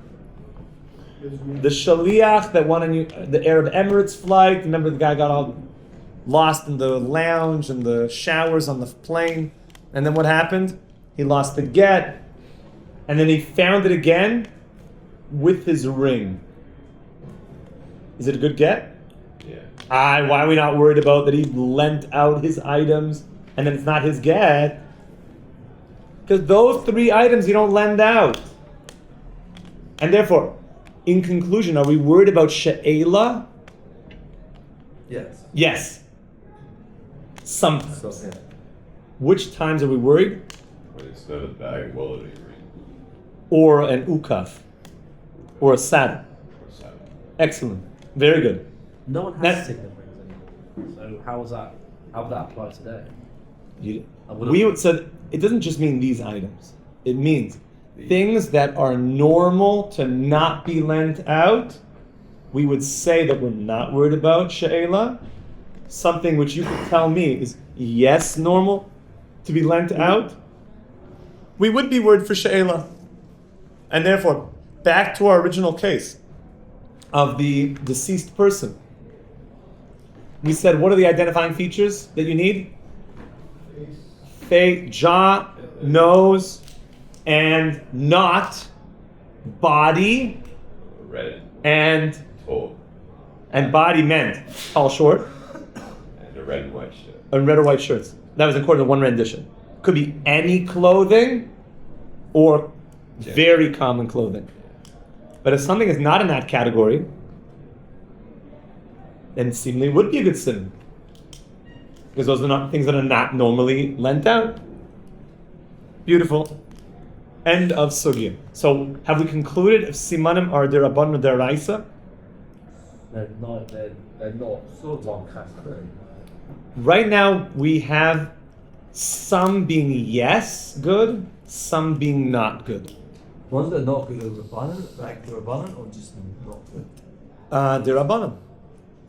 The shaliach that won the Arab Emirates flight. Remember, the guy got all lost in the lounge and the showers on the plane, and then what happened? He lost the get, and then he found it again with his ring. Is it a good get? Yeah. Why are we not worried about that he lent out his items and then it's not his get? Because those 3 items you don't lend out. And therefore, in conclusion, are we worried about she'ela? Yes. Yes. Sometimes. Which times are we worried? When it's not a bag, wallet, or ring. Or an ukaf. Or a saddle. Or saddle. Excellent. Very good. No one That- has signet rings anymore. So how would that apply today? So it doesn't just mean these items. It means things that are normal to not be lent out. We would say that we're not worried about she'ela. Something which you could tell me is yes normal to be lent out. We would be worried for she'ela. And therefore, back to our original case of the deceased person. We said, what are the identifying features that you need? Face, jaw, nose, and not body, Red. and Tall. body meant tall, short, And a red and white shirt. and red or white shirts. That was according to one rendition. Could be any clothing or very common clothing. But if something is not in that category, then seemingly would be a good sin. Because those are not things that are not normally lent out. Beautiful. End of sugya. So have we concluded if simanim are derabban or deraisa? They're not sort of one category. Right now we have some being yes good, some being not good. Ones that are not good are rabbanan, like the rabbanan, or just not good? Derabbanan.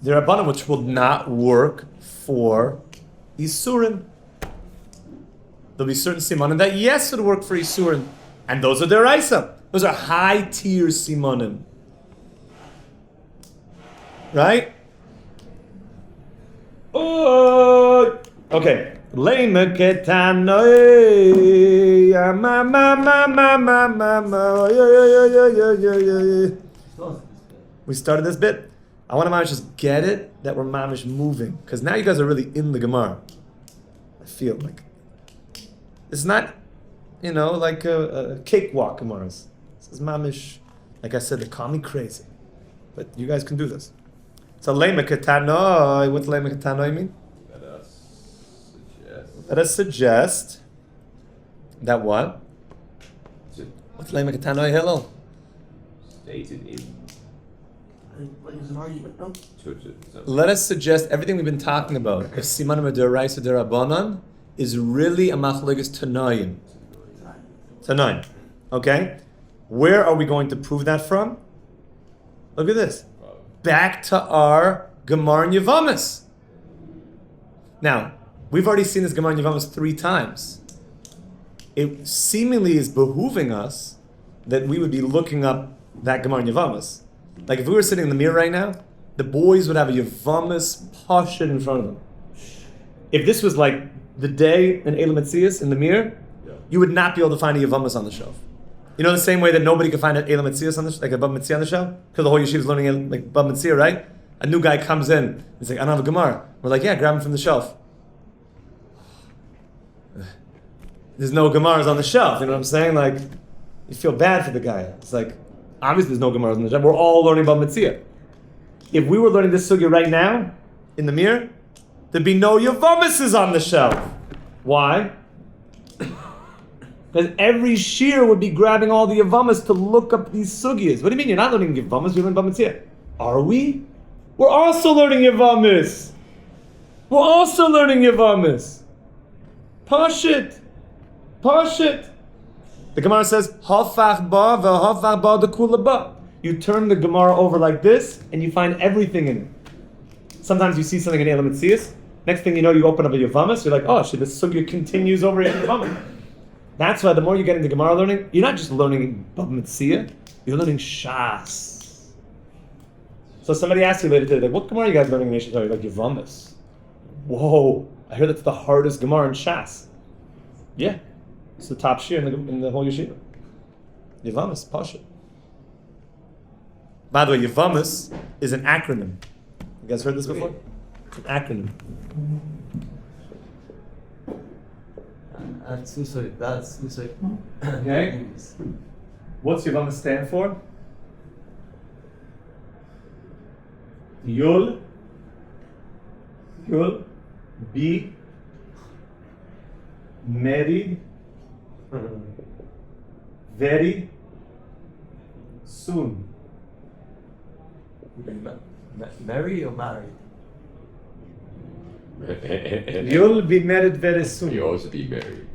Derabbanan, which will not work for Isurin. There'll be certain simanim that yes would work for Isurin. And those are deraisa. Those are high tier simanim. Right? Oh, okay. We started this bit. I want to just get it that we're mamish moving, because now you guys are really in the Gemara. I feel like it's not, like a cakewalk Gemaras. This is mamish. Like I said, they call me crazy, but you guys can do this. So lema katanoi. What's lema katanoi mean? Let us suggest that what? What's lema katanoi? Hello. Stated in. Let us suggest everything we've been talking about. If simanim d'oraisa d'rabanan is really a machlokes tanoim. Tanoim. Okay? Where are we going to prove that from? Look at this. Back to our Gemara and Yavamas. Now, we've already seen this Gemara and Yavamas 3 times. It seemingly is behooving us that we would be looking up that Gemara and Yavamas. Like if we were sitting in the mirror right now, the boys would have a Yavamas pashut in front of them. If this was like the day in Elam Metzias in the mirror, you would not be able to find a Yavamas on the shelf. You know the same way that nobody could find an Elam Metzias on the like a Bava Metzia on the shelf? Because the whole yeshiva is learning like Bava Metzia, right? A new guy comes in, he's like, I don't have a Gemara. We're like, yeah, grab him from the shelf. There's no Gemaras on the shelf, you know what I'm saying? Like, you feel bad for the guy. It's like, obviously there's no Gemaras on the shelf. We're all learning Bava Metzia. If we were learning this sugya right now, in the mirror, there'd be no Yavamas on the shelf. Why? Because every shiur would be grabbing all the Yavamas to look up these sugyas. What do you mean you're not learning Yavamas? You're learning Bava Metzia. Are we? We're also learning Yavamas. We're also learning Yavamas. Pashit. Pashit. The Gemara says, Hafach ba v'hafach ba dekula ba. You turn the Gemara over like this, and you find everything in it. Sometimes you see something in Elam Metzias. Next thing you know, you open up a Yavamas. You're like, oh shit, this sugya continues over in Yavamas. That's why the more you get into Gemara learning, you're not just learning Bava Metzia, you're learning Shas. So somebody asked you later today, like, what Gemara are you guys learning in HaTorah? You're like, Yavamas. Whoa, I heard that's the hardest Gemara in Shas. Yeah, it's the top shiur in the whole yeshiva. Yavamas, Pasha. By the way, Yavamas is an acronym. You guys heard this before? It's an acronym. That's Okay. What's Yavamas stand for? You'll be married very soon. Marry or married? You'll be married very soon. You also be married.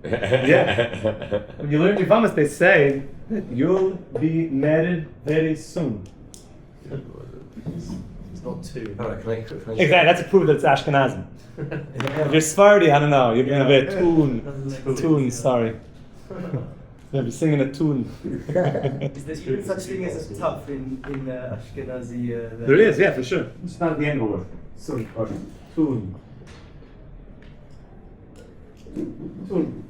Yeah. When you learn Yavamas, they say that you'll be married very soon. It's not 2. Exactly, that's a proof that it's Ashkenazim. If you're Sephardi, I don't know, you're going to be a tune, sorry. You'll be singing a tune. Is there even such thing as a tough in Ashkenazi? There is, yeah, for sure. It's not the end of the word. Soon, or tune. Tune.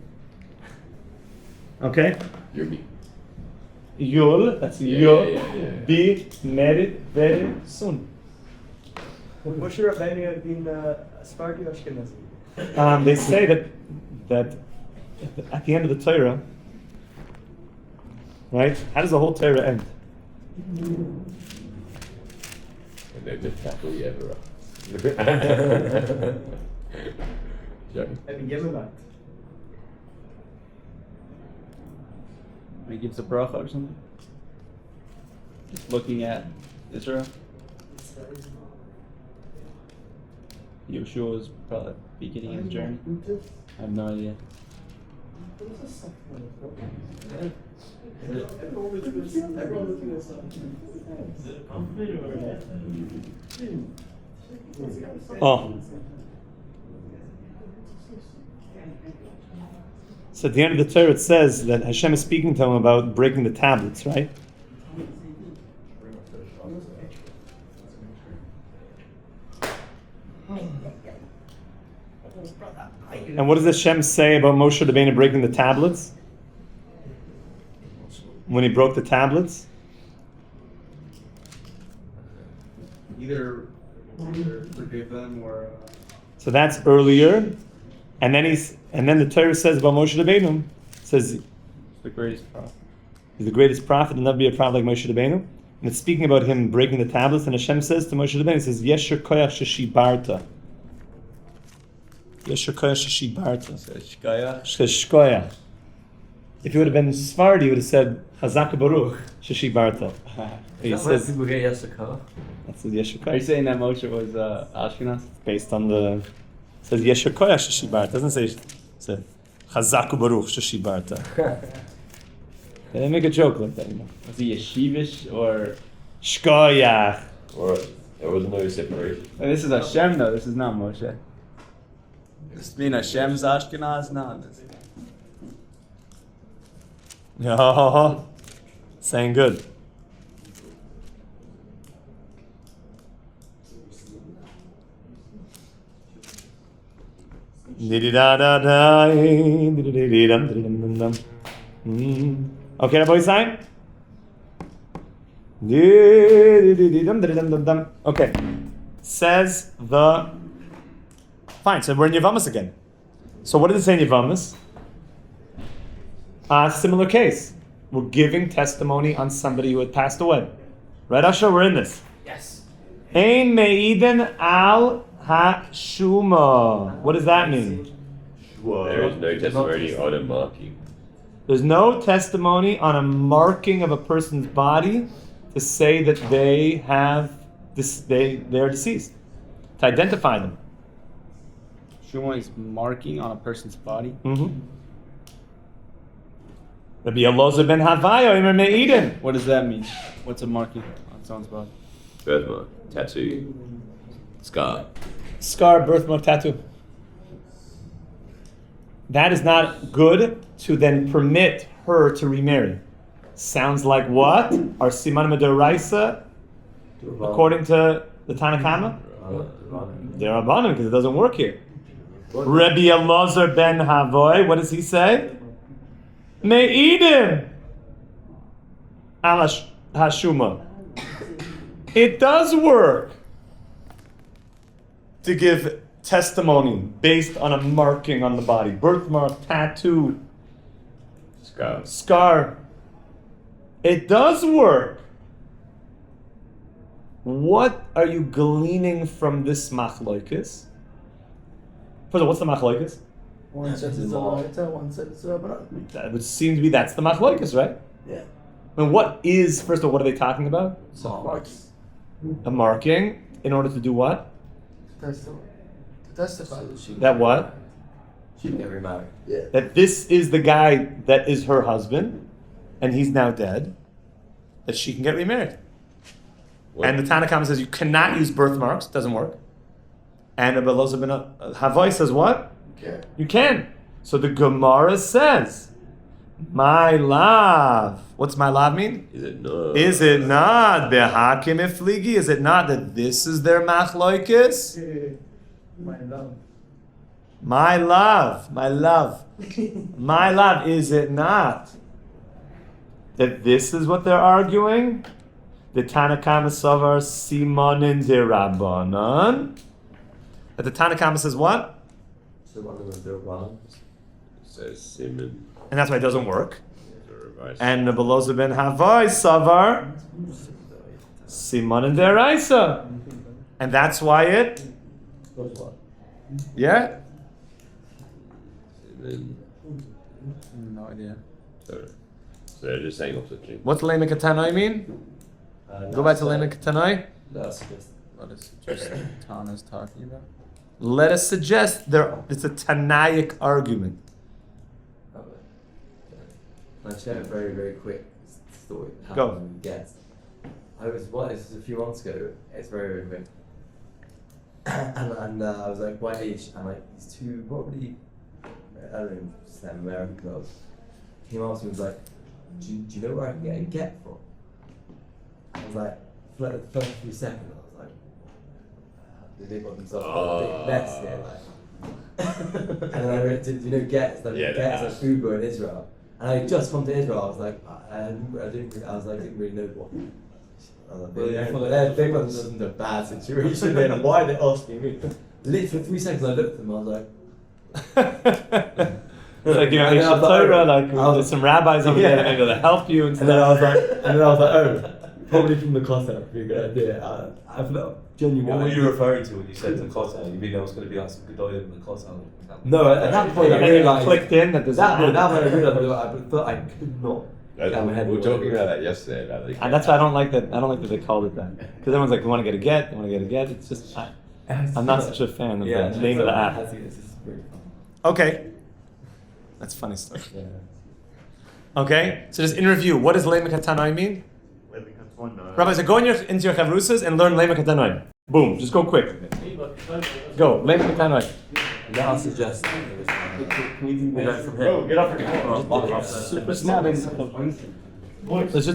Okay? You'll, that's you'll be married very soon. What's your Rabbe being Sephardi or Ashkenazi? They say that at the end of the Torah, right? How does the whole Torah end? And then just tackle the other He gives a bracha or something. Just looking at Israel. Yoshua is probably beginning his journey. I have no idea. Oh. So at the end of the Torah it says that Hashem is speaking to him about breaking the tablets, right? And what does Hashem say about Moshe Rabbeinu breaking the tablets? When he broke the tablets? Either forgive them or. So that's earlier, and then the Torah says about Moshe Rabbeinu says The greatest prophet. He's the greatest prophet, and never be a prophet like Moshe Rabbeinu. And it's speaking about him breaking the tablets, and Hashem says to Moshe Rabbeinu, he says, Yesher koyach sheshibarta. Yesher koyach sheshibarta. Shkoyach. If he would have been Sephardi, he would have said, Hazak Baruch sheshibarta. He says, people get Yeshua. that's the Yesher Are you koyach. saying that Moshe was Ashkenaz? Based on the, it says Yesher koyach sheshibarta. It doesn't say Hazak Baruch sheshibarta. They didn't make a joke like that anymore. Was he yeshivish or? Shkoyach. Or there was no separation. This is Hashem though. This is not Moshe. Does it mean Hashem's Ashkenaz? No. Yo, saying good. Okay, Rabbi Yisrael? Okay. Says the... Fine, so we're in Yevamos again. So what does it say in Yevamos? A similar case. We're giving testimony on somebody who had passed away. Right, Asher? We're in this. Yes. Ein me'iden al hashuma. What does that mean? There is no testimony on a marking. There's no testimony on a marking of a person's body to say that they have they're deceased. To identify them. Shuma is marking on a person's body. Mm-hmm. Rabbi Elazar ben Havaya, Imer me'iden. What does that mean? What's a marking on someone's body? Birthmark, tattoo, scar. Scar, birthmark, tattoo. That is not good to then permit her to remarry. Sounds like what? Our siman d'oraisa, according to the Tanakama? They're abanim because it doesn't work here. Rabbi Elazar ben Havoy, what does he say? Me'idim al hashuma. It does work to give testimony based on a marking on the body. Birthmark, tattoo, scar. It does work. What are you gleaning from this machloikis? First of all, what's the machloikis? One says it's Aveidah, one says it's Rabbe. That would seem to be that's the machloikis, right? Yeah. I mean, what is, first of all, what are they talking about? Marks. A marking in order to do what? To testify that she That what? She can get remarried. Yeah. That this is the guy that is her husband, and he's now dead, that she can get remarried. What? And the Tanakhama says you cannot use birthmarks, doesn't work. And Rabbi Elazar ben Havai says what? Okay. You can. So the Gemara says, my love. What's my love mean? Is it not? Is it not behakim ifligi? Is it not that this is their machloikis? My love. My love, my love, my love. Is it not that this is what they're arguing? The Tanakama Savar Simanin Dirabanan. That the Tanakama says what? So one of them do one. It says siman. And that's why it doesn't work. To revise. And the Beloza ben Havai Savar Simanin Deraisa. And that's why it. Yeah. Siman. No idea. Torah. So they're just saying opposite things. What's Lema Katanai mean? Go back to Lema Katanai. That's just. What is just Tana's talking about? Let us suggest it's a Tanaic argument. I'll share a very, very quick story. How Go. you guess. This was a few months ago. It's very, very quick. and I was like, by Aish, and like these two probably, I don't know, some American girls came up to me and was like, do you know where I can get a get from? I was like, for like the first few seconds, I was like, they got themselves a big mess here, like. And then I went to, you know, Gets, like Gets like Uber in Israel. And I just come to Israel, I was like, I didn't really know what. I was like, they were in a bad situation then, why are they asking me? Literally for 3 seconds I looked at them, I was like, It's like, you know, And then I was like, HaTorah, oh. like, there's some rabbis over there that maybe they'll help you and And then I stuff. was like, oh, probably from the class would be a good idea. I felt genuinely. What were you referring to when you said the Kotel? You mean there was going to be like some Gedolim in the Kotel? No, at that point I And then it realised. clicked in that there's That point I realised I thought I could not. get my head We were around talking it. about that yesterday. About like, And that's why I don't like that. I don't like that they called it that. Because everyone's like, they want to get a get, they want to get a get. It's just, I'm not such a fan of the name of the app. I think this is pretty fun. Okay. That's funny stuff. Okay, so just in review, what does Lemek HaTanoim mean? Rabbi, so go into your chavrusas and learn Lemek HaTanoim. Boom, just go quick. Go, Lemek HaTanoim. Now I suggest. Can we do that from here? Get up here. Let's just do